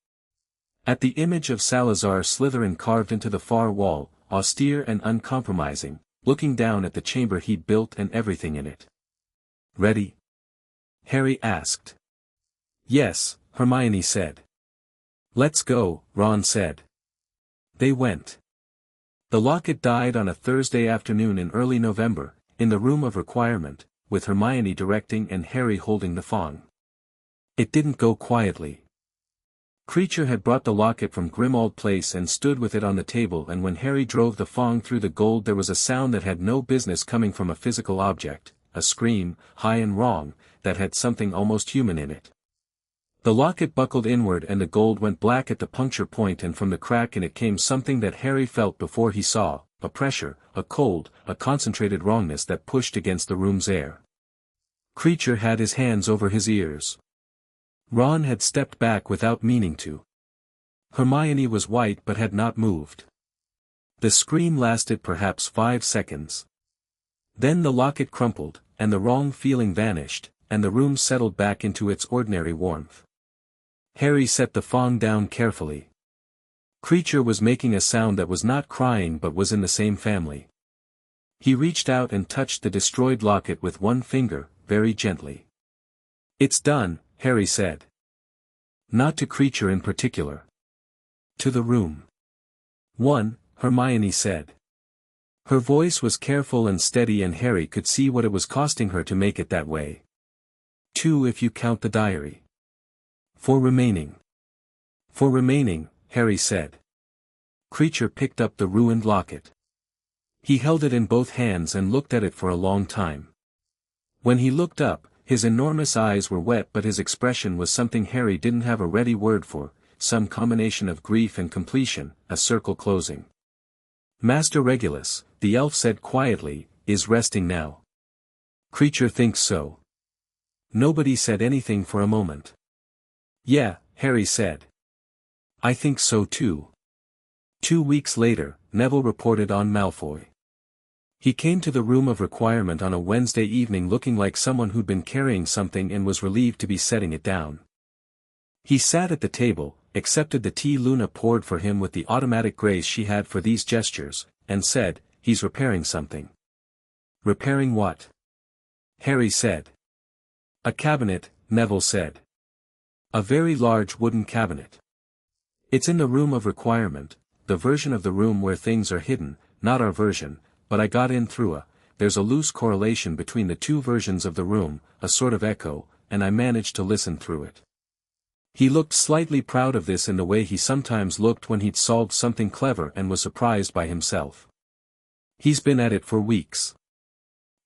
At the image of Salazar Slytherin carved into the far wall, austere and uncompromising, looking down at the chamber he'd built and everything in it. Ready? Harry asked. Yes, Hermione said. Let's go, Ron said. They went. The locket died on a Thursday afternoon in early November, in the room of requirement, with Hermione directing and Harry holding the Fong. It didn't go quietly. Kreacher had brought the locket from Grimmauld Place and stood with it on the table, and when Harry drove the Fong through the gold there was a sound that had no business coming from a physical object, a scream, high and wrong, that had something almost human in it. The locket buckled inward and the gold went black at the puncture point, and from the crack in it came something that Harry felt before he saw, a pressure, a cold, a concentrated wrongness that pushed against the room's air. Kreacher had his hands over his ears. Ron had stepped back without meaning to. Hermione was white but had not moved. The scream lasted perhaps 5 seconds. Then the locket crumpled, and the wrong feeling vanished, and the room settled back into its ordinary warmth. Harry set the phone down carefully. Kreacher was making a sound that was not crying but was in the same family. He reached out and touched the destroyed locket with one finger, very gently. "It's done," Harry said. Not to Kreacher in particular. To the room. "1," Hermione said. Her voice was careful and steady and Harry could see what it was costing her to make it that way. "2 if you count the diary." "4 remaining." "4 remaining," Harry said. Kreacher picked up the ruined locket. He held it in both hands and looked at it for a long time. When he looked up, his enormous eyes were wet but his expression was something Harry didn't have a ready word for, some combination of grief and completion, a circle closing. "Master Regulus," the elf said quietly, "is resting now." "Kreacher thinks so." Nobody said anything for a moment. "Yeah," Harry said. "I think so too." 2 weeks later, Neville reported on Malfoy. He came to the room of requirement on a Wednesday evening looking like someone who'd been carrying something and was relieved to be setting it down. He sat at the table, accepted the tea Luna poured for him with the automatic grace she had for these gestures, and said, "He's repairing something." "Repairing what?" Harry said. "A cabinet," Neville said. "A very large wooden cabinet. It's in the room of requirement, the version of the room where things are hidden, not our version, but I got in through there's a loose correlation between the two versions of the room, a sort of echo, and I managed to listen through it." He looked slightly proud of this in the way he sometimes looked when he'd solved something clever and was surprised by himself. "He's been at it for weeks.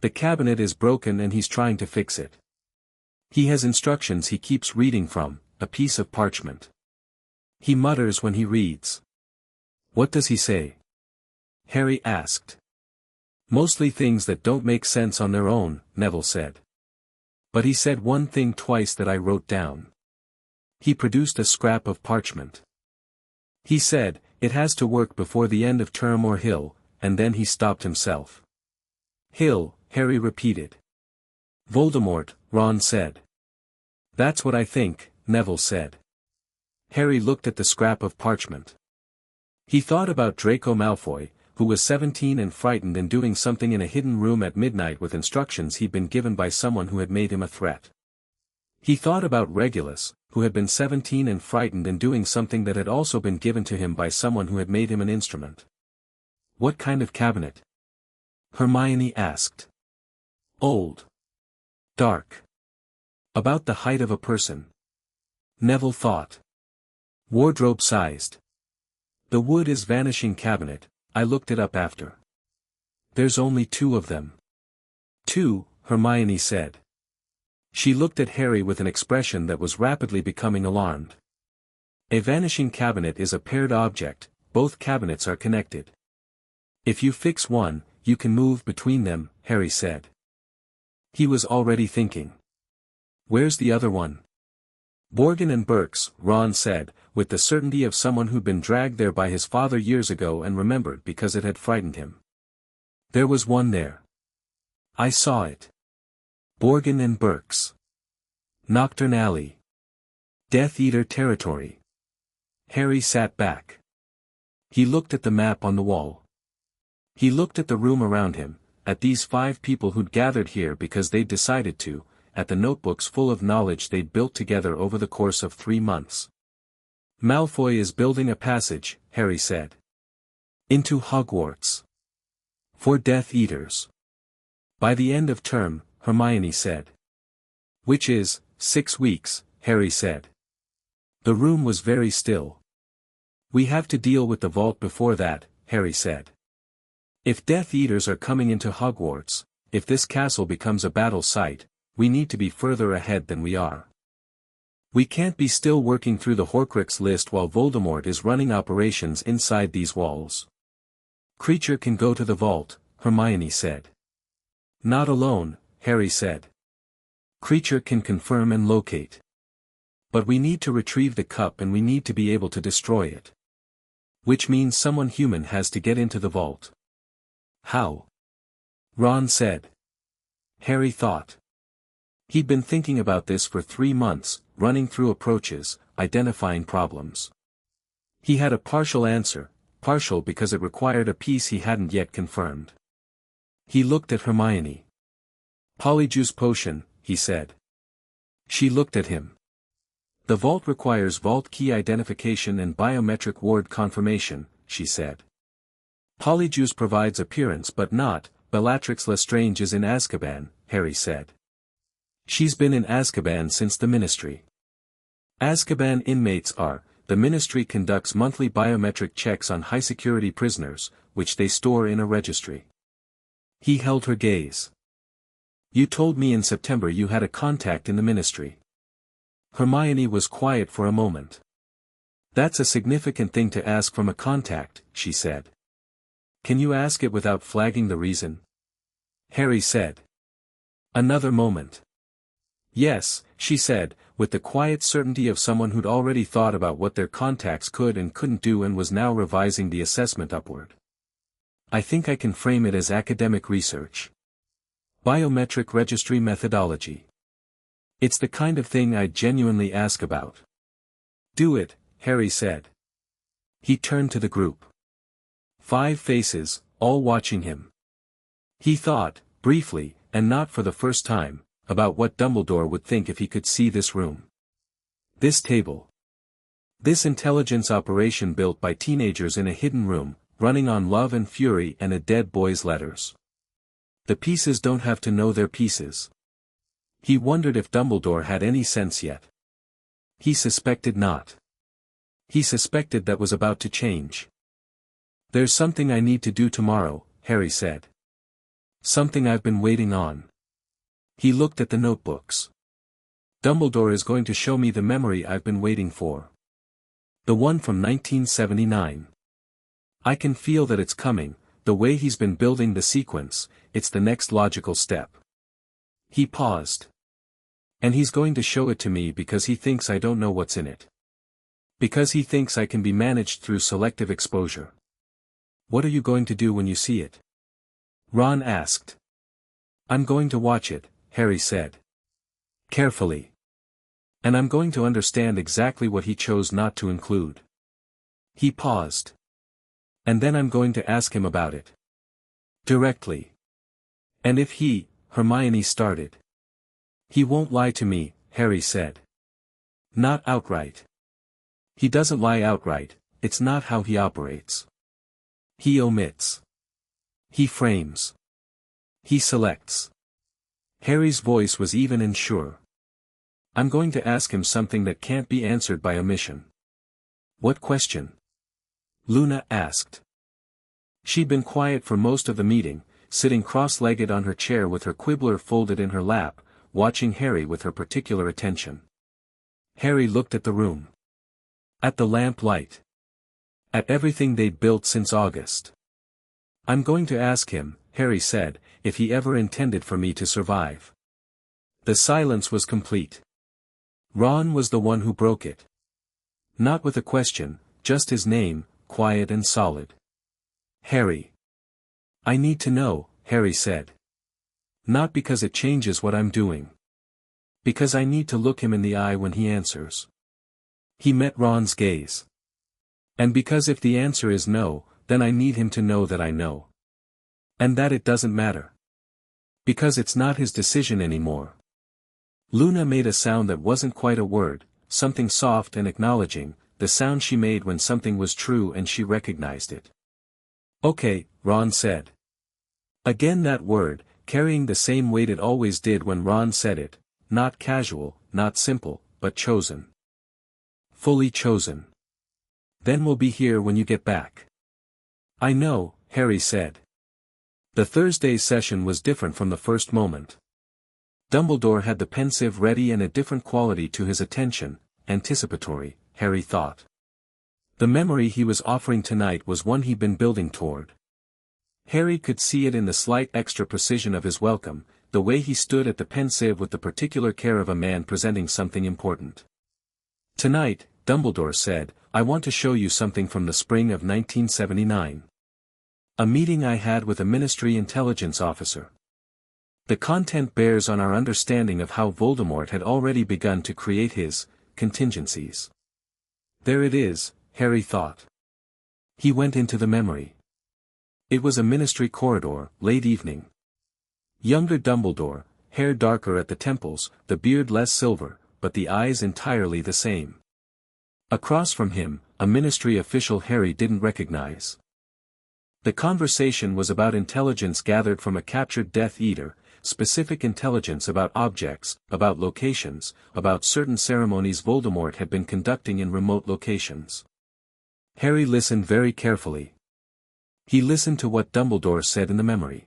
The cabinet is broken and he's trying to fix it. He has instructions he keeps reading from, a piece of parchment. He mutters when he reads." "What does he say?" Harry asked. "Mostly things that don't make sense on their own," Neville said. "But he said one thing twice that I wrote down." He produced a scrap of parchment. "He said, it has to work before the end of term or he'll," and then he stopped himself. "He'll," Harry repeated. "Voldemort," Ron said. "That's what I think," Neville said. Harry looked at the scrap of parchment. He thought about Draco Malfoy, who was 17 and frightened and doing something in a hidden room at midnight with instructions he'd been given by someone who had made him a threat. He thought about Regulus, who had been 17 and frightened and doing something that had also been given to him by someone who had made him an instrument. "What kind of cabinet?" Hermione asked. "Old. Dark. About the height of a person." Neville thought. "Wardrobe-sized. The wood is vanishing cabinet, I looked it up after. There's only 2 of them." "2," Hermione said. She looked at Harry with an expression that was rapidly becoming alarmed. "A vanishing cabinet is a paired object, both cabinets are connected. If you fix one, you can move between them," Harry said. He was already thinking. "Where's the other one?" "Borgin and Burke's," Ron said, with the certainty of someone who'd been dragged there by his father years ago and remembered because it had frightened him. "There was one there. I saw it. Borgin and Burke's. Nocturne Alley. Death Eater territory." Harry sat back. He looked at the map on the wall. He looked at the room around him, at these 5 people who'd gathered here because they'd decided to, at the notebooks full of knowledge they'd built together over the course of 3 months. "Malfoy is building a passage," Harry said. "Into Hogwarts. For Death Eaters. By the end of term," Hermione said. "Which is 6 weeks, Harry said. The room was very still. "We have to deal with the vault before that," Harry said. "If Death Eaters are coming into Hogwarts, if this castle becomes a battle site, we need to be further ahead than we are. We can't be still working through the Horcrux list while Voldemort is running operations inside these walls." "Kreacher can go to the vault," Hermione said. "Not alone," Harry said. "Kreacher can confirm and locate. But we need to retrieve the cup and we need to be able to destroy it. Which means someone human has to get into the vault." "How?" Ron said. Harry thought. He'd been thinking about this for 3 months, running through approaches, identifying problems. He had a partial answer, partial because it required a piece he hadn't yet confirmed. He looked at Hermione. "Polyjuice potion," he said. She looked at him. "The vault requires vault key identification and biometric ward confirmation," she said. "Polyjuice provides appearance but not, Bellatrix Lestrange is in Azkaban," Harry said. "She's been in Azkaban since the Ministry. Azkaban inmates are, the Ministry conducts monthly biometric checks on high-security prisoners, which they store in a registry." He held her gaze. "You told me in September you had a contact in the Ministry." Hermione was quiet for a moment. "That's a significant thing to ask from a contact," she said. "Can you ask it without flagging the reason?" Harry said. Another moment. "Yes," she said, with the quiet certainty of someone who'd already thought about what their contacts could and couldn't do and was now revising the assessment upward. "I think I can frame it as academic research. Biometric registry methodology. It's the kind of thing I'd genuinely ask about." "Do it," Harry said. He turned to the group. 5 faces, all watching him. He thought, briefly, and not for the first time, about what Dumbledore would think if he could see this room. This table. This intelligence operation built by teenagers in a hidden room, running on love and fury and a dead boy's letters. The pieces don't have to know they're pieces. He wondered if Dumbledore had any sense yet. He suspected not. He suspected that was about to change. "There's something I need to do tomorrow," Harry said. "Something I've been waiting on." He looked at the notebooks. "Dumbledore is going to show me the memory I've been waiting for. The one from 1979. I can feel that it's coming, the way he's been building the sequence, it's the next logical step." He paused. "And he's going to show it to me because he thinks I don't know what's in it. Because he thinks I can be managed through selective exposure." "What are you going to do when you see it?" Ron asked. "I'm going to watch it," Harry said. "Carefully. And I'm going to understand exactly what he chose not to include." He paused. "And then I'm going to ask him about it. Directly. And if he," Hermione started. "He won't lie to me," Harry said. "Not outright. He doesn't lie outright, it's not how he operates. He omits. He frames. He selects." Harry's voice was even and sure. "I'm going to ask him something that can't be answered by omission." "What question?" Luna asked. She'd been quiet for most of the meeting, sitting cross-legged on her chair with her quibbler folded in her lap, watching Harry with her particular attention. Harry looked at the room. At the lamp light. At everything they'd built since August. "I'm going to ask him," Harry said, "if he ever intended for me to survive." The silence was complete. Ron was the one who broke it. Not with a question, just his name, quiet and solid. "Harry." "I need to know," Harry said. "Not because it changes what I'm doing. Because I need to look him in the eye when he answers." He met Ron's gaze. "And because if the answer is no, then I need him to know that I know. And that it doesn't matter. Because it's not his decision anymore." Luna made a sound that wasn't quite a word, something soft and acknowledging, the sound she made when something was true and she recognized it. "Okay," Ron said. Again that word, carrying the same weight it always did when Ron said it, not casual, not simple, but chosen. Fully chosen. "Then we'll be here when you get back." "I know," Harry said. The Thursday session was different from the first moment. Dumbledore had the pensive ready and a different quality to his attention, anticipatory, Harry thought. The memory he was offering tonight was one he'd been building toward. Harry could see it in the slight extra precision of his welcome, the way he stood at the pensive with the particular care of a man presenting something important. "Tonight," Dumbledore said, "I want to show you something from the spring of 1979. A meeting I had with a Ministry intelligence officer. The content bears on our understanding of how Voldemort had already begun to create his contingencies. There it is, Harry thought. He went into the memory. It was a ministry corridor, late evening. Younger Dumbledore, hair darker at the temples, the beard less silver, but the eyes entirely the same. Across from him, a ministry official Harry didn't recognize. The conversation was about intelligence gathered from a captured Death Eater, specific intelligence about objects, about locations, about certain ceremonies Voldemort had been conducting in remote locations. Harry listened very carefully. He listened to what Dumbledore said in the memory.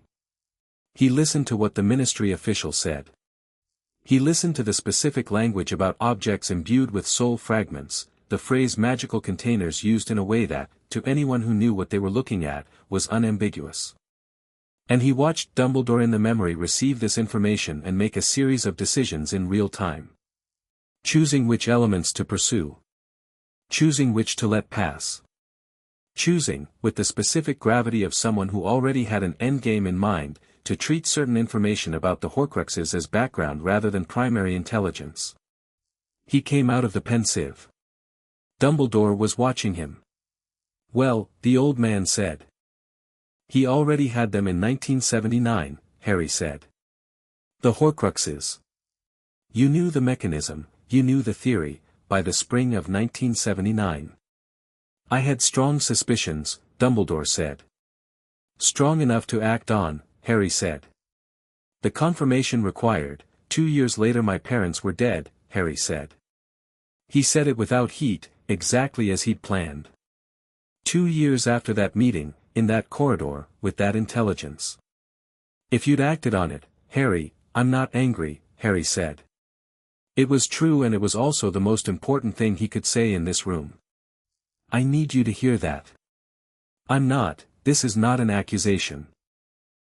He listened to what the ministry official said. He listened to the specific language about objects imbued with soul fragments, the phrase magical containers used in a way that, to anyone who knew what they were looking at, was unambiguous. And he watched Dumbledore in the memory receive this information and make a series of decisions in real time. Choosing which elements to pursue. Choosing which to let pass. Choosing, with the specific gravity of someone who already had an endgame in mind, to treat certain information about the Horcruxes as background rather than primary intelligence. He came out of the pensive. Dumbledore was watching him. Well, the old man said. He already had them in 1979, Harry said. The Horcruxes. You knew the mechanism, you knew the theory, by the spring of 1979. I had strong suspicions, Dumbledore said. Strong enough to act on, Harry said. The confirmation required, 2 years later my parents were dead, Harry said. He said it without heat, exactly as he'd planned. 2 years after that meeting, in that corridor, with that intelligence. If you'd acted on it, Harry, I'm not angry, Harry said. It was true and it was also the most important thing he could say in this room. I need you to hear that. I'm not, this is not an accusation.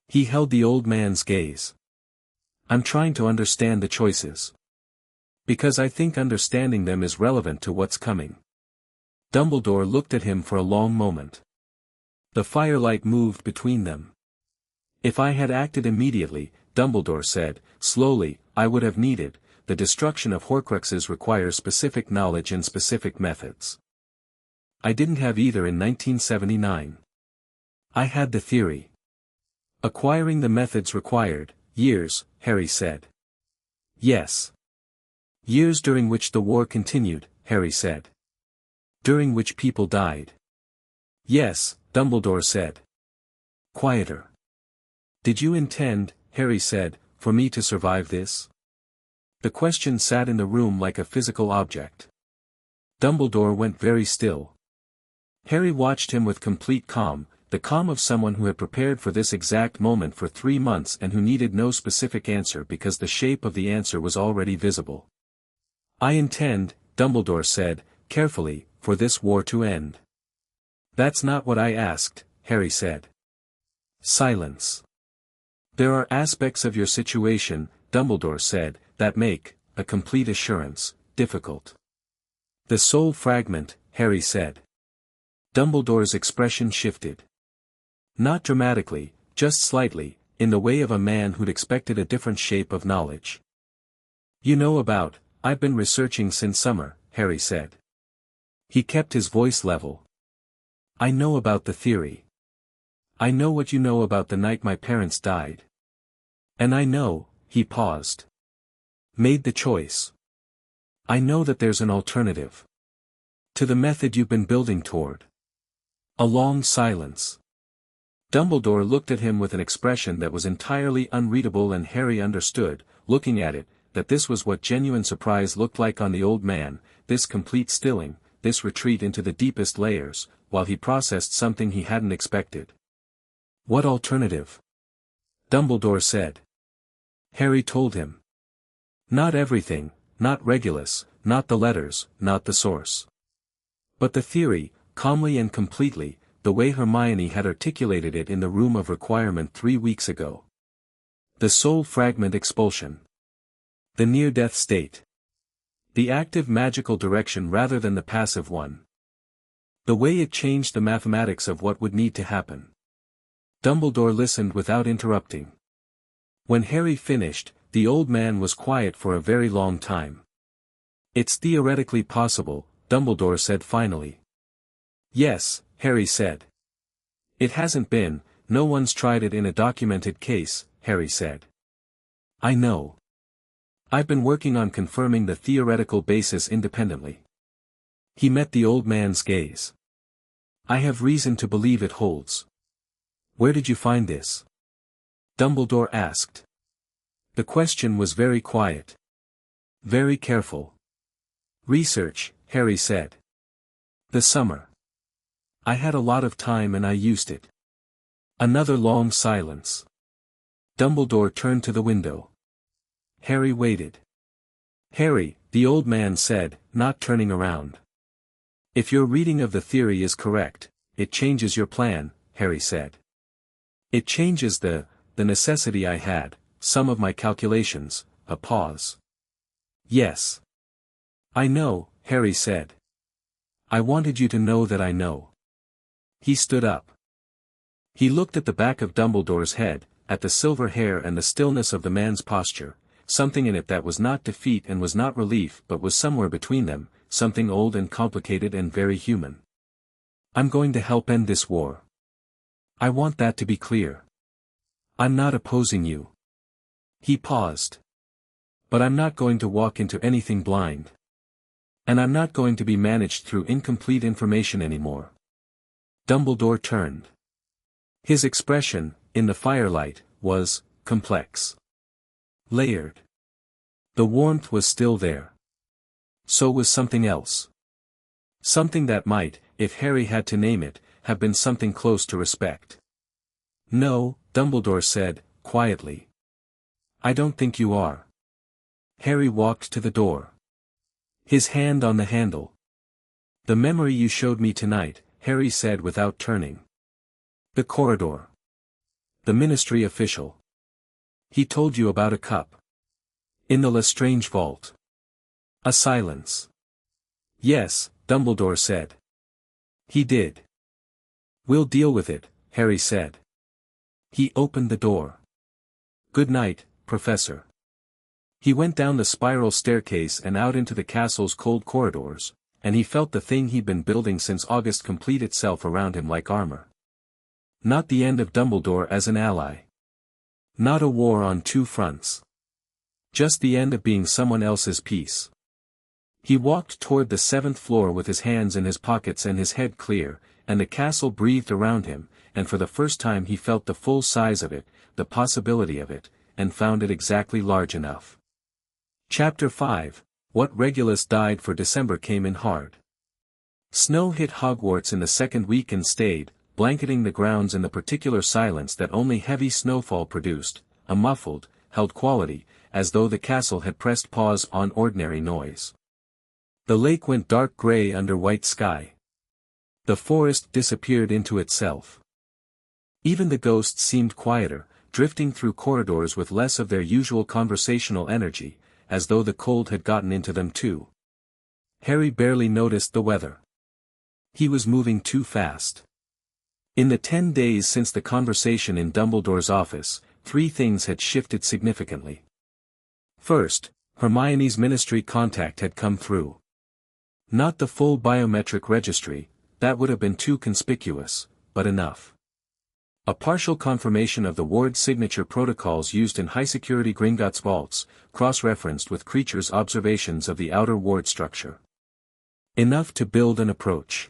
He held the old man's gaze. I'm trying to understand the choices. Because I think understanding them is relevant to what's coming. Dumbledore looked at him for a long moment. The firelight moved between them. If I had acted immediately, Dumbledore said, slowly, I would have needed. The destruction of Horcruxes requires specific knowledge and specific methods. I didn't have either in 1979. I had the theory. Acquiring the methods required, years, Harry said. Yes. Years during which the war continued, Harry said. During which people died. Yes, Dumbledore said. Quieter. Did you intend, Harry said, for me to survive this? The question sat in the room like a physical object. Dumbledore went very still. Harry watched him with complete calm, the calm of someone who had prepared for this exact moment for 3 months and who needed no specific answer because the shape of the answer was already visible. I intend, Dumbledore said, carefully, for this war to end. That's not what I asked, Harry said. Silence. There are aspects of your situation, Dumbledore said, that make a complete assurance difficult. The soul fragment, Harry said. Dumbledore's expression shifted. Not dramatically, just slightly, in the way of a man who'd expected a different shape of knowledge. You know about, I've been researching since summer, Harry said. He kept his voice level. I know about the theory. I know what you know about the night my parents died. And I know, he paused. Made the choice. I know that there's an alternative. To the method you've been building toward. A long silence. Dumbledore looked at him with an expression that was entirely unreadable and Harry understood, looking at it, that this was what genuine surprise looked like on the old man, this complete stilling, this retreat into the deepest layers, while he processed something he hadn't expected. What alternative? Dumbledore said. Harry told him. Not everything, not Regulus, not the letters, not the source. But the theory, calmly and completely, the way Hermione had articulated it in the room of requirement 3 weeks ago. The soul fragment expulsion. The near-death state. The active magical direction rather than the passive one. The way it changed the mathematics of what would need to happen. Dumbledore listened without interrupting. When Harry finished, the old man was quiet for a very long time. "It's theoretically possible," Dumbledore said finally. "Yes," Harry said. "It hasn't been, no one's tried it in a documented case," Harry said. "I know. I've been working on confirming the theoretical basis independently." He met the old man's gaze. "I have reason to believe it holds." "Where did you find this?" Dumbledore asked. The question was very quiet. Very careful. "Research," Harry said. "The summer. I had a lot of time and I used it." Another long silence. Dumbledore turned to the window. Harry waited. "Harry," the old man said, not turning around. "If your reading of the theory is correct, it changes your plan," Harry said. "It changes the necessity I had, some of my calculations." A pause. "Yes. I know," Harry said. "I wanted you to know that I know." He stood up. He looked at the back of Dumbledore's head, at the silver hair and the stillness of the man's posture, something in it that was not defeat and was not relief but was somewhere between them, something old and complicated and very human. "I'm going to help end this war. I want that to be clear. I'm not opposing you." He paused. "But I'm not going to walk into anything blind. And I'm not going to be managed through incomplete information anymore." Dumbledore turned. His expression, in the firelight, was complex. Layered. The warmth was still there. So was something else. Something that might, if Harry had to name it, have been something close to respect. "No," Dumbledore said, quietly. "I don't think you are." Harry walked to the door. His hand on the handle. "The memory you showed me tonight," Harry said without turning. "The corridor. The ministry official. He told you about a cup. In the Lestrange vault." A silence. "Yes," Dumbledore said. "He did." "We'll deal with it," Harry said. He opened the door. "Good night, Professor." He went down the spiral staircase and out into the castle's cold corridors, and he felt the thing he'd been building since August complete itself around him like armor. Not the end of Dumbledore as an ally. Not a war on two fronts. Just the end of being someone else's piece. He walked toward the 7th floor with his hands in his pockets and his head clear, and the castle breathed around him, and for the first time he felt the full size of it, the possibility of it, and found it exactly large enough. Chapter 5, What Regulus Died for. December came in hard. Snow hit Hogwarts in the second week and stayed, blanketing the grounds in the particular silence that only heavy snowfall produced, a muffled, held quality, as though the castle had pressed pause on ordinary noise. The lake went dark grey under white sky. The forest disappeared into itself. Even the ghosts seemed quieter, drifting through corridors with less of their usual conversational energy, as though the cold had gotten into them too. Harry barely noticed the weather. He was moving too fast. In the 10 days since the conversation in Dumbledore's office, 3 things had shifted significantly. First, Hermione's ministry contact had come through. Not the full biometric registry, that would have been too conspicuous, but enough. A partial confirmation of the ward signature protocols used in high-security Gringotts vaults, cross-referenced with Kreacher's observations of the outer ward structure. Enough to build an approach.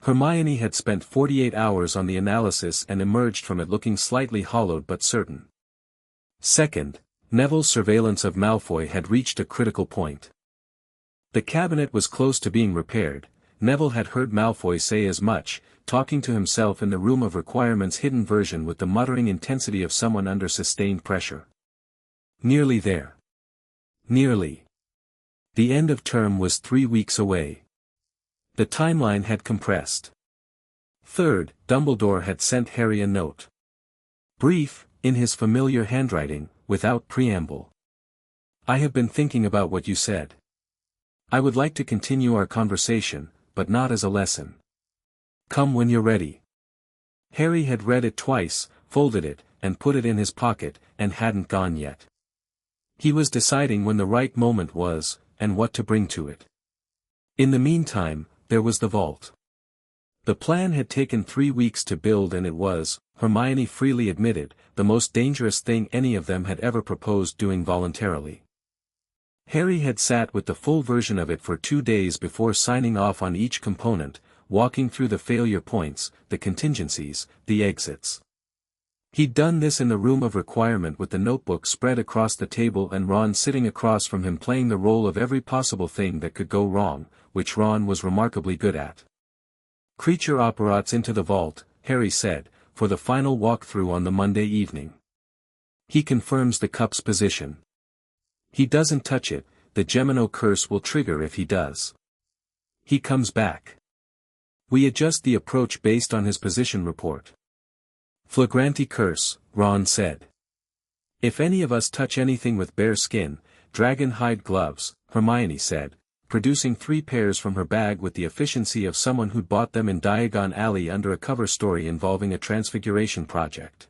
Hermione had spent 48 hours on the analysis and emerged from it looking slightly hollowed but certain. Second, Neville's surveillance of Malfoy had reached a critical point. The cabinet was close to being repaired. Neville had heard Malfoy say as much, talking to himself in the room of requirement's hidden version with the muttering intensity of someone under sustained pressure. Nearly there. Nearly. The end of term was 3 weeks away. The timeline had compressed. Third, Dumbledore had sent Harry a note. Brief, in his familiar handwriting, without preamble. "I have been thinking about what you said. I would like to continue our conversation, but not as a lesson. Come when you're ready." Harry had read it twice, folded it, and put it in his pocket, and hadn't gone yet. He was deciding when the right moment was, and what to bring to it. In the meantime, there was the vault. The plan had taken 3 weeks to build, and it was, Hermione freely admitted, the most dangerous thing any of them had ever proposed doing voluntarily. Harry had sat with the full version of it for 2 days before signing off on each component, walking through the failure points, the contingencies, the exits. He'd done this in the room of requirement with the notebook spread across the table and Ron sitting across from him playing the role of every possible thing that could go wrong, which Ron was remarkably good at. Kreacher operates into the vault, Harry said, for the final walkthrough on the Monday evening. He confirms the cup's position. He doesn't touch it, the Gemino curse will trigger if he does. He comes back. We adjust the approach based on his position report. Flagranti curse, Ron said. If any of us touch anything with bare skin, dragon hide gloves, Hermione said, producing 3 pairs from her bag with the efficiency of someone who'd bought them in Diagon Alley under a cover story involving a transfiguration project.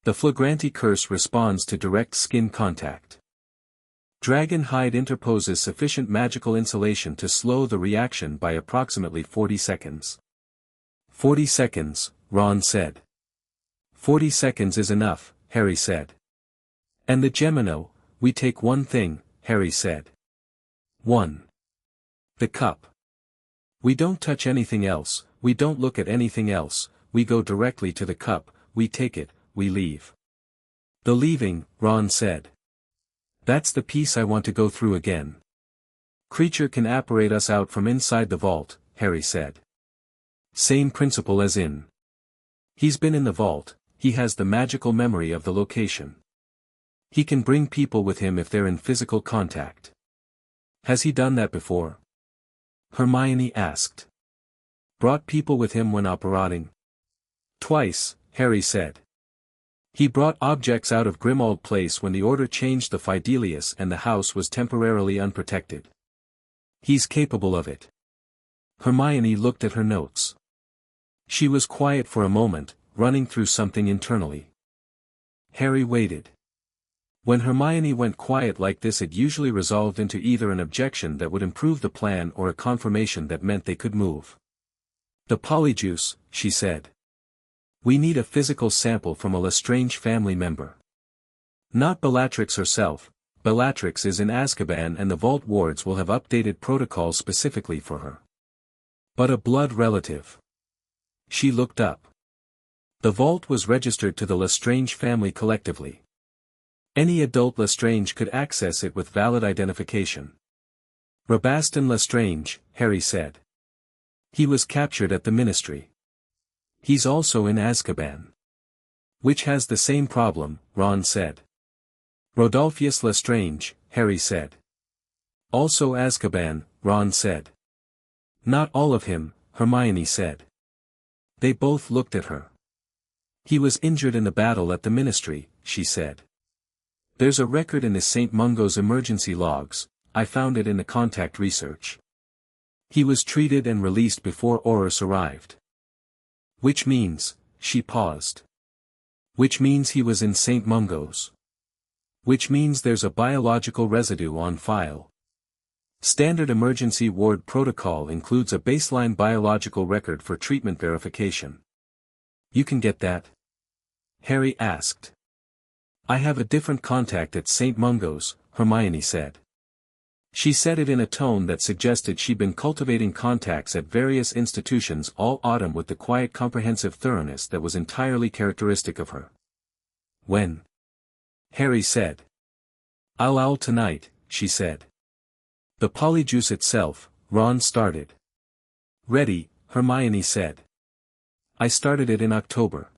The Flagranti curse responds to direct skin contact. Dragon hide interposes sufficient magical insulation to slow the reaction by approximately 40 seconds. 40 seconds, Ron said. 40 seconds is enough, Harry said. And the Gemino, we take one thing, Harry said. 1. The cup. We don't touch anything else, we don't look at anything else, we go directly to the cup, we take it, we leave. The leaving, Ron said. That's the piece I want to go through again. Kreacher can apparate us out from inside the vault, Harry said. Same principle as in. He's been in the vault, he has the magical memory of the location. He can bring people with him if they're in physical contact. Has he done that before? Hermione asked. Brought people with him when operating? Twice, Harry said. He brought objects out of Grimmauld Place when the Order changed the Fidelius and the house was temporarily unprotected. He's capable of it. Hermione looked at her notes. She was quiet for a moment, running through something internally. Harry waited. When Hermione went quiet like this, it usually resolved into either an objection that would improve the plan or a confirmation that meant they could move. The Polyjuice, she said. We need a physical sample from a Lestrange family member. Not Bellatrix herself. Bellatrix is in Azkaban and the vault wards will have updated protocols specifically for her. But a blood relative. She looked up. The vault was registered to the Lestrange family collectively. Any adult Lestrange could access it with valid identification. Rabaston Lestrange, Harry said. He was captured at the Ministry. He's also in Azkaban. Which has the same problem, Ron said. Rodolphus Lestrange, Harry said. Also Azkaban, Ron said. Not all of him, Hermione said. They both looked at her. He was injured in the battle at the Ministry, she said. There's a record in the St. Mungo's emergency logs, I found it in the contact research. He was treated and released before Aurors arrived. Which means, she paused. Which means he was in St. Mungo's. Which means there's a biological residue on file. Standard emergency ward protocol includes a baseline biological record for treatment verification. You can get that? Harry asked. I have a different contact at St. Mungo's, Hermione said. She said it in a tone that suggested she'd been cultivating contacts at various institutions all autumn with the quiet comprehensive thoroughness that was entirely characteristic of her. When? Harry said. I'll tonight, she said. The Polyjuice itself, Ron started. Ready, Hermione said. I started it in October.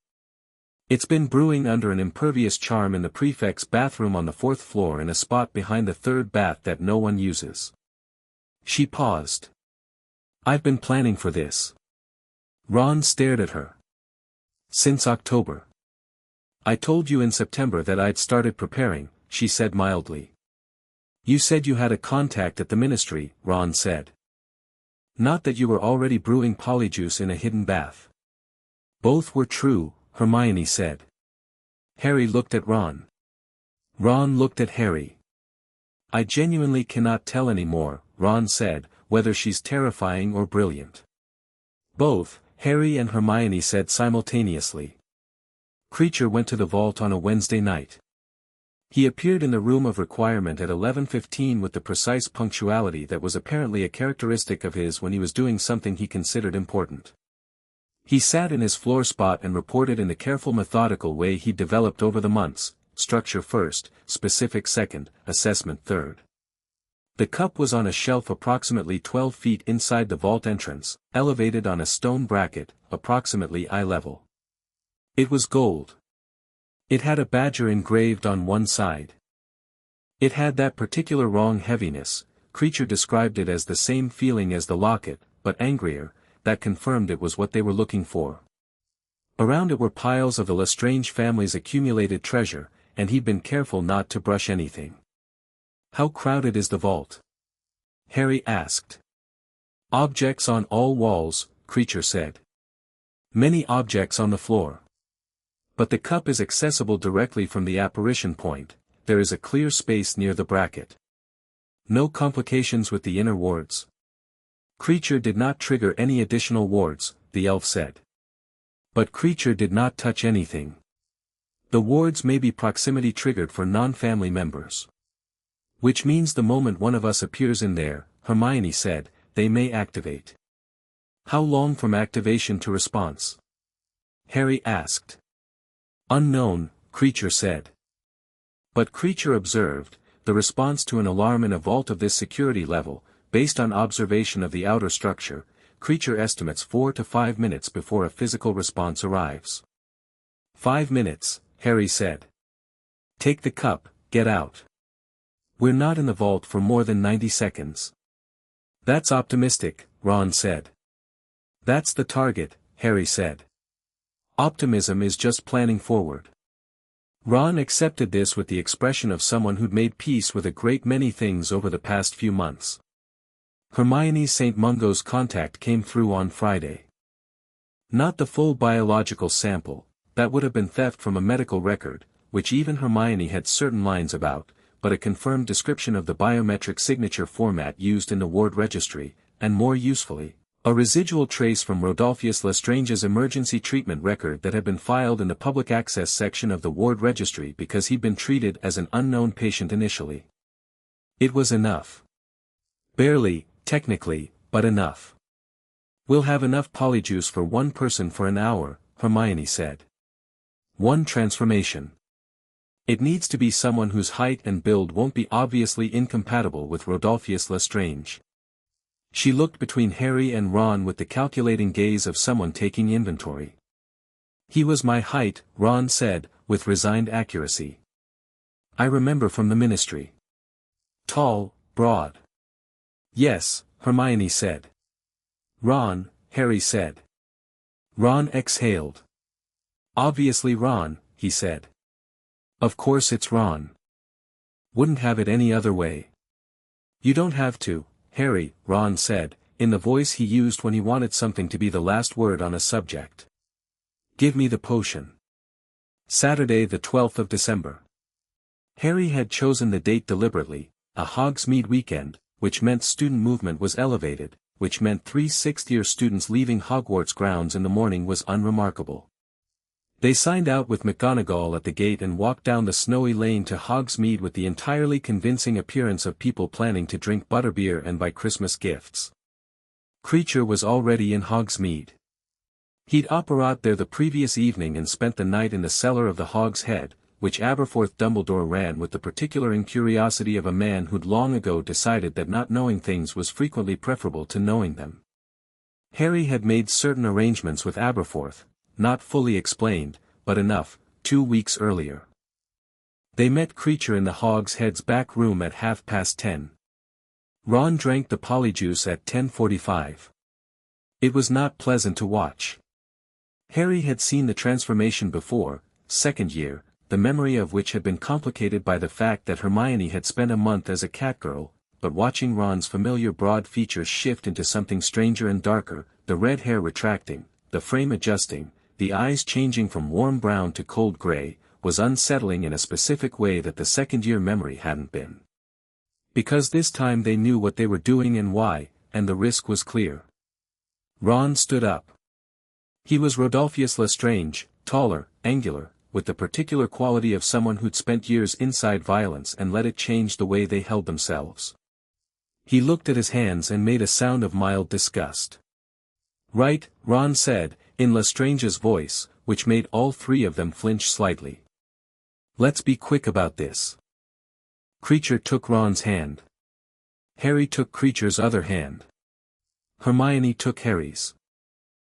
It's been brewing under an impervious charm in the prefect's bathroom on the 4th floor in a spot behind the 3rd bath that no one uses. She paused. I've been planning for this. Ron stared at her. Since October. I told you in September that I'd started preparing, she said mildly. You said you had a contact at the Ministry, Ron said. Not that you were already brewing Polyjuice in a hidden bath. Both were true, Hermione said. Harry looked at Ron. Ron looked at Harry. I genuinely cannot tell anymore, Ron said, whether she's terrifying or brilliant. Both, Harry and Hermione said simultaneously. Kreacher went to the vault on a Wednesday night. He appeared in the room of requirement at 11:15 with the precise punctuality that was apparently a characteristic of his when he was doing something he considered important. He sat in his floor spot and reported in the careful methodical way he'd developed over the months, structure first, specific second, assessment third. The cup was on a shelf approximately 12 feet inside the vault entrance, elevated on a stone bracket, approximately eye level. It was gold. It had a badger engraved on one side. It had that particular wrong heaviness, Kreacher described it as the same feeling as the locket, but angrier, that confirmed it was what they were looking for. Around it were piles of the Lestrange family's accumulated treasure, and he'd been careful not to brush anything. How crowded is the vault? Harry asked. Objects on all walls, Kreacher said. Many objects on the floor. But the cup is accessible directly from the apparition point, there is a clear space near the bracket. No complications with the inner wards. Kreacher did not trigger any additional wards, the elf said. But Kreacher did not touch anything. The wards may be proximity triggered for non-family members. Which means the moment one of us appears in there, Hermione said, they may activate. How long from activation to response? Harry asked. Unknown, Kreacher said. But Kreacher observed, the response to an alarm in a vault of this security level, based on observation of the outer structure, Kreacher estimates 4 to 5 minutes before a physical response arrives. 5 minutes, Harry said. Take the cup, get out. We're not in the vault for more than 90 seconds. That's optimistic, Ron said. That's the target, Harry said. Optimism is just planning forward. Ron accepted this with the expression of someone who'd made peace with a great many things over the past few months. Hermione's St. Mungo's contact came through on Friday. Not the full biological sample, that would have been theft from a medical record, which even Hermione had certain lines about, but a confirmed description of the biometric signature format used in the ward registry, and more usefully, a residual trace from Rodolphus Lestrange's emergency treatment record that had been filed in the public access section of the ward registry because he'd been treated as an unknown patient initially. It was enough. Barely, technically, but enough. We'll have enough polyjuice for one person for an hour, Hermione said. One transformation. It needs to be someone whose height and build won't be obviously incompatible with Rodolphus Lestrange. She looked between Harry and Ron with the calculating gaze of someone taking inventory. He was my height, Ron said, with resigned accuracy. I remember from the ministry. Tall, broad. Yes, Hermione said. Ron, Harry said. Ron exhaled. Obviously Ron, he said. Of course it's Ron. Wouldn't have it any other way. You don't have to, Harry, Ron said, in the voice he used when he wanted something to be the last word on a subject. Give me the potion. Saturday the 12th of December. Harry had chosen the date deliberately, a Hogsmeade weekend, which meant student movement was elevated, which meant 3 sixth-year students leaving Hogwarts grounds in the morning was unremarkable. They signed out with McGonagall at the gate and walked down the snowy lane to Hogsmeade with the entirely convincing appearance of people planning to drink butterbeer and buy Christmas gifts. Kreacher was already in Hogsmeade. He'd operated there the previous evening and spent the night in the cellar of the Hog's Head, which Aberforth Dumbledore ran with the particular incuriosity of a man who'd long ago decided that not knowing things was frequently preferable to knowing them. Harry had made certain arrangements with Aberforth, not fully explained, but enough, 2 weeks earlier. They met Kreacher in the Hog's Head's back room at 10:30. Ron drank the polyjuice at 10:45. It was not pleasant to watch. Harry had seen the transformation before, second year, the memory of which had been complicated by the fact that Hermione had spent a month as a catgirl, but watching Ron's familiar broad features shift into something stranger and darker, the red hair retracting, the frame adjusting, the eyes changing from warm brown to cold gray, was unsettling in a specific way that the second-year memory hadn't been. Because this time they knew what they were doing and why, and the risk was clear. Ron stood up. He was Rodolphus Lestrange, taller, angular, with the particular quality of someone who'd spent years inside violence and let it change the way they held themselves. He looked at his hands and made a sound of mild disgust. "Right," Ron said, in Lestrange's voice, which made all three of them flinch slightly. "Let's be quick about this." Kreacher took Ron's hand. Harry took Kreacher's other hand. Hermione took Harry's.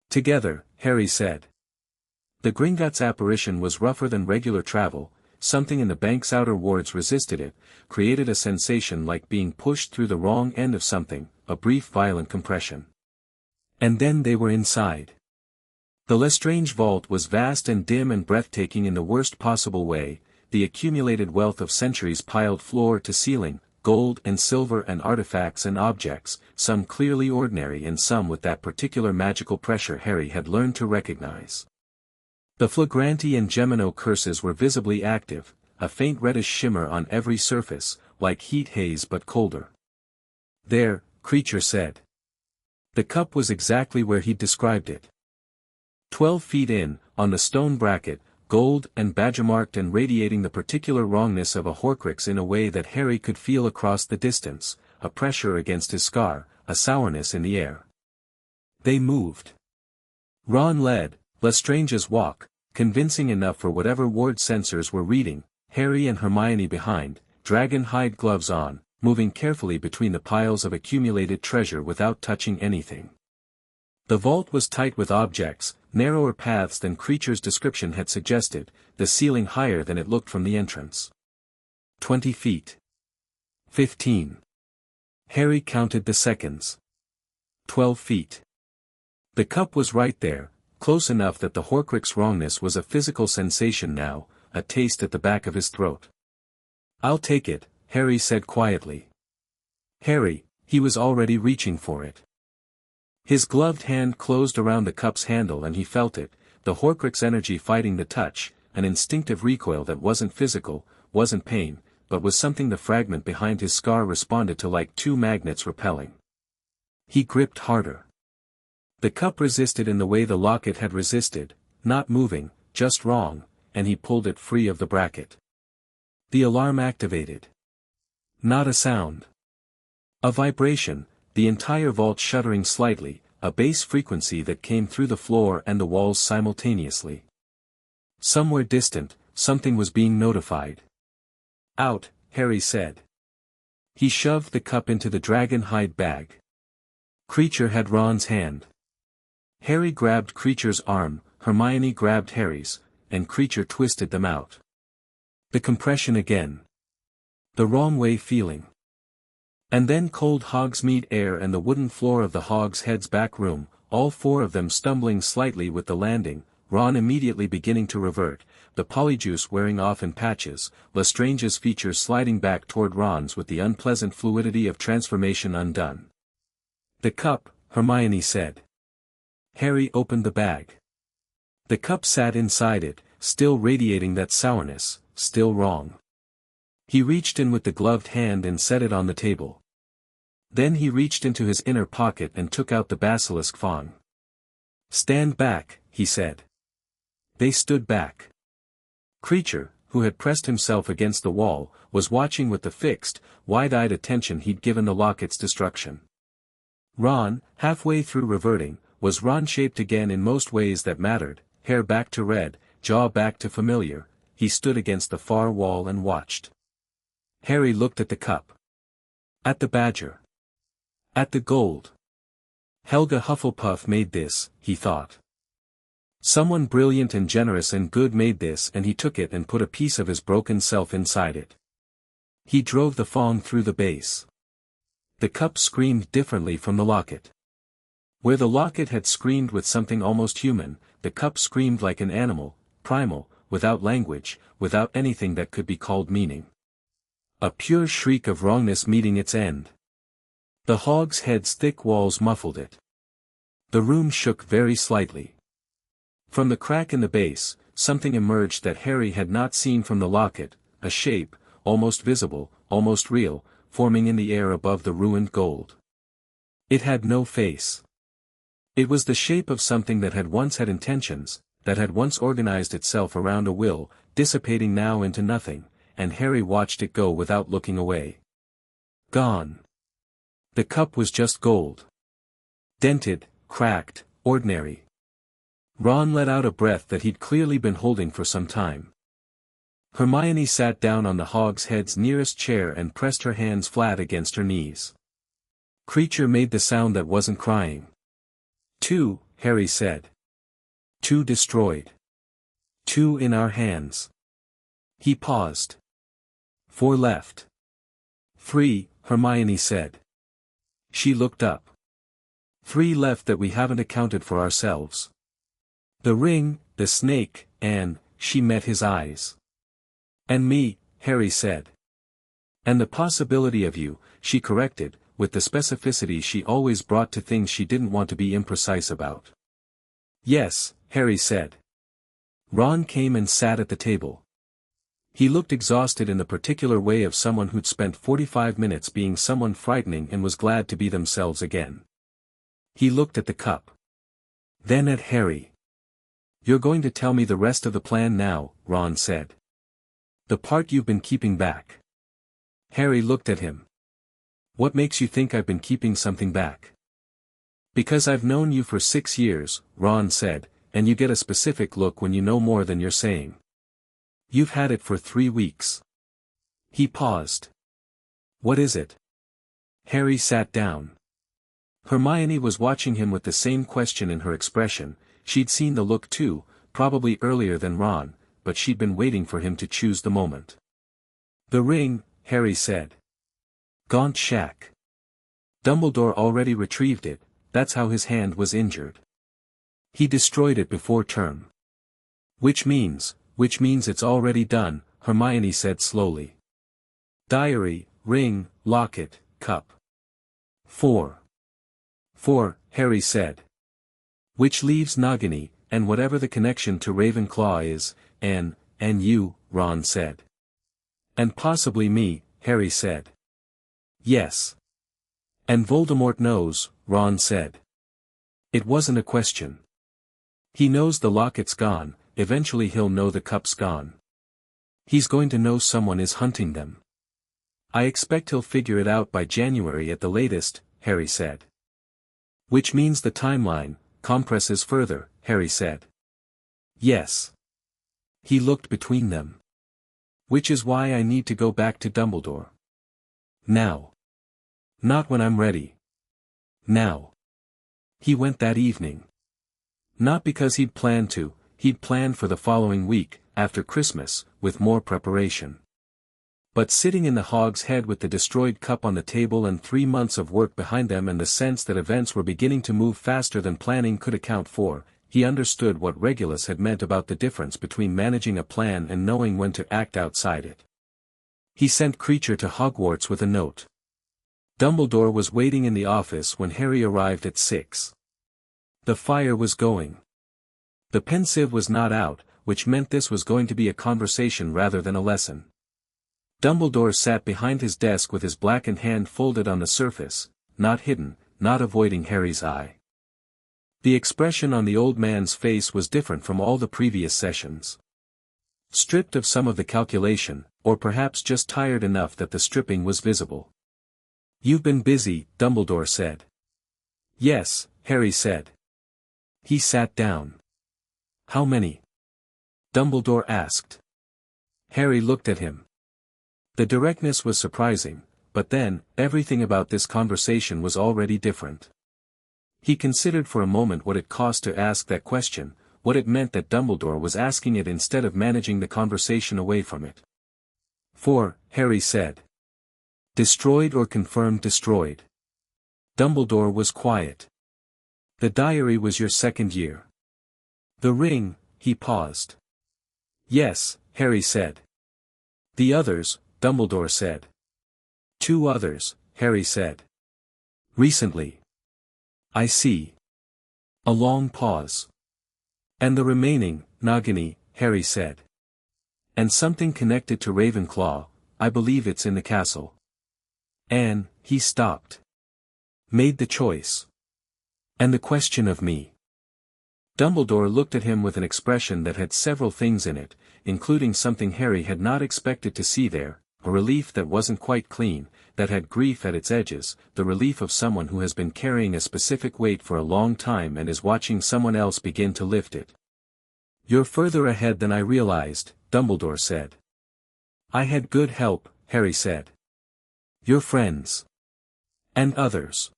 Together, Harry said. The Gringotts apparition was rougher than regular travel, something in the bank's outer wards resisted it, created a sensation like being pushed through the wrong end of something, a brief violent compression. And then they were inside. The Lestrange vault was vast and dim and breathtaking in the worst possible way, the accumulated wealth of centuries piled floor to ceiling, gold and silver and artifacts and objects, some clearly ordinary and some with that particular magical pressure Harry had learned to recognize. The Flagranti and Gemino curses were visibly active, a faint reddish shimmer on every surface, like heat haze but colder. "There," Kreacher said. The cup was exactly where he'd described it. 12 feet in, on the stone bracket, gold and badger-marked and radiating the particular wrongness of a Horcrux in a way that Harry could feel across the distance, a pressure against his scar, a sourness in the air. They moved. Ron led, Lestrange's walk, convincing enough for whatever ward sensors were reading, Harry and Hermione behind, dragon hide gloves on, moving carefully between the piles of accumulated treasure without touching anything. The vault was tight with objects, narrower paths than Kreacher's description had suggested, the ceiling higher than it looked from the entrance. 20 feet. 15. Harry counted the seconds. 12 feet. The cup was right there, close enough that the Horcrux wrongness was a physical sensation now, a taste at the back of his throat. "I'll take it," Harry said quietly. Harry, he was already reaching for it. His gloved hand closed around the cup's handle and he felt it, the Horcrux energy fighting the touch, an instinctive recoil that wasn't physical, wasn't pain, but was something the fragment behind his scar responded to like two magnets repelling. He gripped harder. The cup resisted in the way the locket had resisted, not moving, just wrong, and he pulled it free of the bracket. The alarm activated. Not a sound. A vibration, the entire vault shuddering slightly, a bass frequency that came through the floor and the walls simultaneously. Somewhere distant, something was being notified. "Out," Harry said. He shoved the cup into the dragon hide bag. Kreacher had Ron's hand. Harry grabbed Kreacher's arm, Hermione grabbed Harry's, and Kreacher twisted them out. The compression again. The wrong way feeling. And then cold Hogsmeade air and the wooden floor of the Hogshead's back room, all four of them stumbling slightly with the landing, Ron immediately beginning to revert, the polyjuice wearing off in patches, Lestrange's features sliding back toward Ron's with the unpleasant fluidity of transformation undone. "The cup," Hermione said. Harry opened the bag. The cup sat inside it, still radiating that sourness, still wrong. He reached in with the gloved hand and set it on the table. Then he reached into his inner pocket and took out the basilisk fawn. "Stand back," he said. They stood back. Kreacher, who had pressed himself against the wall, was watching with the fixed, wide-eyed attention he'd given the locket's destruction. Ron, halfway through reverting, was Ron-shaped again in most ways that mattered, hair back to red, jaw back to familiar. He stood against the far wall and watched. Harry looked at the cup. At the badger. At the gold. Helga Hufflepuff made this, he thought. Someone brilliant and generous and good made this, and he took it and put a piece of his broken self inside it. He drove the fawn through the base. The cup screamed differently from the locket. Where the locket had screamed with something almost human, the cup screamed like an animal, primal, without language, without anything that could be called meaning. A pure shriek of wrongness meeting its end. The Hogshead's thick walls muffled it. The room shook very slightly. From the crack in the base, something emerged that Harry had not seen from the locket, a shape, almost visible, almost real, forming in the air above the ruined gold. It had no face. It was the shape of something that had once had intentions, that had once organized itself around a will, dissipating now into nothing, and Harry watched it go without looking away. Gone. The cup was just gold. Dented, cracked, ordinary. Ron let out a breath that he'd clearly been holding for some time. Hermione sat down on the Hogshead's nearest chair and pressed her hands flat against her knees. Kreacher made the sound that wasn't crying. 2, Harry said. 2 destroyed. 2 in our hands. He paused. 4 left. 3, Hermione said. She looked up. 3 left that we haven't accounted for ourselves. The ring, the snake, and, she met his eyes. And me, Harry said. And the possibility of you, she corrected, with the specificity she always brought to things she didn't want to be imprecise about. Yes, Harry said. Ron came and sat at the table. He looked exhausted in the particular way of someone who'd spent 45 minutes being someone frightening and was glad to be themselves again. He looked at the cup. Then at Harry. You're going to tell me the rest of the plan now, Ron said. The part you've been keeping back. Harry looked at him. What makes you think I've been keeping something back? Because I've known you for 6 years, Ron said, and you get a specific look when you know more than you're saying. You've had it for 3 weeks. He paused. What is it? Harry sat down. Hermione was watching him with the same question in her expression. She'd seen the look too, probably earlier than Ron, but she'd been waiting for him to choose the moment. The ring, Harry said. Gaunt shack. Dumbledore already retrieved it, that's how his hand was injured. He destroyed it before term. Which means it's already done, Hermione said slowly. Diary, ring, locket, cup. 4. 4, Harry said. Which leaves Nagini, and whatever the connection to Ravenclaw is, and you, Ron said. And possibly me, Harry said. Yes. And Voldemort knows, Ron said. It wasn't a question. He knows the locket's gone, eventually he'll know the cup's gone. He's going to know someone is hunting them. I expect he'll figure it out by January at the latest, Harry said. Which means the timeline compresses further, Harry said. Yes. He looked between them. Which is why I need to go back to Dumbledore. Now. Not when I'm ready. Now. He went that evening. Not because he'd planned to, he'd planned for the following week, after Christmas, with more preparation. But sitting in the Hogshead with the destroyed cup on the table and 3 months of work behind them and the sense that events were beginning to move faster than planning could account for, he understood what Regulus had meant about the difference between managing a plan and knowing when to act outside it. He sent Kreacher to Hogwarts with a note. Dumbledore was waiting in the office when Harry arrived at 6. The fire was going. The pensieve was not out, which meant this was going to be a conversation rather than a lesson. Dumbledore sat behind his desk with his blackened hand folded on the surface, not hidden, not avoiding Harry's eye. The expression on the old man's face was different from all the previous sessions. Stripped of some of the calculation, or perhaps just tired enough that the stripping was visible. You've been busy, Dumbledore said. Yes, Harry said. He sat down. How many? Dumbledore asked. Harry looked at him. The directness was surprising, but then, everything about this conversation was already different. He considered for a moment what it cost to ask that question, what it meant that Dumbledore was asking it instead of managing the conversation away from it. 4, Harry said. Destroyed or confirmed destroyed. Dumbledore was quiet. The diary was your 2nd year. The ring, he paused. Yes, Harry said. The others, Dumbledore said. 2 others, Harry said. Recently. I see. A long pause. And the remaining, Nagini, Harry said. And something connected to Ravenclaw, I believe it's in the castle. Anne, he stopped. Made the choice. And the question of me. Dumbledore looked at him with an expression that had several things in it, including something Harry had not expected to see there, a relief that wasn't quite clean, that had grief at its edges, the relief of someone who has been carrying a specific weight for a long time and is watching someone else begin to lift it. You're further ahead than I realized, Dumbledore said. I had good help, Harry said. Your friends. And others.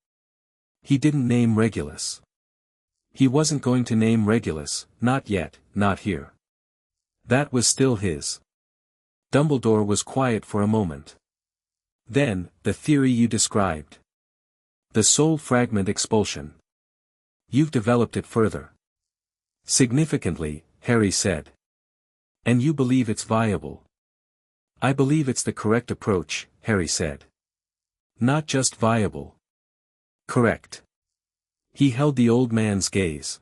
He didn't name Regulus. He wasn't going to name Regulus, not yet, not here. That was still his. Dumbledore was quiet for a moment. Then, the theory you described. The soul fragment expulsion. You've developed it further. Significantly, Harry said. And you believe it's viable. I believe it's the correct approach, Harry said. Not just viable. Correct. He held the old man's gaze.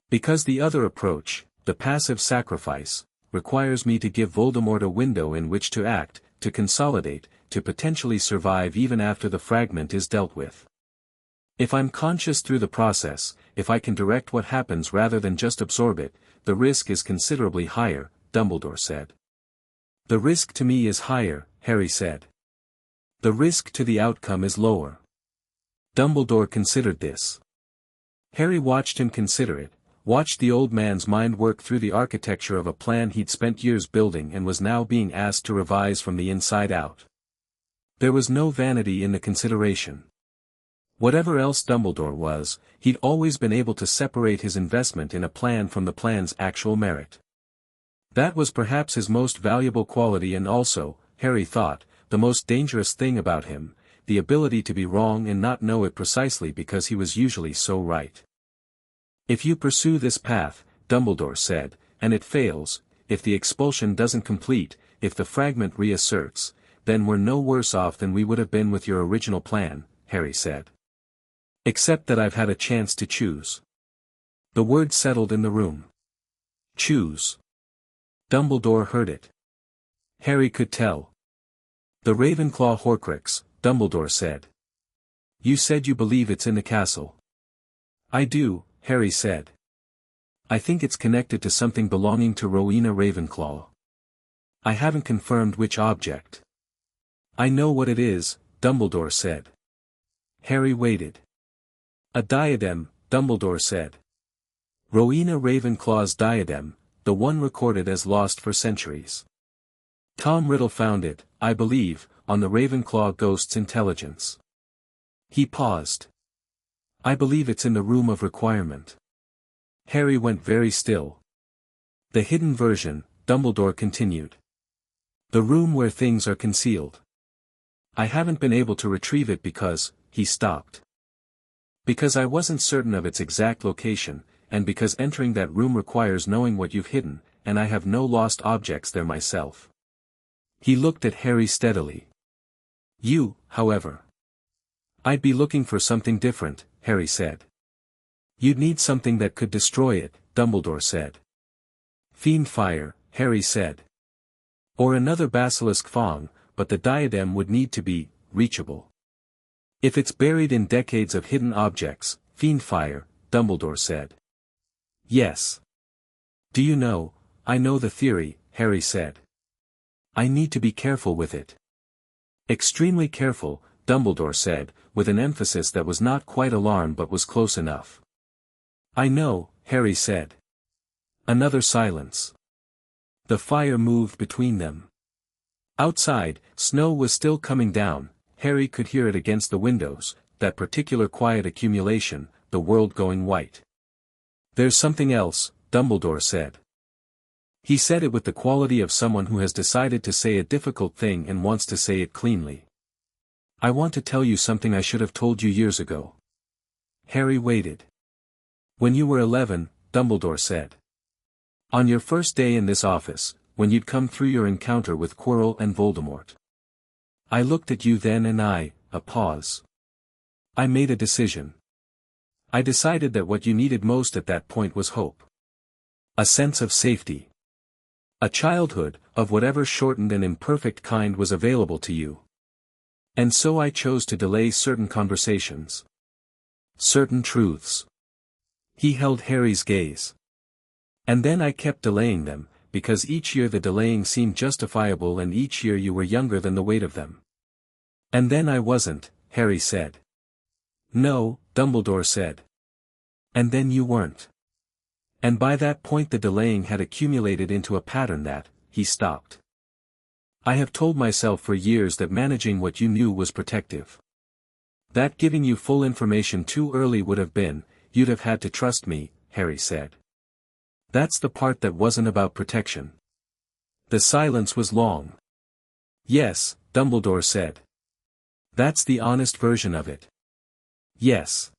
Because the other approach, the passive sacrifice, requires me to give Voldemort a window in which to act, to consolidate, to potentially survive even after the fragment is dealt with. If I'm conscious through the process, if I can direct what happens rather than just absorb it, the risk is considerably higher, Dumbledore said. The risk to me is higher, Harry said. The risk to the outcome is lower. Dumbledore considered this. Harry watched him consider it, watched the old man's mind work through the architecture of a plan he'd spent years building and was now being asked to revise from the inside out. There was no vanity in the consideration. Whatever else Dumbledore was, he'd always been able to separate his investment in a plan from the plan's actual merit. That was perhaps his most valuable quality and also, Harry thought, the most dangerous thing about him, the ability to be wrong and not know it precisely because he was usually so right. If you pursue this path, Dumbledore said, and it fails, if the expulsion doesn't complete, if the fragment reasserts, then we're no worse off than we would have been with your original plan, Harry said. Except that I've had a chance to choose. The word settled in the room. Choose. Dumbledore heard it. Harry could tell. The Ravenclaw Horcrux, Dumbledore said. You said you believe it's in the castle. I do, Harry said. I think it's connected to something belonging to Rowena Ravenclaw. I haven't confirmed which object. I know what it is, Dumbledore said. Harry waited. A diadem, Dumbledore said. Rowena Ravenclaw's diadem, the one recorded as lost for centuries. Tom Riddle found it, I believe, on the Ravenclaw ghost's intelligence. He paused. I believe it's in the room of requirement. Harry went very still. The hidden version, Dumbledore continued. The room where things are concealed. I haven't been able to retrieve it because, he stopped. Because I wasn't certain of its exact location, and because entering that room requires knowing what you've hidden, and I have no lost objects there myself. He looked at Harry steadily. You, however. I'd be looking for something different, Harry said. You'd need something that could destroy it, Dumbledore said. Fiend fire, Harry said. Or another basilisk fang, but the diadem would need to be reachable. If it's buried in decades of hidden objects, fiend fire, Dumbledore said. Yes. Do you know, I know the theory, Harry said. I need to be careful with it. Extremely careful, Dumbledore said, with an emphasis that was not quite alarm but was close enough. I know, Harry said. Another silence. The fire moved between them. Outside, snow was still coming down, Harry could hear it against the windows, that particular quiet accumulation, the world going white. There's something else, Dumbledore said. He said it with the quality of someone who has decided to say a difficult thing and wants to say it cleanly. I want to tell you something I should have told you years ago. Harry waited. When you were 11, Dumbledore said. On your first day in this office, when you'd come through your encounter with Quirrell and Voldemort. I looked at you then and a pause. I made a decision. I decided that what you needed most at that point was hope. A sense of safety. A childhood, of whatever shortened and imperfect kind was available to you. And so I chose to delay certain conversations. Certain truths. He held Harry's gaze. And then I kept delaying them, because each year the delaying seemed justifiable and each year you were younger than the weight of them. And then I wasn't, Harry said. No, Dumbledore said. And then you weren't. And by that point the delaying had accumulated into a pattern that, he stopped. I have told myself for years that managing what you knew was protective. That giving you full information too early would have been, you'd have had to trust me, Harry said. That's the part that wasn't about protection. The silence was long. Yes, Dumbledore said. That's the honest version of it. Yes.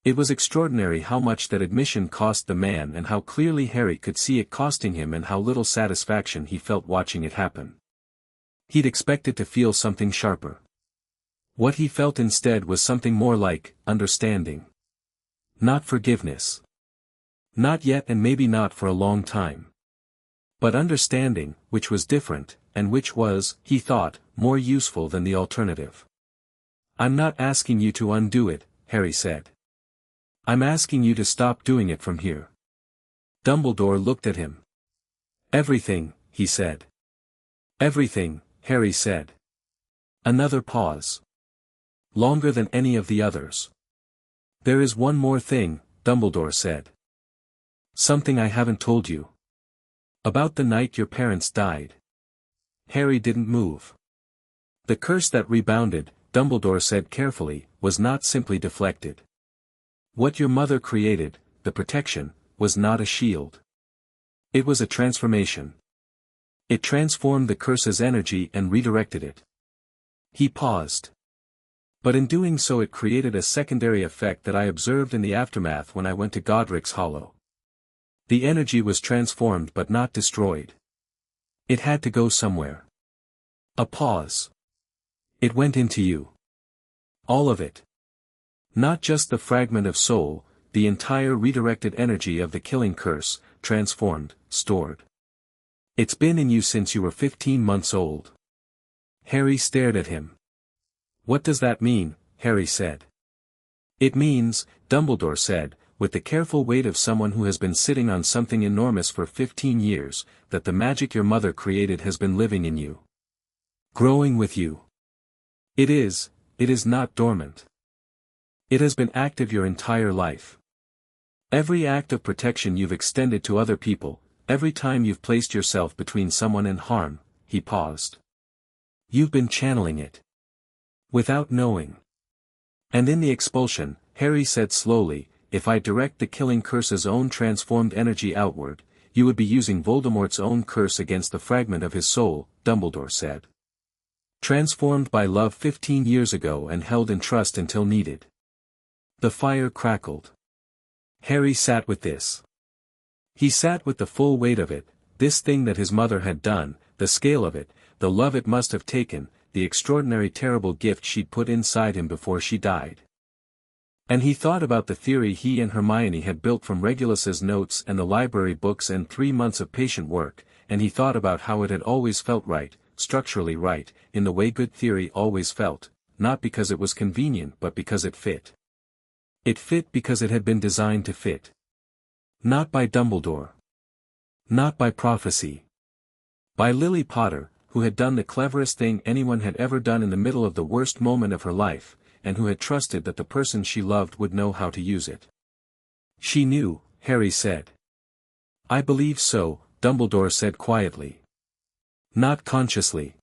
It was extraordinary how much that admission cost the man and how clearly Harry could see it costing him and how little satisfaction he felt watching it happen. He'd expected to feel something sharper. What he felt instead was something more like, understanding. Not forgiveness. Not yet and maybe not for a long time. But understanding, which was different, and which was, he thought, more useful than the alternative. I'm not asking you to undo it, Harry said. I'm asking you to stop doing it from here. Dumbledore looked at him. Everything, he said. Everything, Harry said. Another pause. Longer than any of the others. There is one more thing, Dumbledore said. Something I haven't told you. About the night your parents died. Harry didn't move. The curse that rebounded, Dumbledore said carefully, was not simply deflected. What your mother created, the protection, was not a shield. It was a transformation. It transformed the curse's energy and redirected it. He paused. But in doing so it created a secondary effect that I observed in the aftermath when I went to Godric's Hollow. The energy was transformed but not destroyed. It had to go somewhere. A pause. It went into you. All of it. Not just the fragment of soul, the entire redirected energy of the killing curse, transformed, stored. It's been in you since you were 15 months old. Harry stared at him. What does that mean? Harry said. It means, Dumbledore said, with the careful weight of someone who has been sitting on something enormous for 15 years, that the magic your mother created has been living in you. Growing with you. It is not dormant. It has been active your entire life. Every act of protection you've extended to other people, every time you've placed yourself between someone and harm, he paused. You've been channeling it. Without knowing. And in the expulsion, Harry said slowly, if I direct the killing curse's own transformed energy outward, you would be using Voldemort's own curse against the fragment of his soul, Dumbledore said. Transformed by love 15 years ago and held in trust until needed. The fire crackled. Harry sat with this. He sat with the full weight of it, this thing that his mother had done, the scale of it, the love it must have taken, the extraordinary terrible gift she'd put inside him before she died. And he thought about the theory he and Hermione had built from Regulus's notes and the library books and 3 months of patient work, and he thought about how it had always felt right, structurally right, in the way good theory always felt, not because it was convenient but because it fit. It fit because it had been designed to fit. Not by Dumbledore. Not by prophecy. By Lily Potter, who had done the cleverest thing anyone had ever done in the middle of the worst moment of her life, and who had trusted that the person she loved would know how to use it. She knew, Harry said. I believe so, Dumbledore said quietly. Not consciously.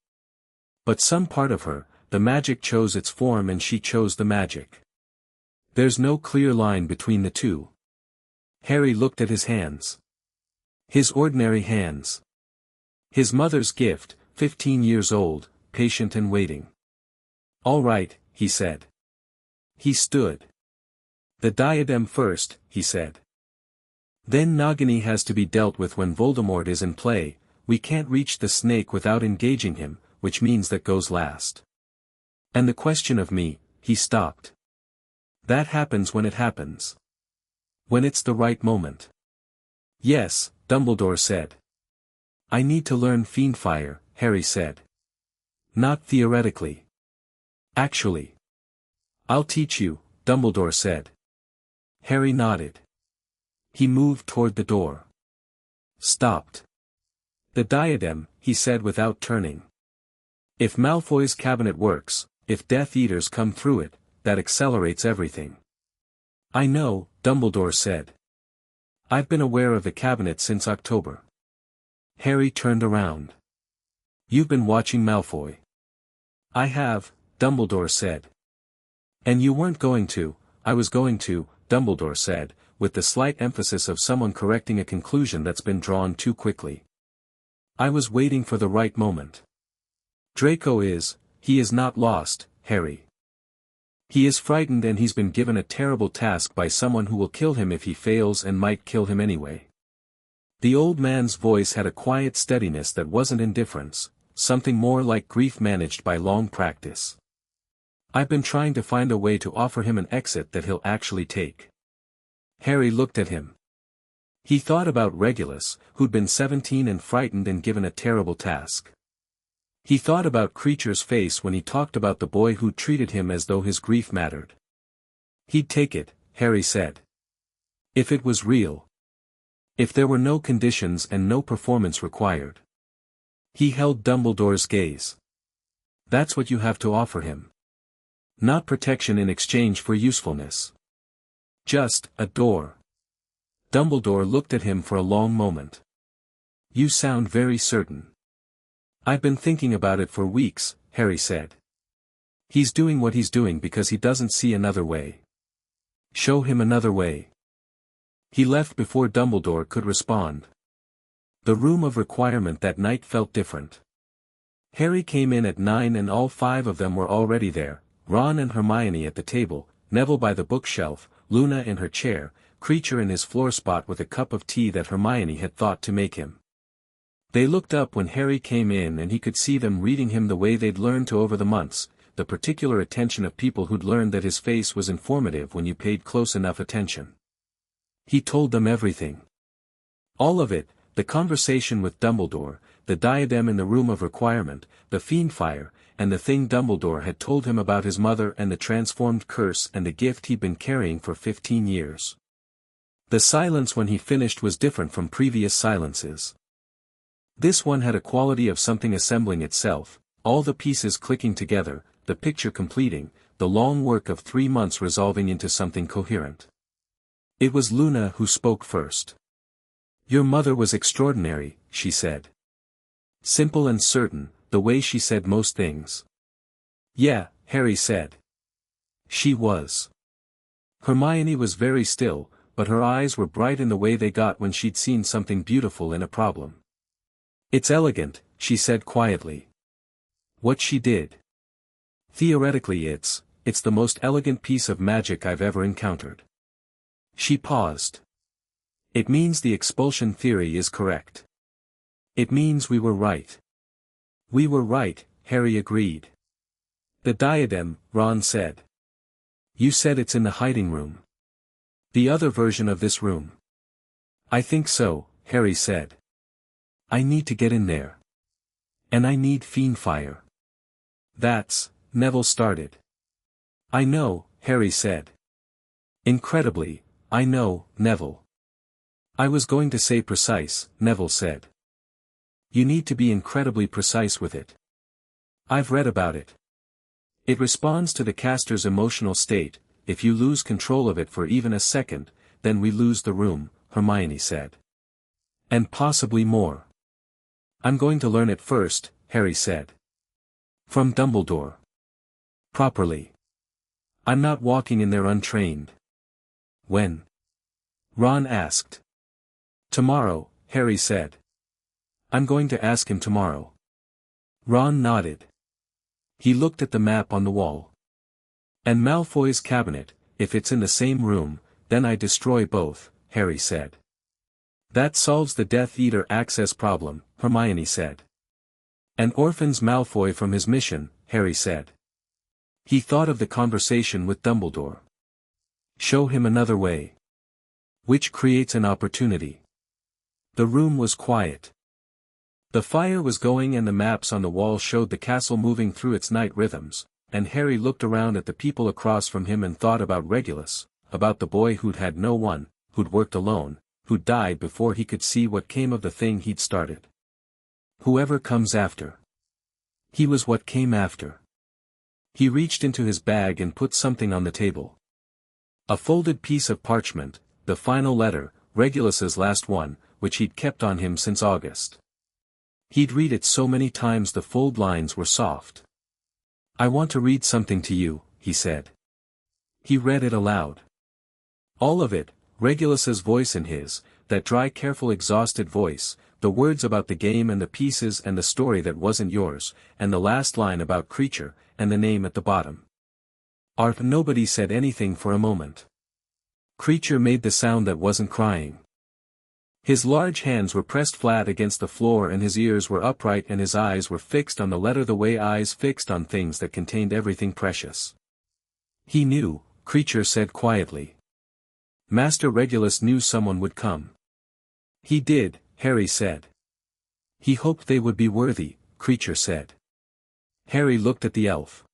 But some part of her, the magic chose its form and she chose the magic. There's no clear line between the two. Harry looked at his hands. His ordinary hands. His mother's gift, 15 years old, patient and waiting. All right, he said. He stood. The diadem first, he said. Then Nagini has to be dealt with when Voldemort is in play, we can't reach the snake without engaging him, which means that goes last. And the question of me, he stopped. That happens when it happens. When it's the right moment. Yes, Dumbledore said. I need to learn Fiendfire, Harry said. Not theoretically. Actually. I'll teach you, Dumbledore said. Harry nodded. He moved toward the door. Stopped. The diadem, he said without turning. If Malfoy's cabinet works, if Death Eaters come through it, that accelerates everything. I know, Dumbledore said. I've been aware of the cabinet since October. Harry turned around. You've been watching Malfoy. I have, Dumbledore said. And you weren't going to. I was going to, Dumbledore said, with the slight emphasis of someone correcting a conclusion that's been drawn too quickly. I was waiting for the right moment. He is not lost, Harry. He is frightened and he's been given a terrible task by someone who will kill him if he fails and might kill him anyway. The old man's voice had a quiet steadiness that wasn't indifference, something more like grief managed by long practice. I've been trying to find a way to offer him an exit that he'll actually take. Harry looked at him. He thought about Regulus, who'd been 17 and frightened and given a terrible task. He thought about Kreacher's face when he talked about the boy who treated him as though his grief mattered. He'd take it, Harry said. If it was real. If there were no conditions and no performance required. He held Dumbledore's gaze. That's what you have to offer him. Not protection in exchange for usefulness. Just a door. Dumbledore looked at him for a long moment. You sound very certain. I've been thinking about it for weeks, Harry said. He's doing what he's doing because he doesn't see another way. Show him another way. He left before Dumbledore could respond. The room of requirement that night felt different. Harry came in at 9 and all 5 of them were already there, Ron and Hermione at the table, Neville by the bookshelf, Luna in her chair, Kreacher in his floor spot with a cup of tea that Hermione had thought to make him. They looked up when Harry came in and he could see them reading him the way they'd learned to over the months, the particular attention of people who'd learned that his face was informative when you paid close enough attention. He told them everything. All of it, the conversation with Dumbledore, the diadem in the room of requirement, the Fiendfire, and the thing Dumbledore had told him about his mother and the transformed curse and the gift he'd been carrying for 15 years. The silence when he finished was different from previous silences. This one had a quality of something assembling itself, all the pieces clicking together, the picture completing, the long work of 3 months resolving into something coherent. It was Luna who spoke first. Your mother was extraordinary, she said. Simple and certain, the way she said most things. Yeah, Harry said. She was. Hermione was very still, but her eyes were bright in the way they got when she'd seen something beautiful in a problem. It's elegant, she said quietly. What she did. Theoretically it's the most elegant piece of magic I've ever encountered. She paused. It means the expulsion theory is correct. It means we were right. We were right, Harry agreed. The diadem, Ron said. You said it's in the hiding room. The other version of this room. I think so, Harry said. I need to get in there. And I need Fiendfire. That's, Neville started. I know, Harry said. Incredibly, I know, Neville. I was going to say precise, Neville said. You need to be incredibly precise with it. I've read about it. It responds to the caster's emotional state. If you lose control of it for even a second, then we lose the room, Hermione said. And possibly more. I'm going to learn it first, Harry said. From Dumbledore. Properly. I'm not walking in there untrained. When? Ron asked. Tomorrow, Harry said. I'm going to ask him tomorrow. Ron nodded. He looked at the map on the wall. And Malfoy's cabinet, if it's in the same room, then I destroy both, Harry said. That solves the Death Eater access problem, Hermione said. And orphans Malfoy from his mission, Harry said. He thought of the conversation with Dumbledore. Show him another way. Which creates an opportunity. The room was quiet. The fire was going and the maps on the wall showed the castle moving through its night rhythms, and Harry looked around at the people across from him and thought about Regulus, about the boy who'd had no one, who'd worked alone, who'd died before he could see what came of the thing he'd started. Whoever comes after. He was what came after. He reached into his bag and put something on the table. A folded piece of parchment, the final letter, Regulus's last one, which he'd kept on him since August. He'd read it so many times the fold lines were soft. "I want to read something to you," he said. He read it aloud. All of it, Regulus's voice and his, that dry careful exhausted voice, the words about the game and the pieces and the story that wasn't yours, and the last line about Kreacher, and the name at the bottom. Nobody said anything for a moment. Kreacher made the sound that wasn't crying. His large hands were pressed flat against the floor and his ears were upright and his eyes were fixed on the letter the way eyes fixed on things that contained everything precious. He knew, Kreacher said quietly. Master Regulus knew someone would come. He did, Harry said. He hoped they would be worthy, Kreacher said. Harry looked at the elf.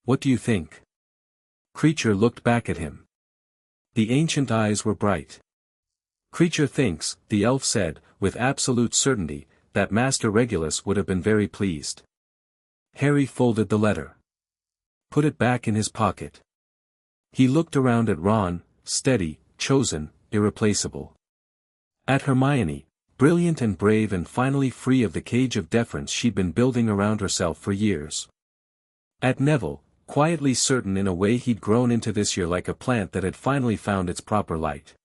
What do you think? Kreacher looked back at him. The ancient eyes were bright. Kreacher thinks, the elf said, with absolute certainty, that Master Regulus would have been very pleased. Harry folded the letter. Put it back in his pocket. He looked around at Ron, steady, chosen, irreplaceable. At Hermione, brilliant and brave and finally free of the cage of deference she'd been building around herself for years. At Neville, quietly certain in a way he'd grown into this year like a plant that had finally found its proper light.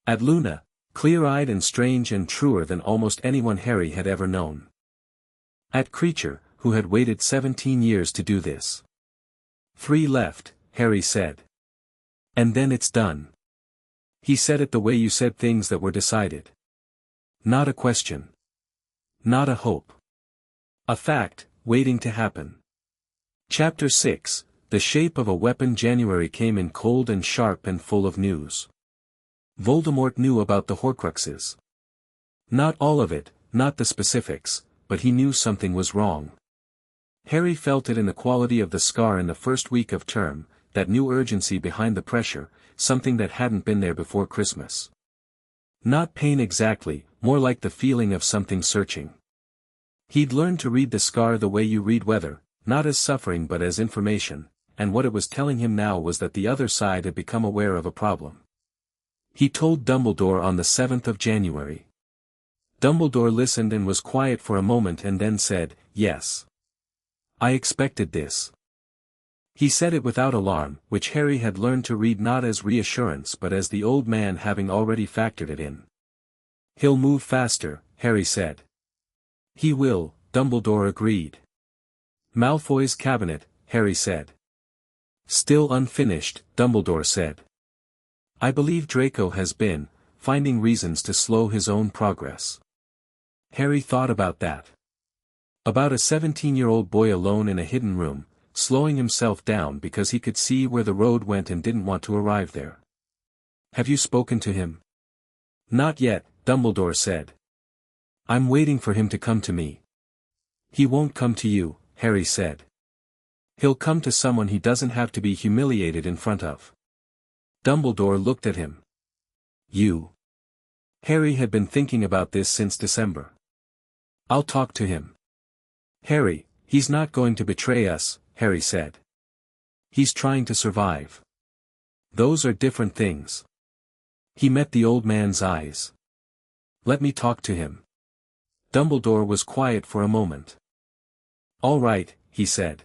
At Luna, clear-eyed and strange and truer than almost anyone Harry had ever known. At Kreacher, who had waited 17 years to do this. 3 left, Harry said. And then it's done. He said it the way you said things that were decided. Not a question. Not a hope. A fact, waiting to happen. Chapter 6, The Shape of a Weapon. January came in cold and sharp and full of news. Voldemort knew about the Horcruxes. Not all of it, not the specifics, but he knew something was wrong. Harry felt it in the quality of the scar in the first week of term, that new urgency behind the pressure, something that hadn't been there before Christmas. Not pain exactly, more like the feeling of something searching. He'd learned to read the scar the way you read weather, not as suffering but as information, and what it was telling him now was that the other side had become aware of a problem. He told Dumbledore on the 7th of January. Dumbledore listened and was quiet for a moment and then said, "Yes. I expected this." He said it without alarm, which Harry had learned to read not as reassurance but as the old man having already factored it in. "He'll move faster," Harry said. "He will," Dumbledore agreed. "Malfoy's cabinet," Harry said. "Still unfinished," Dumbledore said. "I believe Draco has been, finding reasons to slow his own progress." Harry thought about that. About a 17-year-old boy alone in a hidden room, slowing himself down because he could see where the road went and didn't want to arrive there. "Have you spoken to him?" "Not yet," Dumbledore said. "I'm waiting for him to come to me." "He won't come to you," Harry said. "He'll come to someone he doesn't have to be humiliated in front of." Dumbledore looked at him. "You?" Harry had been thinking about this since December. "I'll talk to him." "Harry, he's not going to betray us," Harry said. "He's trying to survive." "Those are different things." He met the old man's eyes. "Let me talk to him." Dumbledore was quiet for a moment. "All right," he said.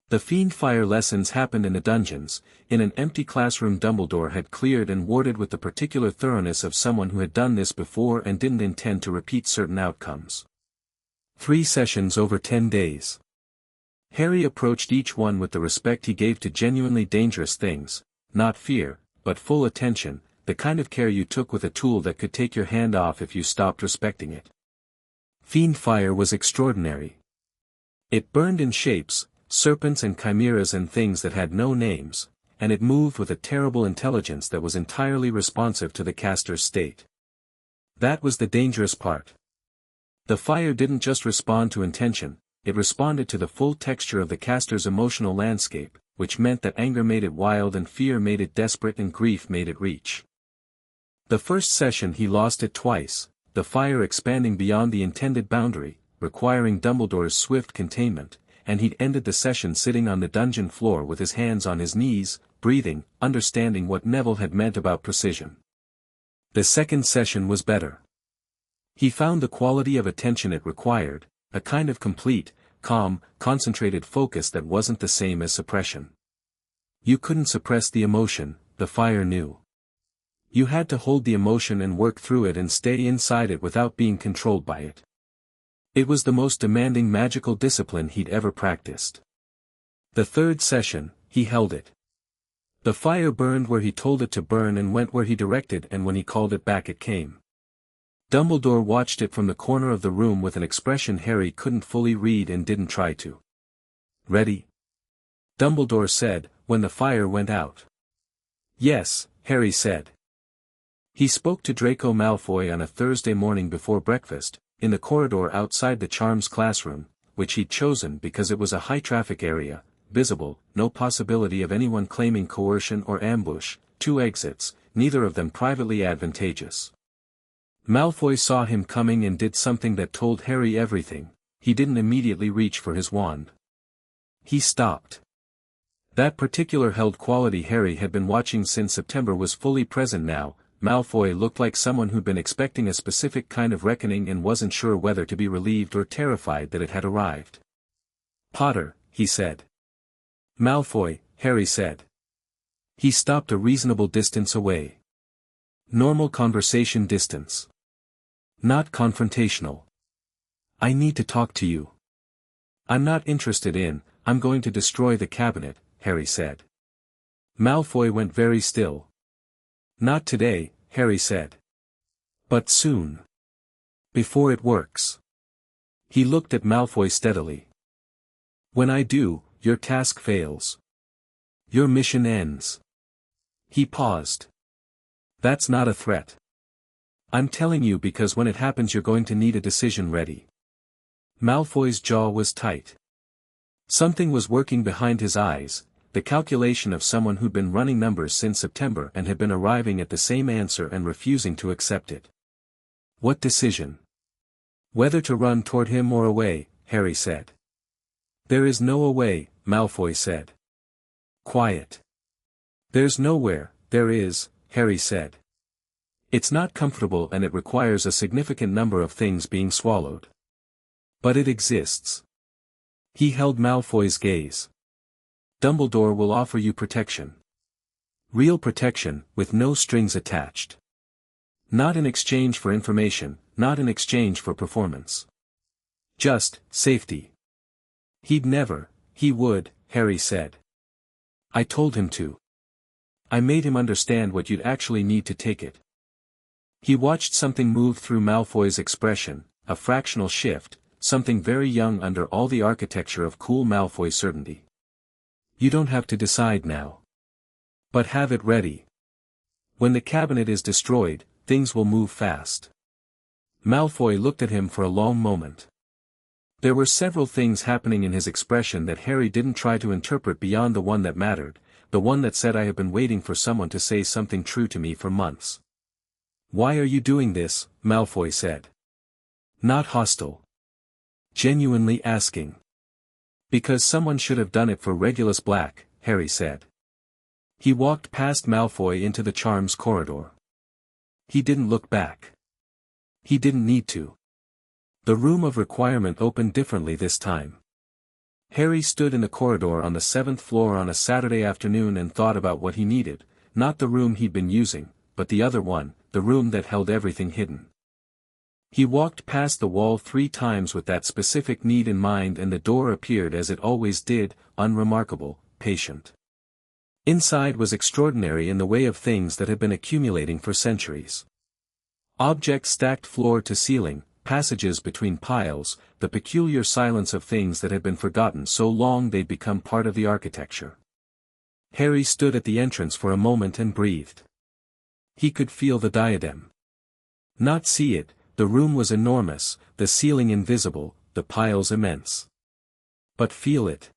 The Fiendfire lessons happened in the dungeons, in an empty classroom Dumbledore had cleared and warded with the particular thoroughness of someone who had done this before and didn't intend to repeat certain outcomes. 3 sessions over 10 days. Harry approached each one with the respect he gave to genuinely dangerous things, not fear, but full attention, the kind of care you took with a tool that could take your hand off if you stopped respecting it. Fiendfire was extraordinary. It burned in shapes, serpents and chimeras and things that had no names, and it moved with a terrible intelligence that was entirely responsive to the caster's state. That was the dangerous part. The fire didn't just respond to intention, it responded to the full texture of the caster's emotional landscape, which meant that anger made it wild and fear made it desperate and grief made it reach. The first session he lost it twice, the fire expanding beyond the intended boundary, requiring Dumbledore's swift containment, and he'd ended the session sitting on the dungeon floor with his hands on his knees, breathing, understanding what Neville had meant about precision. The second session was better. He found the quality of attention it required, a kind of complete, calm, concentrated focus that wasn't the same as suppression. You couldn't suppress the emotion, the fire knew. You had to hold the emotion and work through it and stay inside it without being controlled by it. It was the most demanding magical discipline he'd ever practiced. The third session, he held it. The fire burned where he told it to burn and went where he directed, and when he called it back it came. Dumbledore watched it from the corner of the room with an expression Harry couldn't fully read and didn't try to. "Ready?" Dumbledore said, when the fire went out. "Yes," Harry said. He spoke to Draco Malfoy on a Thursday morning before breakfast, in the corridor outside the Charms classroom, which he'd chosen because it was a high-traffic area, visible, no possibility of anyone claiming coercion or ambush, 2 exits, neither of them privately advantageous. Malfoy saw him coming and did something that told Harry everything. He didn't immediately reach for his wand. He stopped. That particular held quality Harry had been watching since September was fully present now. Malfoy looked like someone who'd been expecting a specific kind of reckoning and wasn't sure whether to be relieved or terrified that it had arrived. "Potter," he said. "Malfoy," Harry said. He stopped a reasonable distance away. Normal conversation distance. Not confrontational. "I need to talk to you." "I'm not interested in, I'm going to destroy the cabinet," Harry said. Malfoy went very still. "Not today," Harry said. "But soon. Before it works." He looked at Malfoy steadily. "When I do, your task fails. Your mission ends." He paused. "That's not a threat. I'm telling you because when it happens you're going to need a decision ready." Malfoy's jaw was tight. Something was working behind his eyes, the calculation of someone who'd been running numbers since September and had been arriving at the same answer and refusing to accept it. "What decision?" "Whether to run toward him or away," Harry said. "There is no away," Malfoy said. "Quiet." "There's nowhere, there is," Harry said. "It's not comfortable and it requires a significant number of things being swallowed. But it exists." He held Malfoy's gaze. "Dumbledore will offer you protection. Real protection, with no strings attached. Not in exchange for information, not in exchange for performance. Just, safety." He would, Harry said. "I told him to. I made him understand what you'd actually need to take it." He watched something move through Malfoy's expression, a fractional shift, something very young under all the architecture of cool Malfoy certainty. "You don't have to decide now. But have it ready. When the cabinet is destroyed, things will move fast." Malfoy looked at him for a long moment. There were several things happening in his expression that Harry didn't try to interpret beyond the one that mattered, the one that said "I have been waiting for someone to say something true to me for months." "Why are you doing this?" Malfoy said. Not hostile. Genuinely asking. "Because someone should have done it for Regulus Black," Harry said. He walked past Malfoy into the Charms corridor. He didn't look back. He didn't need to. The room of requirement opened differently this time. Harry stood in the corridor on the 7th floor on a Saturday afternoon and thought about what he needed, not the room he'd been using, but the other one, the room that held everything hidden. He walked past the wall 3 times with that specific need in mind, and the door appeared as it always did, unremarkable, patient. Inside was extraordinary in the way of things that had been accumulating for centuries. Objects stacked floor to ceiling, passages between piles, the peculiar silence of things that had been forgotten so long they'd become part of the architecture. Harry stood at the entrance for a moment and breathed. He could feel the diadem. Not see it, the room was enormous, the ceiling invisible, the piles immense. But feel it.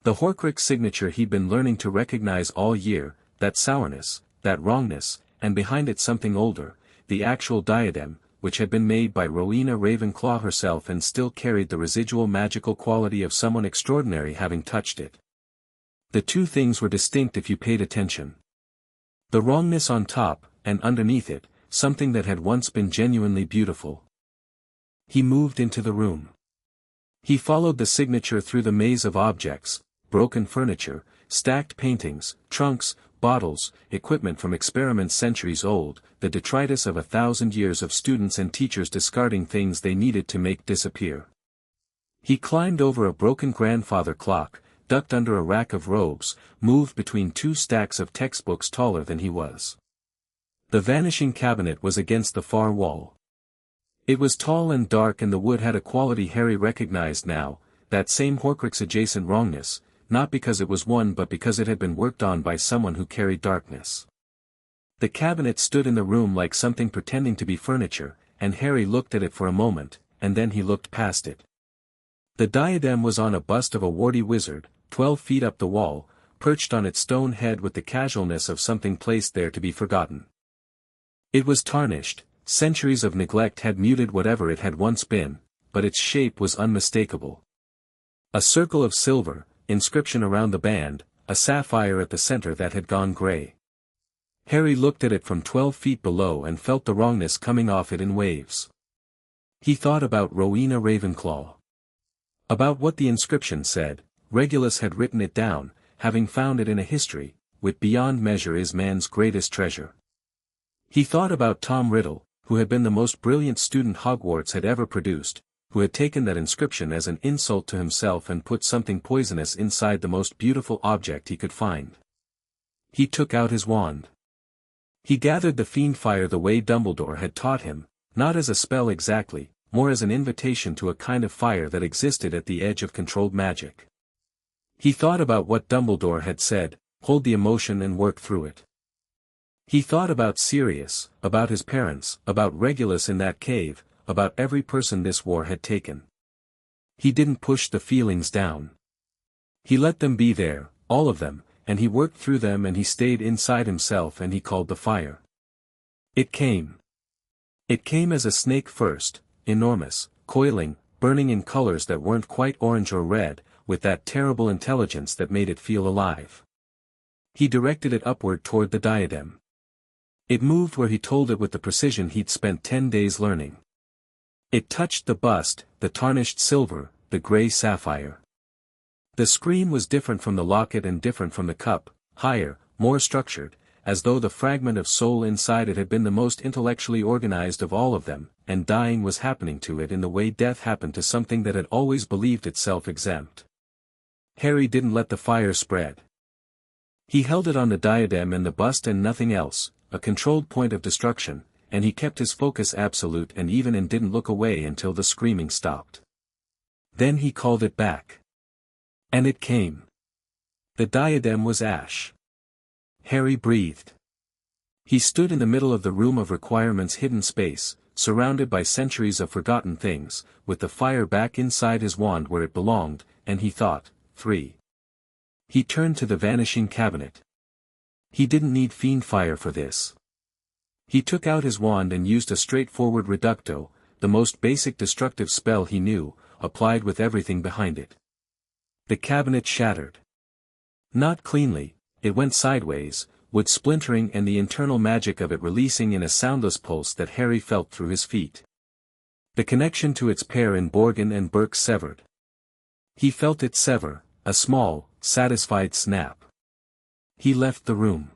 The Horcrux signature he'd been learning to recognize all year, that sourness, that wrongness, and behind it something older, the actual diadem, which had been made by Rowena Ravenclaw herself and still carried the residual magical quality of someone extraordinary having touched it. The two things were distinct if you paid attention. The wrongness on top, and underneath it, something that had once been genuinely beautiful. He moved into the room. He followed the signature through the maze of objects, broken furniture, stacked paintings, trunks, bottles, equipment from experiments centuries old, the detritus of 1,000 years of students and teachers discarding things they needed to make disappear. He climbed over a broken grandfather clock, ducked under a rack of robes, moved between two stacks of textbooks taller than he was. The vanishing cabinet was against the far wall. It was tall and dark and the wood had a quality Harry recognized now, that same Horcrux-adjacent wrongness, not because it was one but because it had been worked on by someone who carried darkness. The cabinet stood in the room like something pretending to be furniture, and Harry looked at it for a moment, and then he looked past it. The diadem was on a bust of a warty wizard, 12 feet up the wall, perched on its stone head with the casualness of something placed there to be forgotten. It was tarnished, centuries of neglect had muted whatever it had once been, but its shape was unmistakable. A circle of silver, inscription around the band, a sapphire at the center that had gone gray. Harry looked at it from 12 feet below and felt the wrongness coming off it in waves. He thought about Rowena Ravenclaw. About what the inscription said. Regulus had written it down, having found it in a history, "Wit beyond measure is man's greatest treasure." He thought about Tom Riddle, who had been the most brilliant student Hogwarts had ever produced, who had taken that inscription as an insult to himself and put something poisonous inside the most beautiful object he could find. He took out his wand. He gathered the fiend fire the way Dumbledore had taught him, not as a spell exactly, more as an invitation to a kind of fire that existed at the edge of controlled magic. He thought about what Dumbledore had said, hold the emotion and work through it. He thought about Sirius, about his parents, about Regulus in that cave, about every person this war had taken. He didn't push the feelings down. He let them be there, all of them, and he worked through them and he stayed inside himself and he called the fire. It came. It came as a snake first, enormous, coiling, burning in colors that weren't quite orange or red, with that terrible intelligence that made it feel alive. He directed it upward toward the diadem. It moved where he told it with the precision he'd spent 10 days learning. It touched the bust, the tarnished silver, the gray sapphire. The scream was different from the locket and different from the cup, higher, more structured, as though the fragment of soul inside it had been the most intellectually organized of all of them, and dying was happening to it in the way death happened to something that had always believed itself exempt. Harry didn't let the fire spread. He held it on the diadem and the bust and nothing else, a controlled point of destruction, and he kept his focus absolute and even and didn't look away until the screaming stopped. Then he called it back. And it came. The diadem was ash. Harry breathed. He stood in the middle of the room of requirement's hidden space, surrounded by centuries of forgotten things, with the fire back inside his wand where it belonged, and he thought, 3. He turned to the vanishing cabinet. He didn't need fiend fire for this. He took out his wand and used a straightforward reducto, the most basic destructive spell he knew, applied with everything behind it. The cabinet shattered. Not cleanly, it went sideways, wood splintering and the internal magic of it releasing in a soundless pulse that Harry felt through his feet. The connection to its pair in Borgin and Burke severed. He felt it sever, a small, satisfied snap. He left the room.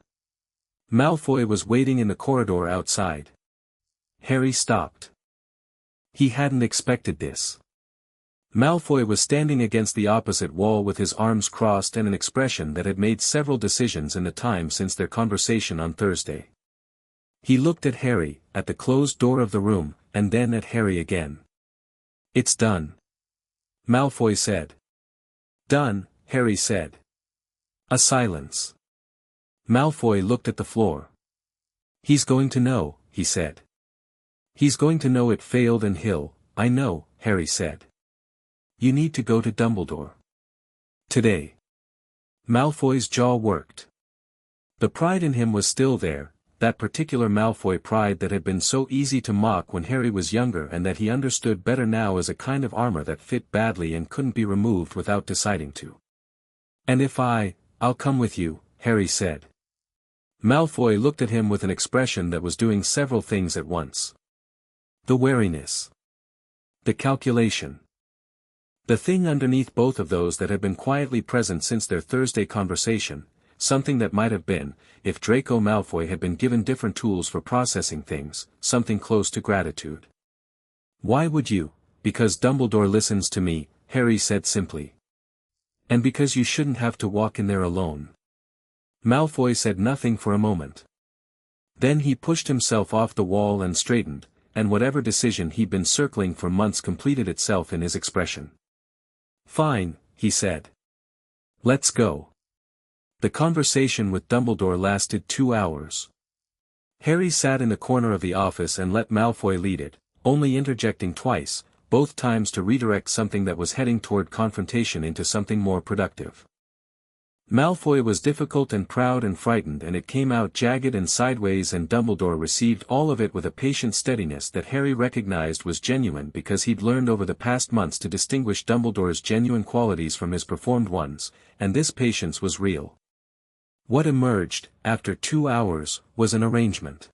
Malfoy was waiting in the corridor outside. Harry stopped. He hadn't expected this. Malfoy was standing against the opposite wall with his arms crossed and an expression that had made several decisions in the time since their conversation on Thursday. He looked at Harry, at the closed door of the room, and then at Harry again. "It's done," Malfoy said. "Done," Harry said. A silence. Malfoy looked at the floor. "He's going to know," he said. He's going to know it failed and I know, Harry said. You need to go to Dumbledore. Today. Malfoy's jaw worked. The pride in him was still there, that particular Malfoy pride that had been so easy to mock when Harry was younger and that he understood better now as a kind of armor that fit badly and couldn't be removed without deciding to. And if I'll come with you, Harry said. Malfoy looked at him with an expression that was doing several things at once. The wariness. The calculation. The thing underneath both of those that had been quietly present since their Thursday conversation, something that might have been, if Draco Malfoy had been given different tools for processing things, something close to gratitude. Why would you? Because Dumbledore listens to me, Harry said simply. And because you shouldn't have to walk in there alone. Malfoy said nothing for a moment. Then he pushed himself off the wall and straightened, and whatever decision he'd been circling for months completed itself in his expression. Fine, he said. Let's go. The conversation with Dumbledore lasted 2 hours. Harry sat in the corner of the office and let Malfoy lead it, only interjecting twice, both times to redirect something that was heading toward confrontation into something more productive. Malfoy was difficult and proud and frightened, and it came out jagged and sideways, and Dumbledore received all of it with a patient steadiness that Harry recognized was genuine because he'd learned over the past months to distinguish Dumbledore's genuine qualities from his performed ones, and this patience was real. What emerged, after 2 hours, was an arrangement.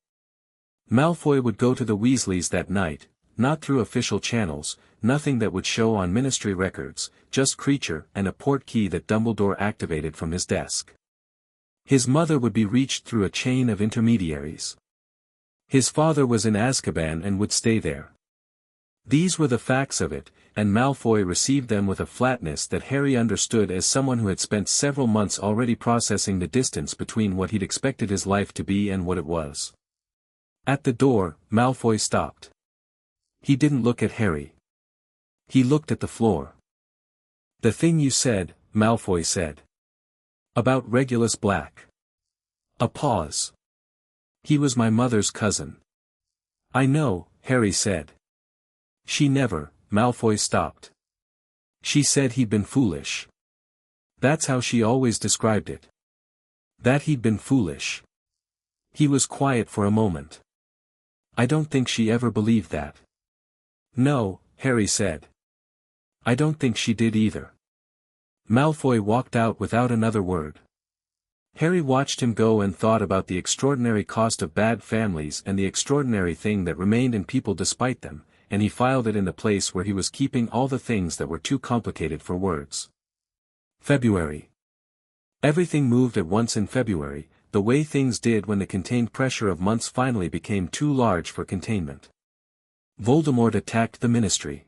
Malfoy would go to the Weasleys that night, not through official channels, nothing that would show on ministry records, just Kreacher and a port key that Dumbledore activated from his desk. His mother would be reached through a chain of intermediaries. His father was in Azkaban and would stay there. These were the facts of it, and Malfoy received them with a flatness that Harry understood as someone who had spent several months already processing the distance between what he'd expected his life to be and what it was. At the door, Malfoy stopped. He didn't look at Harry. He looked at the floor. The thing you said, Malfoy said. About Regulus Black. A pause. He was my mother's cousin. I know, Harry said. She never, Malfoy stopped. She said he'd been foolish. That's how she always described it. That he'd been foolish. He was quiet for a moment. I don't think she ever believed that. No, Harry said. I don't think she did either. Malfoy walked out without another word. Harry watched him go and thought about the extraordinary cost of bad families and the extraordinary thing that remained in people despite them, and he filed it in the place where he was keeping all the things that were too complicated for words. February. Everything moved at once in February, the way things did when the contained pressure of months finally became too large for containment. Voldemort attacked the Ministry.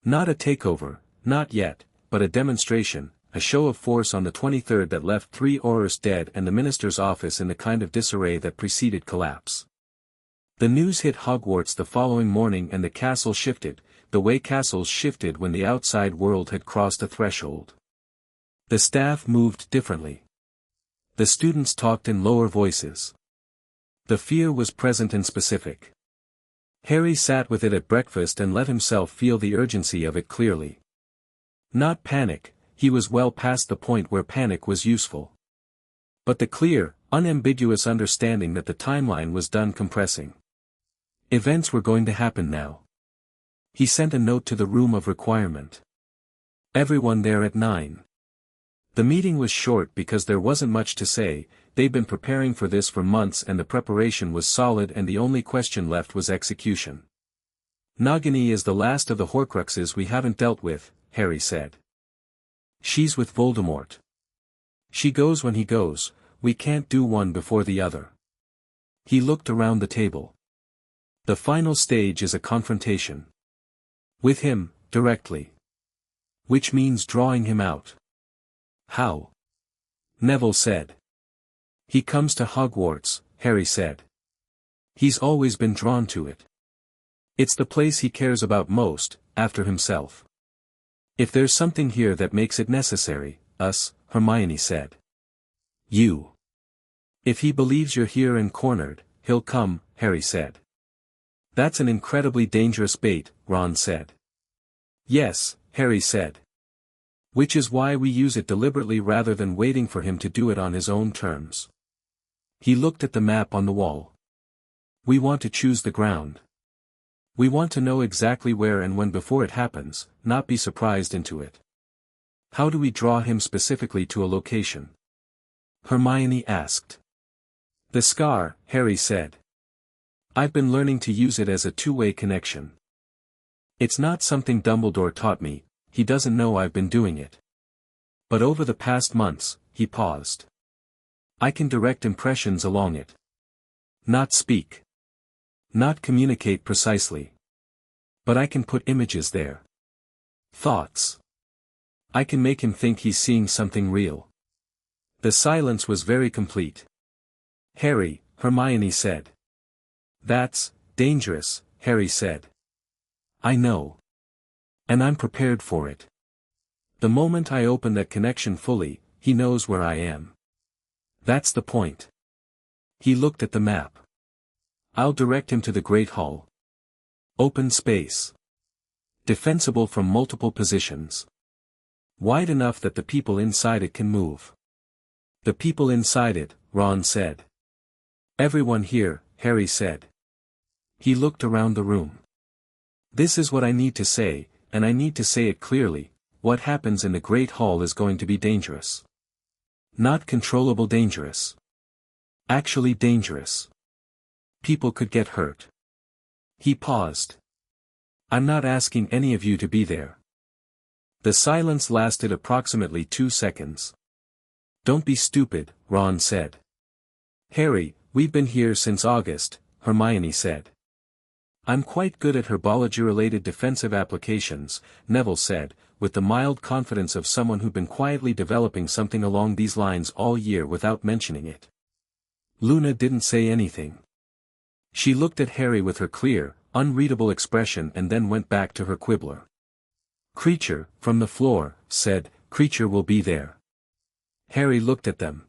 Not a takeover, not yet, but a demonstration, a show of force on the 23rd that left 3 Aurors dead and the Minister's office in the kind of disarray that preceded collapse. The news hit Hogwarts the following morning and the castle shifted, the way castles shifted when the outside world had crossed a threshold. The staff moved differently. The students talked in lower voices. The fear was present and specific. Harry sat with it at breakfast and let himself feel the urgency of it clearly. Not panic, he was well past the point where panic was useful. But the clear, unambiguous understanding that the timeline was done compressing. Events were going to happen now. He sent a note to the room of requirement. Everyone there at 9. The meeting was short because there wasn't much to say. They'd been preparing for this for months and the preparation was solid and the only question left was execution. Nagini is the last of the Horcruxes we haven't dealt with, Harry said. She's with Voldemort. She goes when he goes, we can't do one before the other. He looked around the table. The final stage is a confrontation. With him, directly. Which means drawing him out. How? Neville said. He comes to Hogwarts, Harry said. He's always been drawn to it. It's the place he cares about most, after himself. If there's something here that makes it necessary, us, Hermione said. You. If he believes you're here and cornered, he'll come, Harry said. That's an incredibly dangerous bait, Ron said. Yes, Harry said. Which is why we use it deliberately rather than waiting for him to do it on his own terms. He looked at the map on the wall. We want to choose the ground. We want to know exactly where and when before it happens, not be surprised into it. How do we draw him specifically to a location? Hermione asked. The scar, Harry said. I've been learning to use it as a two-way connection. It's not something Dumbledore taught me, he doesn't know I've been doing it. But over the past months, he paused. I can direct impressions along it. Not speak. Not communicate precisely. But I can put images there. Thoughts. I can make him think he's seeing something real. The silence was very complete. Harry, Hermione said. That's dangerous, Harry said. I know. And I'm prepared for it. The moment I open that connection fully, he knows where I am. That's the point. He looked at the map. I'll direct him to the Great Hall. Open space. Defensible from multiple positions. Wide enough that the people inside it can move. The people inside it, Ron said. Everyone here, Harry said. He looked around the room. This is what I need to say, and I need to say it clearly, what happens in the Great Hall is going to be dangerous. Not controllable dangerous. Actually dangerous. People could get hurt. He paused. I'm not asking any of you to be there. The silence lasted approximately 2 seconds. Don't be stupid, Ron said. Harry, we've been here since August, Hermione said. I'm quite good at herbology-related defensive applications, Neville said, with the mild confidence of someone who'd been quietly developing something along these lines all year without mentioning it. Luna didn't say anything. She looked at Harry with her clear, unreadable expression and then went back to her quibbler. Kreacher, from the floor, said, Kreacher will be there. Harry looked at them.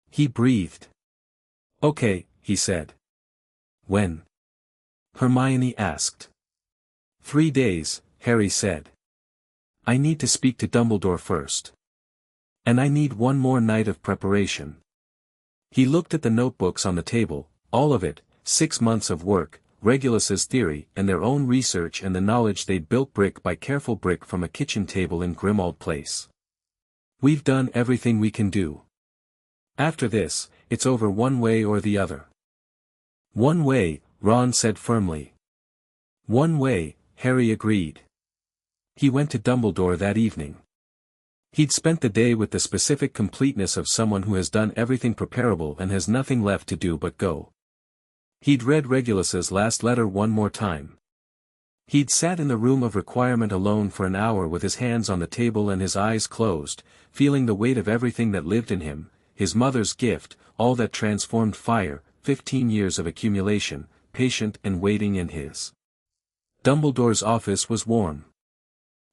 He breathed. Okay, he said. When? Hermione asked. 3 days, Harry said. I need to speak to Dumbledore first. And I need one more night of preparation. He looked at the notebooks on the table, all of it, 6 months of work, Regulus's theory and their own research and the knowledge they'd built brick by careful brick from a kitchen table in Grimmauld Place. We've done everything we can do. After this, it's over one way or the other. One way, Ron said firmly. One way, Harry agreed. He went to Dumbledore that evening. He'd spent the day with the specific completeness of someone who has done everything preparable and has nothing left to do but go. He'd read Regulus's last letter one more time. He'd sat in the room of requirement alone for an hour with his hands on the table and his eyes closed, feeling the weight of everything that lived in him, his mother's gift, all that transformed fire, 15 years of accumulation, patient and waiting in his. Dumbledore's office was warm.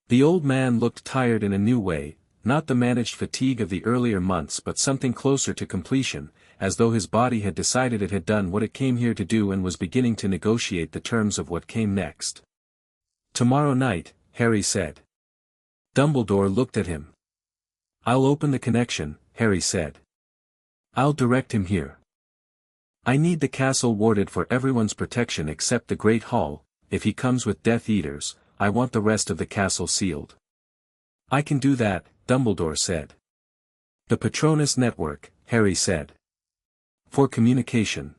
The old man looked tired in a new way, not the managed fatigue of the earlier months but something closer to completion, as though his body had decided it had done what it came here to do and was beginning to negotiate the terms of what came next. Tomorrow night, Harry said. Dumbledore looked at him. I'll open the connection, Harry said. I'll direct him here. I need the castle warded for everyone's protection except the Great Hall. If he comes with Death Eaters, I want the rest of the castle sealed. I can do that, Dumbledore said. The Patronus Network, Harry said. For communication.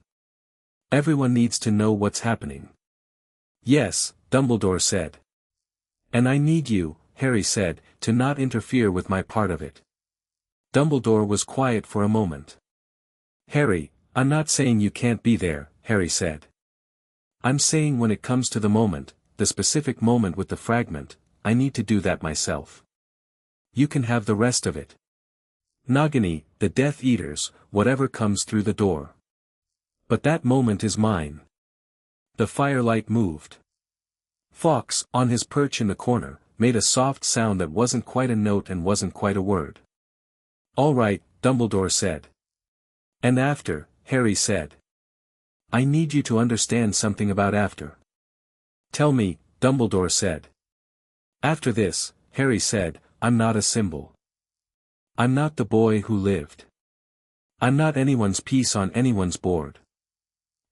Everyone needs to know what's happening. Yes, Dumbledore said. And I need you, Harry said, to not interfere with my part of it. Dumbledore was quiet for a moment. Harry, I'm not saying you can't be there, Harry said. I'm saying when it comes to the moment, the specific moment with the fragment, I need to do that myself. You can have the rest of it. Nagini, the Death Eaters, whatever comes through the door. But that moment is mine. The firelight moved. Fawkes, on his perch in the corner, made a soft sound that wasn't quite a note and wasn't quite a word. All right, Dumbledore said. And after, Harry said. I need you to understand something about after. Tell me, Dumbledore said. After this, Harry said, I'm not a symbol. I'm not the boy who lived. I'm not anyone's piece on anyone's board.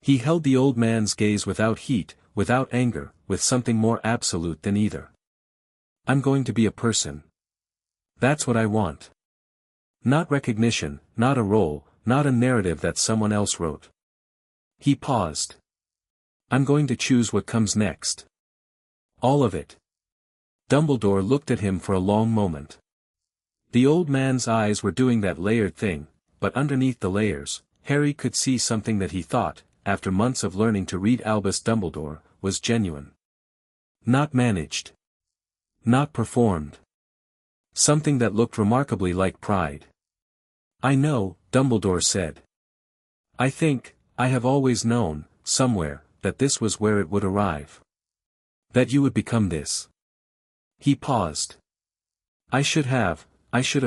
He held the old man's gaze without heat, without anger, with something more absolute than either. I'm going to be a person. That's what I want. Not recognition, not a role, not a narrative that someone else wrote. He paused. I'm going to choose what comes next. All of it. Dumbledore looked at him for a long moment. The old man's eyes were doing that layered thing, but underneath the layers, Harry could see something that he thought, after months of learning to read Albus Dumbledore, was genuine. Not managed. Not performed. Something that looked remarkably like pride. I know, Dumbledore said. I think, I have always known, somewhere, that this was where it would arrive. That you would become this. He paused. I should have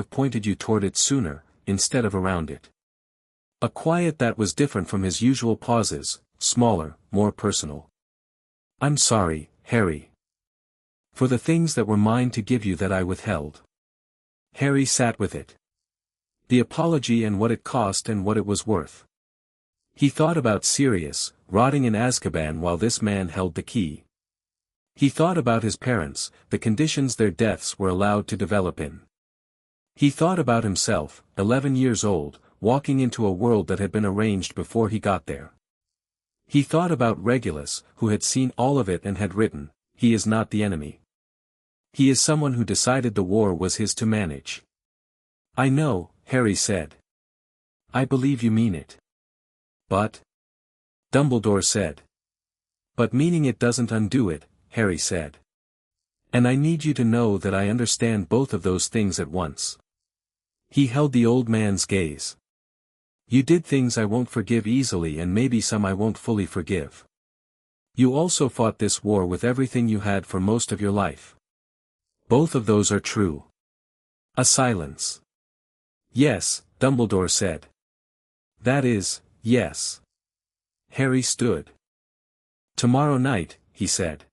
pointed you toward it sooner, instead of around it. A quiet that was different from his usual pauses, smaller, more personal. I'm sorry, Harry. For the things that were mine to give you that I withheld. Harry sat with it. The apology and what it cost and what it was worth. He thought about Sirius, rotting in Azkaban while this man held the key. He thought about his parents, the conditions their deaths were allowed to develop in. He thought about himself, 11 years old, walking into a world that had been arranged before he got there. He thought about Regulus, who had seen all of it and had written, he is not the enemy. He is someone who decided the war was his to manage. I know, Harry said. I believe you mean it. But? Dumbledore said. But meaning it doesn't undo it, Harry said. And I need you to know that I understand both of those things at once. He held the old man's gaze. You did things I won't forgive easily and maybe some I won't fully forgive. You also fought this war with everything you had for most of your life. Both of those are true. A silence. Yes, Dumbledore said. That is, yes. Harry stood. Tomorrow night, he said.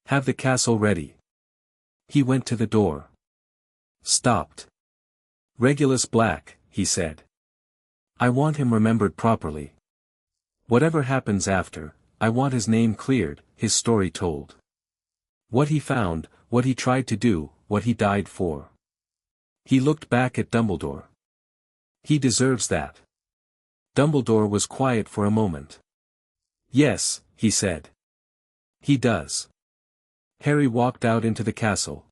Have the castle ready. He went to the door. Stopped. Regulus Black, he said. I want him remembered properly. Whatever happens after, I want his name cleared, his story told. What he found, what he tried to do, what he died for. He looked back at Dumbledore. He deserves that. Dumbledore was quiet for a moment. Yes, he said. He does. Harry walked out into the castle.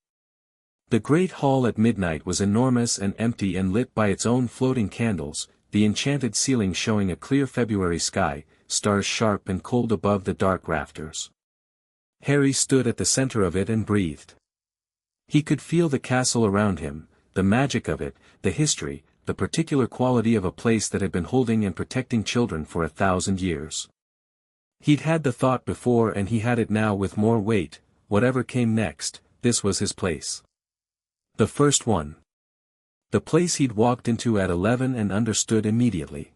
The great hall at midnight was enormous and empty and lit by its own floating candles, the enchanted ceiling showing a clear February sky, stars sharp and cold above the dark rafters. Harry stood at the center of it and breathed. He could feel the castle around him, the magic of it, the history, the particular quality of a place that had been holding and protecting children for 1,000 years. He'd had the thought before and he had it now with more weight, whatever came next, this was his place. The first one. The place he'd walked into at 11 and understood immediately.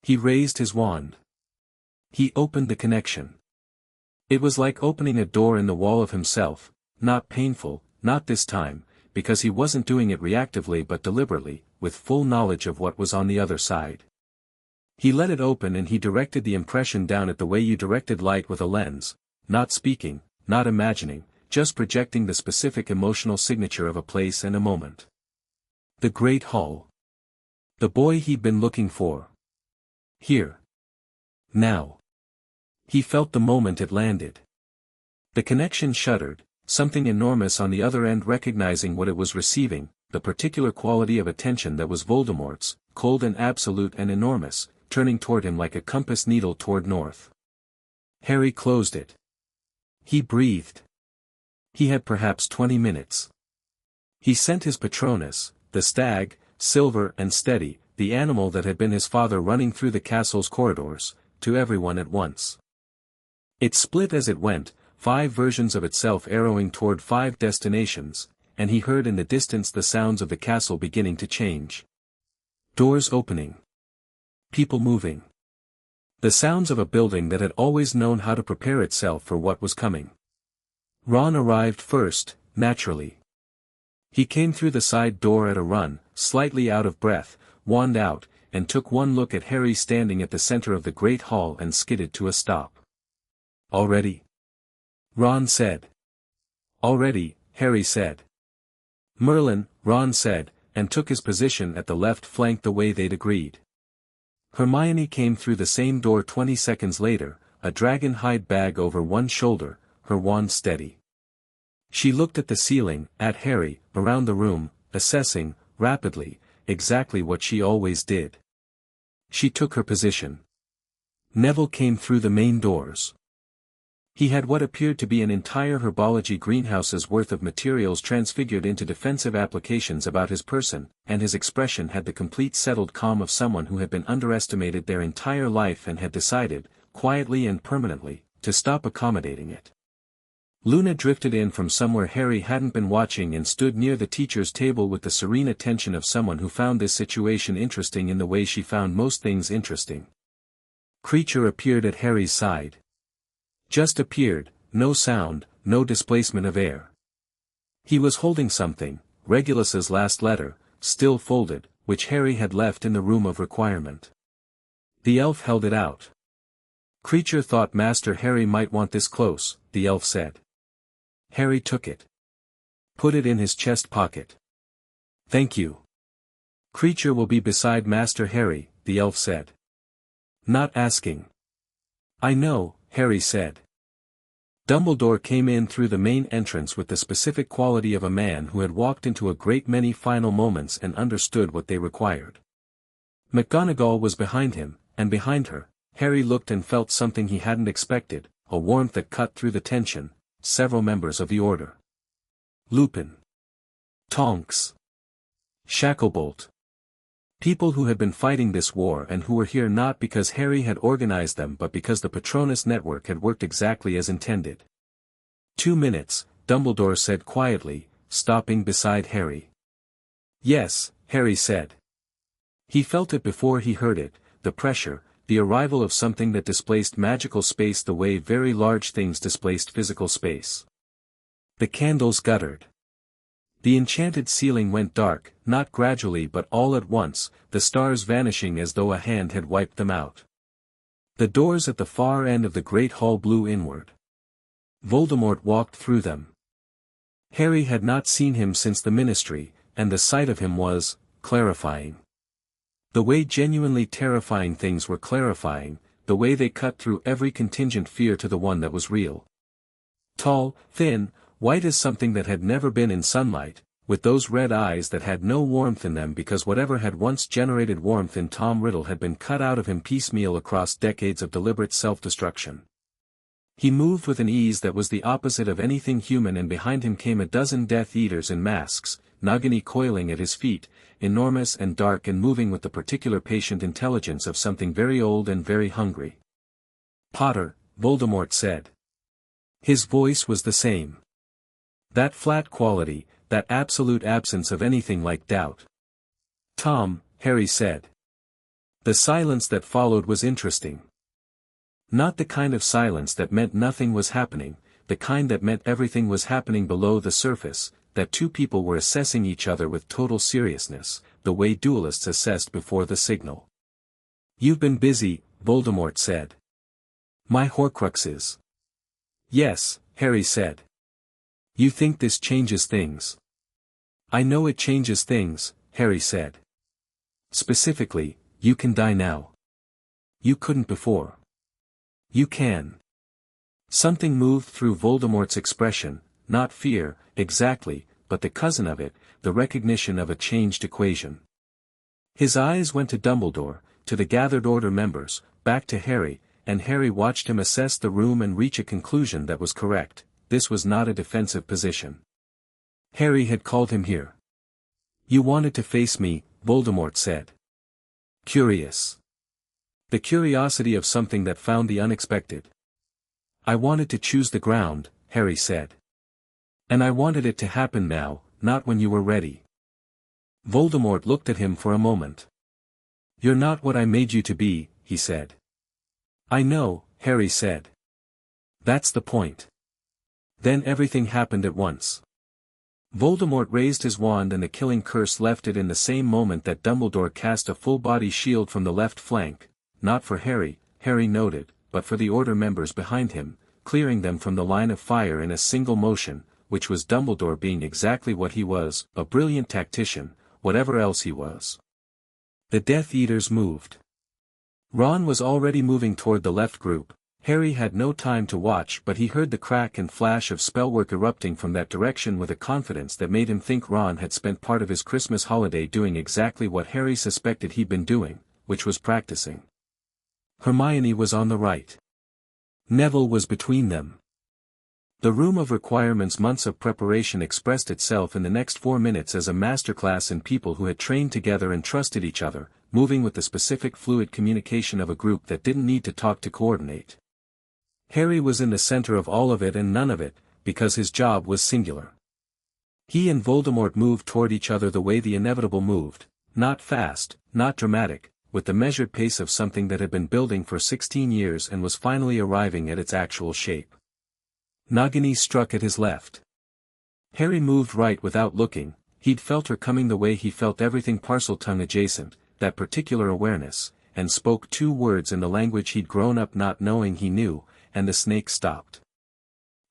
He raised his wand. He opened the connection. It was like opening a door in the wall of himself, not painful, not this time, because he wasn't doing it reactively but deliberately, with full knowledge of what was on the other side. He let it open and he directed the impression down it the way you directed light with a lens, not speaking, not imagining, just projecting the specific emotional signature of a place and a moment. The Great Hall. The boy he'd been looking for. Here. Now. He felt the moment it landed. The connection shuddered, something enormous on the other end recognizing what it was receiving, the particular quality of attention that was Voldemort's, cold and absolute and enormous, turning toward him like a compass needle toward north. Harry closed it. He breathed. He had perhaps 20 minutes. He sent his Patronus, the stag, silver and steady, the animal that had been his father running through the castle's corridors, to everyone at once. It split as it went, 5 versions of itself arrowing toward 5 destinations, and he heard in the distance the sounds of the castle beginning to change. Doors opening. People moving. The sounds of a building that had always known how to prepare itself for what was coming. Ron arrived first, naturally. He came through the side door at a run, slightly out of breath, wand out, and took one look at Harry standing at the center of the great hall and skidded to a stop. "Already?" Ron said. "Already," Harry said. "Merlin," Ron said, and took his position at the left flank the way they'd agreed. Hermione came through the same door 20 seconds later, a dragon hide bag over one shoulder, her wand steady. She looked at the ceiling, at Harry, around the room, assessing, rapidly, exactly what she always did. She took her position. Neville came through the main doors. He had what appeared to be an entire herbology greenhouse's worth of materials transfigured into defensive applications about his person, and his expression had the complete settled calm of someone who had been underestimated their entire life and had decided, quietly and permanently, to stop accommodating it. Luna drifted in from somewhere Harry hadn't been watching and stood near the teacher's table with the serene attention of someone who found this situation interesting in the way she found most things interesting. Kreacher appeared at Harry's side. Just appeared, no sound, no displacement of air. He was holding something, Regulus's last letter, still folded, which Harry had left in the room of requirement. The elf held it out. Kreacher thought Master Harry might want this close, the elf said. Harry took it. Put it in his chest pocket. Thank you. Kreacher will be beside Master Harry, the elf said. Not asking. I know, Harry said. Dumbledore came in through the main entrance with the specific quality of a man who had walked into a great many final moments and understood what they required. McGonagall was behind him, and behind her, Harry looked and felt something he hadn't expected, a warmth that cut through the tension, several members of the Order. Lupin. Tonks. Shacklebolt. People who had been fighting this war and who were here not because Harry had organized them but because the Patronus network had worked exactly as intended. 2 minutes, Dumbledore said quietly, stopping beside Harry. Yes, Harry said. He felt it before he heard it, the pressure, the arrival of something that displaced magical space the way very large things displaced physical space. The candles guttered. The enchanted ceiling went dark, not gradually but all at once, the stars vanishing as though a hand had wiped them out. The doors at the far end of the great hall blew inward. Voldemort walked through them. Harry had not seen him since the Ministry, and the sight of him was clarifying. The way genuinely terrifying things were clarifying, the way they cut through every contingent fear to the one that was real. Tall, thin, white as something that had never been in sunlight, with those red eyes that had no warmth in them because whatever had once generated warmth in Tom Riddle had been cut out of him piecemeal across decades of deliberate self-destruction. He moved with an ease that was the opposite of anything human, and behind him came a dozen Death Eaters in masks, Nagini coiling at his feet, enormous and dark and moving with the particular patient intelligence of something very old and very hungry. Potter, Voldemort said. His voice was the same. That flat quality, that absolute absence of anything like doubt. Tom, Harry said. The silence that followed was interesting. Not the kind of silence that meant nothing was happening, the kind that meant everything was happening below the surface, that two people were assessing each other with total seriousness, the way duelists assessed before the signal. You've been busy, Voldemort said. My Horcruxes. Yes, Harry said. You think this changes things? I know it changes things, Harry said. Specifically, you can die now. You couldn't before. You can. Something moved through Voldemort's expression, not fear, exactly, but the cousin of it, the recognition of a changed equation. His eyes went to Dumbledore, to the gathered Order members, back to Harry, and Harry watched him assess the room and reach a conclusion that was correct. This was not a defensive position. Harry had called him here. You wanted to face me, Voldemort said. Curious. The curiosity of something that found the unexpected. I wanted to choose the ground, Harry said. And I wanted it to happen now, not when you were ready. Voldemort looked at him for a moment. You're not what I made you to be, he said. I know, Harry said. That's the point. Then everything happened at once. Voldemort raised his wand and the killing curse left it in the same moment that Dumbledore cast a full-body shield from the left flank, not for Harry, Harry noted, but for the Order members behind him, clearing them from the line of fire in a single motion, which was Dumbledore being exactly what he was, a brilliant tactician, whatever else he was. The Death Eaters moved. Ron was already moving toward the left group. Harry had no time to watch but he heard the crack and flash of spellwork erupting from that direction with a confidence that made him think Ron had spent part of his Christmas holiday doing exactly what Harry suspected he'd been doing, which was practicing. Hermione was on the right. Neville was between them. The room of requirements' months of preparation expressed itself in the next 4 minutes as a masterclass in people who had trained together and trusted each other, moving with the specific fluid communication of a group that didn't need to talk to coordinate. Harry was in the center of all of it and none of it, because his job was singular. He and Voldemort moved toward each other the way the inevitable moved, not fast, not dramatic, with the measured pace of something that had been building for 16 years and was finally arriving at its actual shape. Nagini struck at his left. Harry moved right without looking, he'd felt her coming the way he felt everything Parseltongue adjacent, that particular awareness, and spoke 2 words in the language he'd grown up not knowing he knew, and the snake stopped.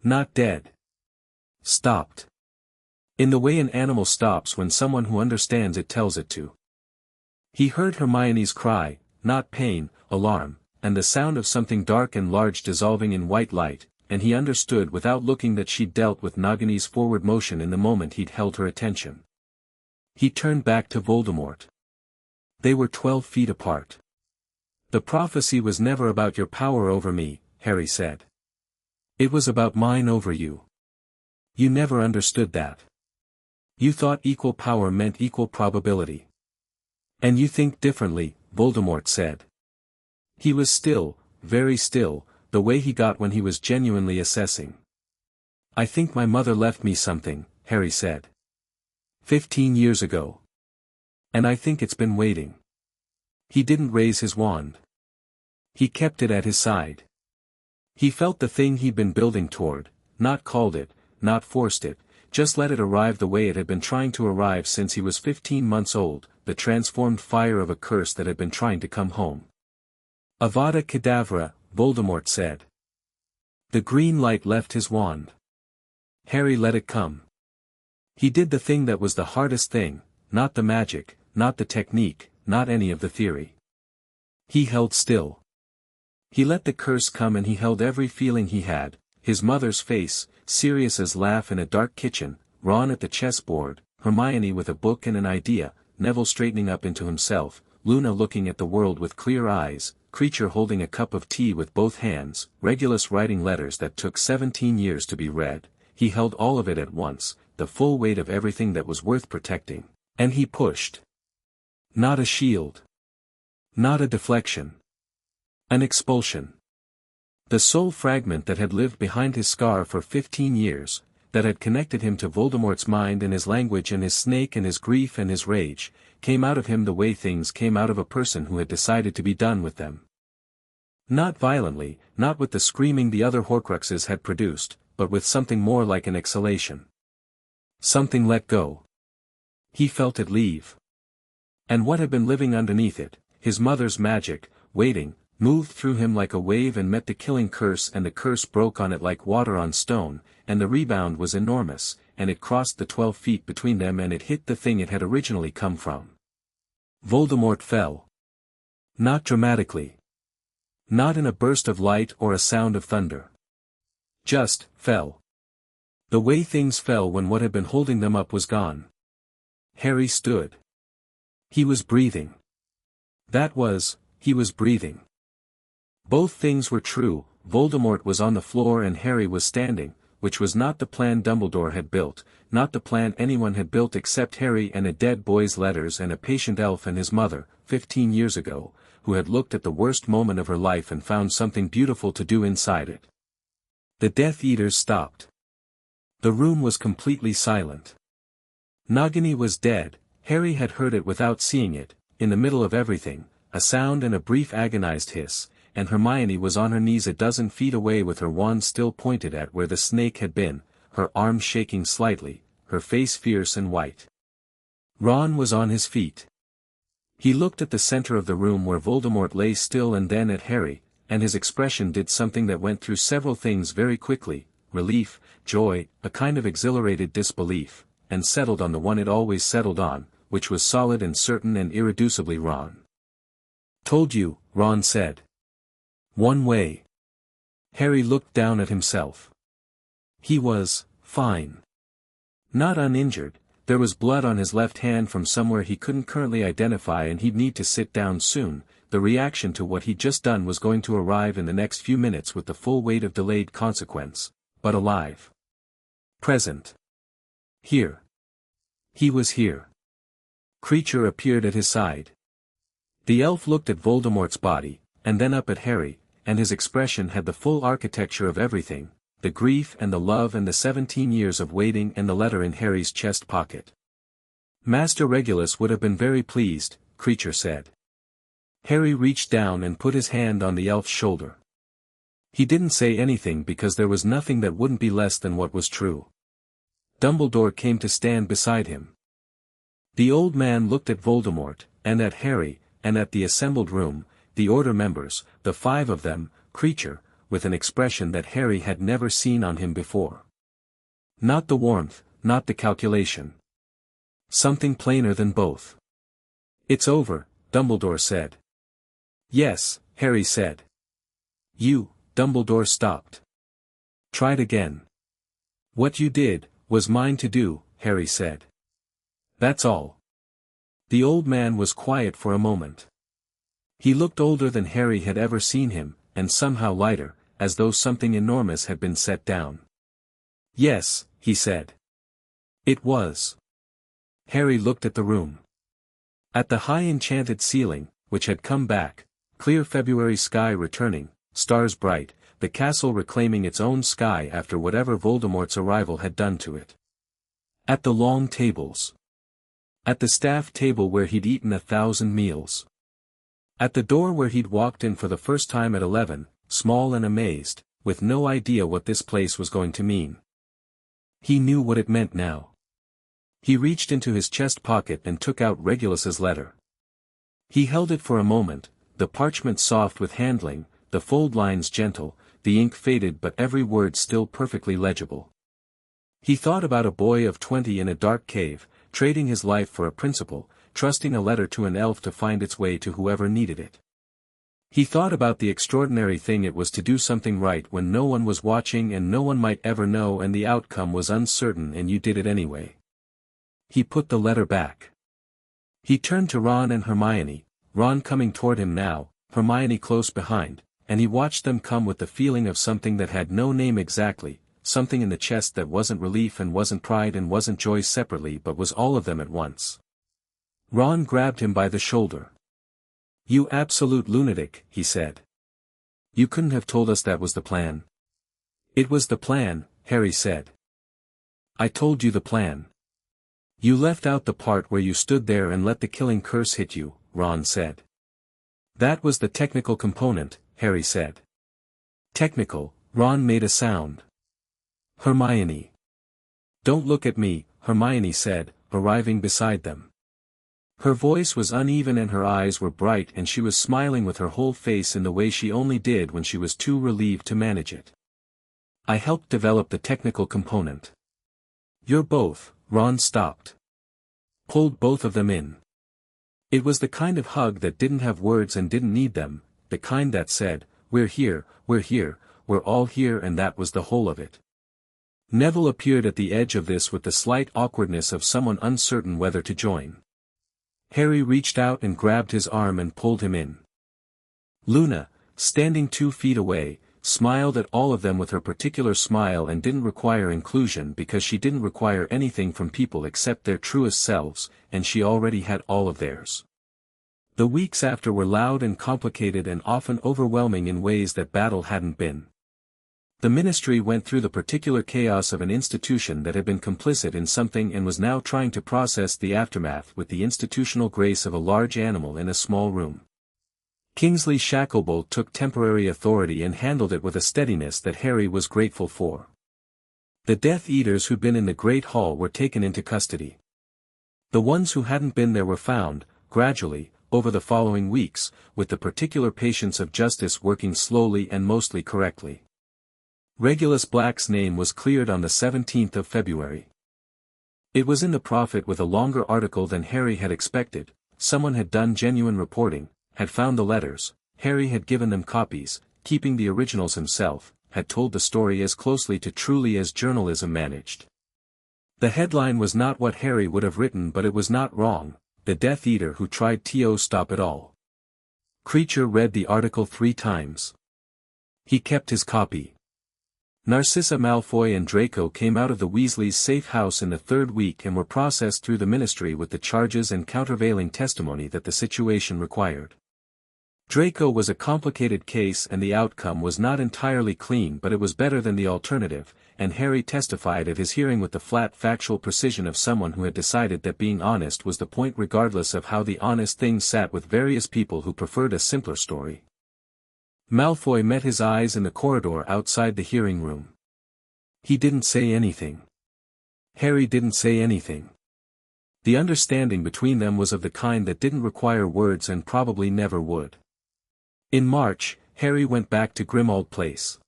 Not dead. Stopped. In the way an animal stops when someone who understands it tells it to. He heard Hermione's cry, not pain, alarm, and the sound of something dark and large dissolving in white light, and he understood without looking that she'd dealt with Nagini's forward motion in the moment he'd held her attention. He turned back to Voldemort. They were 12 feet apart. The prophecy was never about your power over me, Harry said. It was about mine over you. You never understood that. You thought equal power meant equal probability. And you think differently, Voldemort said. He was still, very still, the way he got when he was genuinely assessing. I think my mother left me something, Harry said. 15 years ago. And I think it's been waiting. He didn't raise his wand. He kept it at his side. He felt the thing he'd been building toward, not called it, not forced it, just let it arrive the way it had been trying to arrive since he was 15 months old, the transformed fire of a curse that had been trying to come home. Avada Kedavra, Voldemort said. The green light left his wand. Harry let it come. He did the thing that was the hardest thing, not the magic, not the technique, not any of the theory. He held still. He let the curse come and he held every feeling he had, his mother's face, Sirius's laugh in a dark kitchen, Ron at the chessboard, Hermione with a book and an idea, Neville straightening up into himself, Luna looking at the world with clear eyes, Kreacher holding a cup of tea with both hands, Regulus writing letters that took 17 years to be read. He held all of it at once, the full weight of everything that was worth protecting, and he pushed. Not a shield. Not a deflection. An expulsion. The soul fragment that had lived behind his scar for 15 years, that had connected him to Voldemort's mind and his language and his snake and his grief and his rage, came out of him the way things came out of a person who had decided to be done with them. Not violently, not with the screaming the other Horcruxes had produced, but with something more like an exhalation. Something let go. He felt it leave. And what had been living underneath it, his mother's magic, waiting, moved through him like a wave and met the killing curse and the curse broke on it like water on stone, and the rebound was enormous, and it crossed the 12 feet between them and it hit the thing it had originally come from. Voldemort fell. Not dramatically. Not in a burst of light or a sound of thunder. Just, fell. The way things fell when what had been holding them up was gone. Harry stood. He was breathing. He was breathing. Both things were true, Voldemort was on the floor and Harry was standing, which was not the plan Dumbledore had built, not the plan anyone had built except Harry and a dead boy's letters and a patient elf and his mother, 15 years ago, who had looked at the worst moment of her life and found something beautiful to do inside it. The Death Eaters stopped. The room was completely silent. Nagini was dead, Harry had heard it without seeing it, in the middle of everything, a sound and a brief agonized hiss, and Hermione was on her knees a dozen feet away with her wand still pointed at where the snake had been, her arms shaking slightly, her face fierce and white. Ron was on his feet. He looked at the center of the room where Voldemort lay still and then at Harry, and his expression did something that went through several things very quickly: relief, joy, a kind of exhilarated disbelief, and settled on the one it always settled on, which was solid and certain and irreducibly Ron. "Told you," Ron said. "One way." Harry looked down at himself. He was fine. Not uninjured. There was blood on his left hand from somewhere he couldn't currently identify and he'd need to sit down soon. The reaction to what he'd just done was going to arrive in the next few minutes with the full weight of delayed consequence, but alive. Present. Here. He was here. Kreacher appeared at his side. The elf looked at Voldemort's body, and then up at Harry, and his expression had the full architecture of everything: the grief and the love and the 17 years of waiting and the letter in Harry's chest pocket. "Master Regulus would have been very pleased," Kreacher said. Harry reached down and put his hand on the elf's shoulder. He didn't say anything because there was nothing that wouldn't be less than what was true. Dumbledore came to stand beside him. The old man looked at Voldemort, and at Harry, and at the assembled room, the Order members, the 5 of them, Kreacher, with an expression that Harry had never seen on him before. Not the warmth, not the calculation. Something plainer than both. "It's over," Dumbledore said. "Yes," Harry said. Dumbledore stopped. "Tried again." "What you did, was mine to do," Harry said. "That's all." The old man was quiet for a moment. He looked older than Harry had ever seen him, and somehow lighter, as though something enormous had been set down. "Yes," he said. "It was." Harry looked at the room. At the high enchanted ceiling, which had come back, clear February sky returning, stars bright, the castle reclaiming its own sky after whatever Voldemort's arrival had done to it. At the long tables. At the staff table where he'd eaten 1,000 meals. At the door where he'd walked in for the first time at 11, small and amazed, with no idea what this place was going to mean. He knew what it meant now. He reached into his chest pocket and took out Regulus's letter. He held it for a moment, the parchment soft with handling, the fold lines gentle, the ink faded but every word still perfectly legible. He thought about a boy of 20 in a dark cave, trading his life for a principle, trusting a letter to an elf to find its way to whoever needed it. He thought about the extraordinary thing it was to do something right when no one was watching and no one might ever know and the outcome was uncertain and you did it anyway. He put the letter back. He turned to Ron and Hermione, Ron coming toward him now, Hermione close behind, and he watched them come with the feeling of something that had no name exactly, something in the chest that wasn't relief and wasn't pride and wasn't joy separately but was all of them at once. Ron grabbed him by the shoulder. "You absolute lunatic," he said. "You couldn't have told us that was the plan." "It was the plan," Harry said. "I told you the plan." "You left out the part where you stood there and let the killing curse hit you," Ron said. "That was the technical component," Harry said. "Technical," Ron made a sound. "Hermione." "Don't look at me," Hermione said, arriving beside them. Her voice was uneven and her eyes were bright and she was smiling with her whole face in the way she only did when she was too relieved to manage it. "I helped develop the technical component." "You're both," Ron stopped. Pulled both of them in. It was the kind of hug that didn't have words and didn't need them, the kind that said, we're here, we're all here and that was the whole of it. Neville appeared at the edge of this with the slight awkwardness of someone uncertain whether to join. Harry reached out and grabbed his arm and pulled him in. Luna, standing 2 feet away, smiled at all of them with her particular smile and didn't require inclusion because she didn't require anything from people except their truest selves, and she already had all of theirs. The weeks after were loud and complicated and often overwhelming in ways that battle hadn't been. The ministry went through the particular chaos of an institution that had been complicit in something and was now trying to process the aftermath with the institutional grace of a large animal in a small room. Kingsley Shacklebolt took temporary authority and handled it with a steadiness that Harry was grateful for. The Death Eaters who'd been in the Great Hall were taken into custody. The ones who hadn't been there were found, gradually, over the following weeks, with the particular patience of justice working slowly and mostly correctly. Regulus Black's name was cleared on the 17th of February. It was in the Prophet with a longer article than Harry had expected. Someone had done genuine reporting, had found the letters, Harry had given them copies, keeping the originals himself, had told the story as closely to truly as journalism managed. The headline was not what Harry would have written, but it was not wrong: the Death Eater who tried to stop it all. Kreacher read the article 3 times. He kept his copy. Narcissa Malfoy and Draco came out of the Weasleys' safe house in the 3rd week and were processed through the Ministry with the charges and countervailing testimony that the situation required. Draco was a complicated case and the outcome was not entirely clean, but it was better than the alternative, and Harry testified of his hearing with the flat factual precision of someone who had decided that being honest was the point regardless of how the honest thing sat with various people who preferred a simpler story. Malfoy met his eyes in the corridor outside the hearing room. He didn't say anything. Harry didn't say anything. The understanding between them was of the kind that didn't require words and probably never would. In March, Harry went back to Grimmauld Place.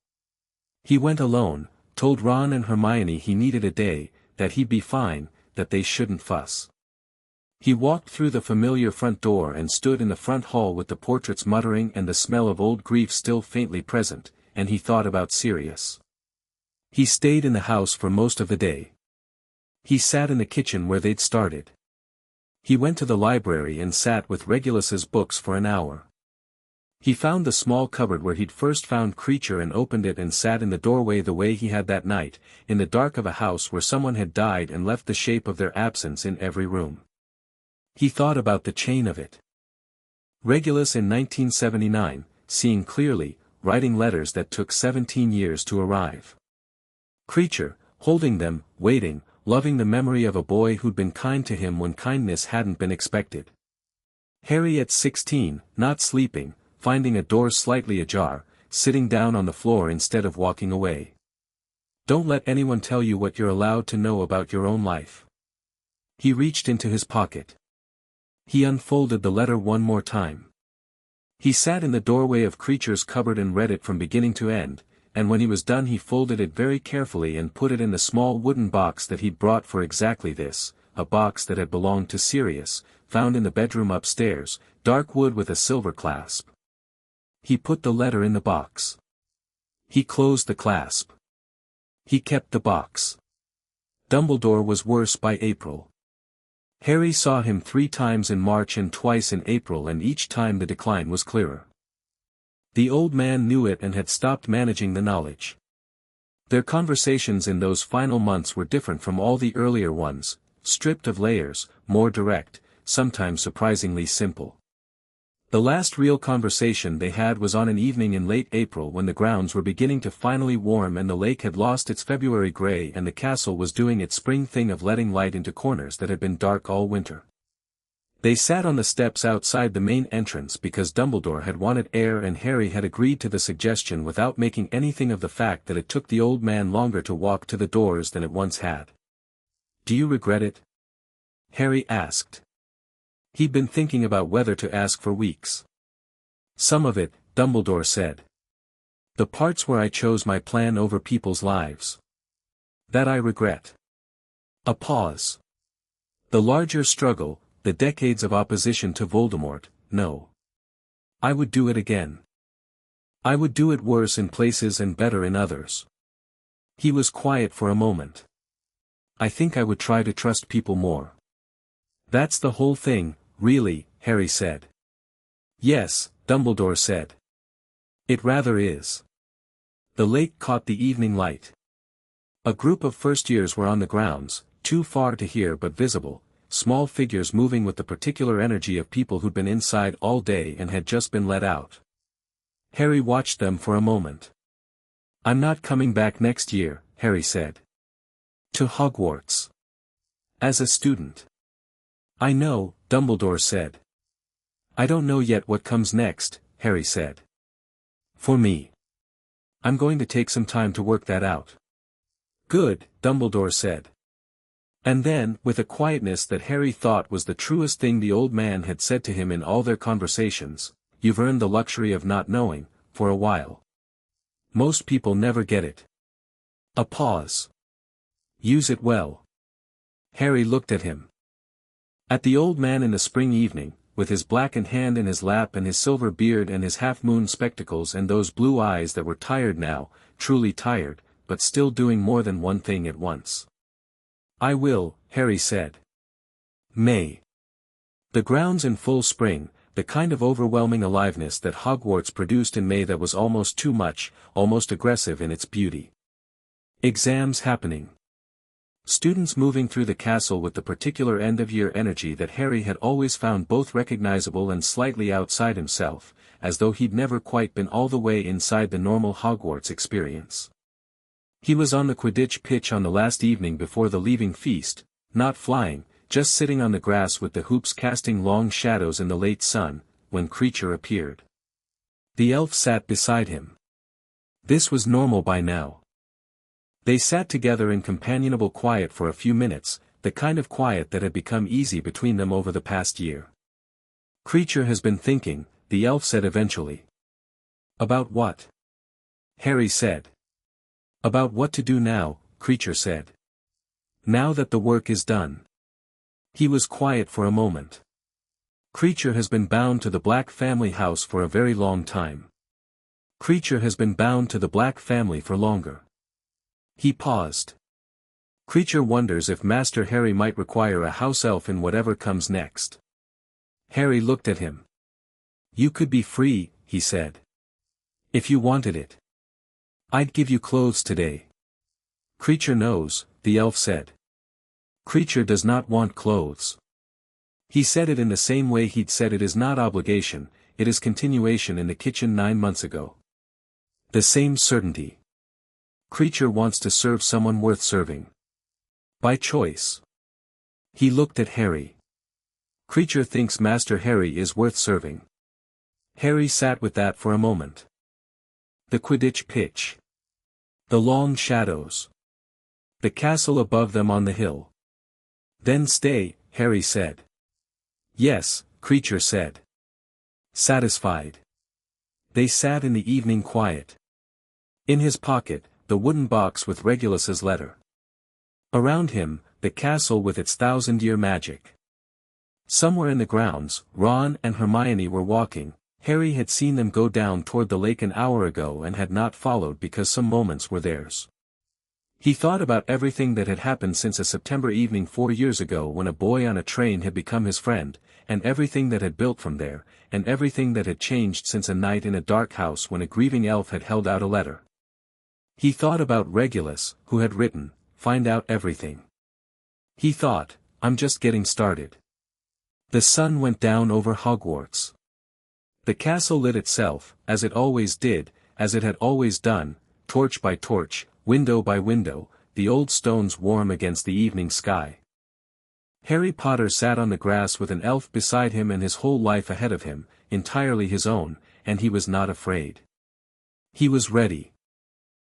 He went alone, told Ron and Hermione he needed a day, that he'd be fine, that they shouldn't fuss. He walked through the familiar front door and stood in the front hall with the portraits muttering and the smell of old grief still faintly present, and he thought about Sirius. He stayed in the house for most of the day. He sat in the kitchen where they'd started. He went to the library and sat with Regulus's books for an hour. He found the small cupboard where he'd first found Kreacher and opened it and sat in the doorway the way he had that night, in the dark of a house where someone had died and left the shape of their absence in every room. He thought about the chain of it. Regulus in 1979, seeing clearly, writing letters that took 17 years to arrive. Kreacher, holding them, waiting, loving the memory of a boy who'd been kind to him when kindness hadn't been expected. Harry at 16, not sleeping, finding a door slightly ajar, sitting down on the floor instead of walking away. Don't let anyone tell you what you're allowed to know about your own life. He reached into his pocket. He unfolded the letter one more time. He sat in the doorway of Kreacher's cupboard and read it from beginning to end, and when he was done he folded it very carefully and put it in the small wooden box that he'd brought for exactly this, a box that had belonged to Sirius, found in the bedroom upstairs, dark wood with a silver clasp. He put the letter in the box. He closed the clasp. He kept the box. Dumbledore was worse by April. Harry saw him 3 times in March and twice in April, and each time the decline was clearer. The old man knew it and had stopped managing the knowledge. Their conversations in those final months were different from all the earlier ones, stripped of layers, more direct, sometimes surprisingly simple. The last real conversation they had was on an evening in late April when the grounds were beginning to finally warm and the lake had lost its February gray and the castle was doing its spring thing of letting light into corners that had been dark all winter. They sat on the steps outside the main entrance because Dumbledore had wanted air and Harry had agreed to the suggestion without making anything of the fact that it took the old man longer to walk to the doors than it once had. "Do you regret it?" Harry asked. He'd been thinking about whether to ask for weeks. "Some of it," Dumbledore said. "The parts where I chose my plan over people's lives. That I regret." A pause. "The larger struggle, the decades of opposition to Voldemort, no. I would do it again. I would do it worse in places and better in others." He was quiet for a moment. "I think I would try to trust people more." "That's the whole thing, really," Harry said. "Yes," Dumbledore said. "It rather is." The lake caught the evening light. A group of first-years were on the grounds, too far to hear but visible, small figures moving with the particular energy of people who'd been inside all day and had just been let out. Harry watched them for a moment. "I'm not coming back next year," Harry said. "To Hogwarts. As a student." "I know," Dumbledore said. "I don't know yet what comes next," Harry said. For me. I'm going to take some time to work that out. Good, Dumbledore said. And then, with a quietness that Harry thought was the truest thing the old man had said to him in all their conversations, you've earned the luxury of not knowing, for a while. Most people never get it. A pause. Use it well. Harry looked at him. At the old man in the spring evening, with his blackened hand in his lap and his silver beard and his half-moon spectacles and those blue eyes that were tired now, truly tired, but still doing more than one thing at once. I will, Harry said. May. The grounds in full spring, the kind of overwhelming aliveness that Hogwarts produced in May that was almost too much, almost aggressive in its beauty. Exams happening. Students moving through the castle with the particular end-of-year energy that Harry had always found both recognizable and slightly outside himself, as though he'd never quite been all the way inside the normal Hogwarts experience. He was on the Quidditch pitch on the last evening before the leaving feast, not flying, just sitting on the grass with the hoops casting long shadows in the late sun, when Kreacher appeared. The elf sat beside him. This was normal by now. They sat together in companionable quiet for a few minutes, the kind of quiet that had become easy between them over the past year. Kreacher has been thinking, the elf said eventually. About what? Harry said. About what to do now, Kreacher said. Now that the work is done. He was quiet for a moment. Kreacher has been bound to the Black family house for a very long time. Kreacher has been bound to the Black family for longer. He paused. Kreacher wonders if Master Harry might require a house elf in whatever comes next. Harry looked at him. You could be free, he said. If you wanted it. I'd give you clothes today. Kreacher knows, the elf said. Kreacher does not want clothes. He said it in the same way he'd said it is not obligation, it is continuation in the kitchen 9 months ago. The same certainty. Kreacher wants to serve someone worth serving. By choice. He looked at Harry. Kreacher thinks Master Harry is worth serving. Harry sat with that for a moment. The Quidditch pitch. The long shadows. The castle above them on the hill. Then stay, Harry said. Yes, Kreacher said. Satisfied. They sat in the evening quiet. In his pocket, the wooden box with Regulus's letter. Around him, the castle with its 1,000-year magic. Somewhere in the grounds, Ron and Hermione were walking. Harry had seen them go down toward the lake an hour ago and had not followed because some moments were theirs. He thought about everything that had happened since a September evening 4 years ago when a boy on a train had become his friend, and everything that had built from there, and everything that had changed since a night in a dark house when a grieving elf had held out a letter. He thought about Regulus, who had written, "Find out everything." He thought, I'm just getting started. The sun went down over Hogwarts. The castle lit itself, as it always did, as it had always done, torch by torch, window by window, the old stones warm against the evening sky. Harry Potter sat on the grass with an elf beside him and his whole life ahead of him, entirely his own, and he was not afraid. He was ready.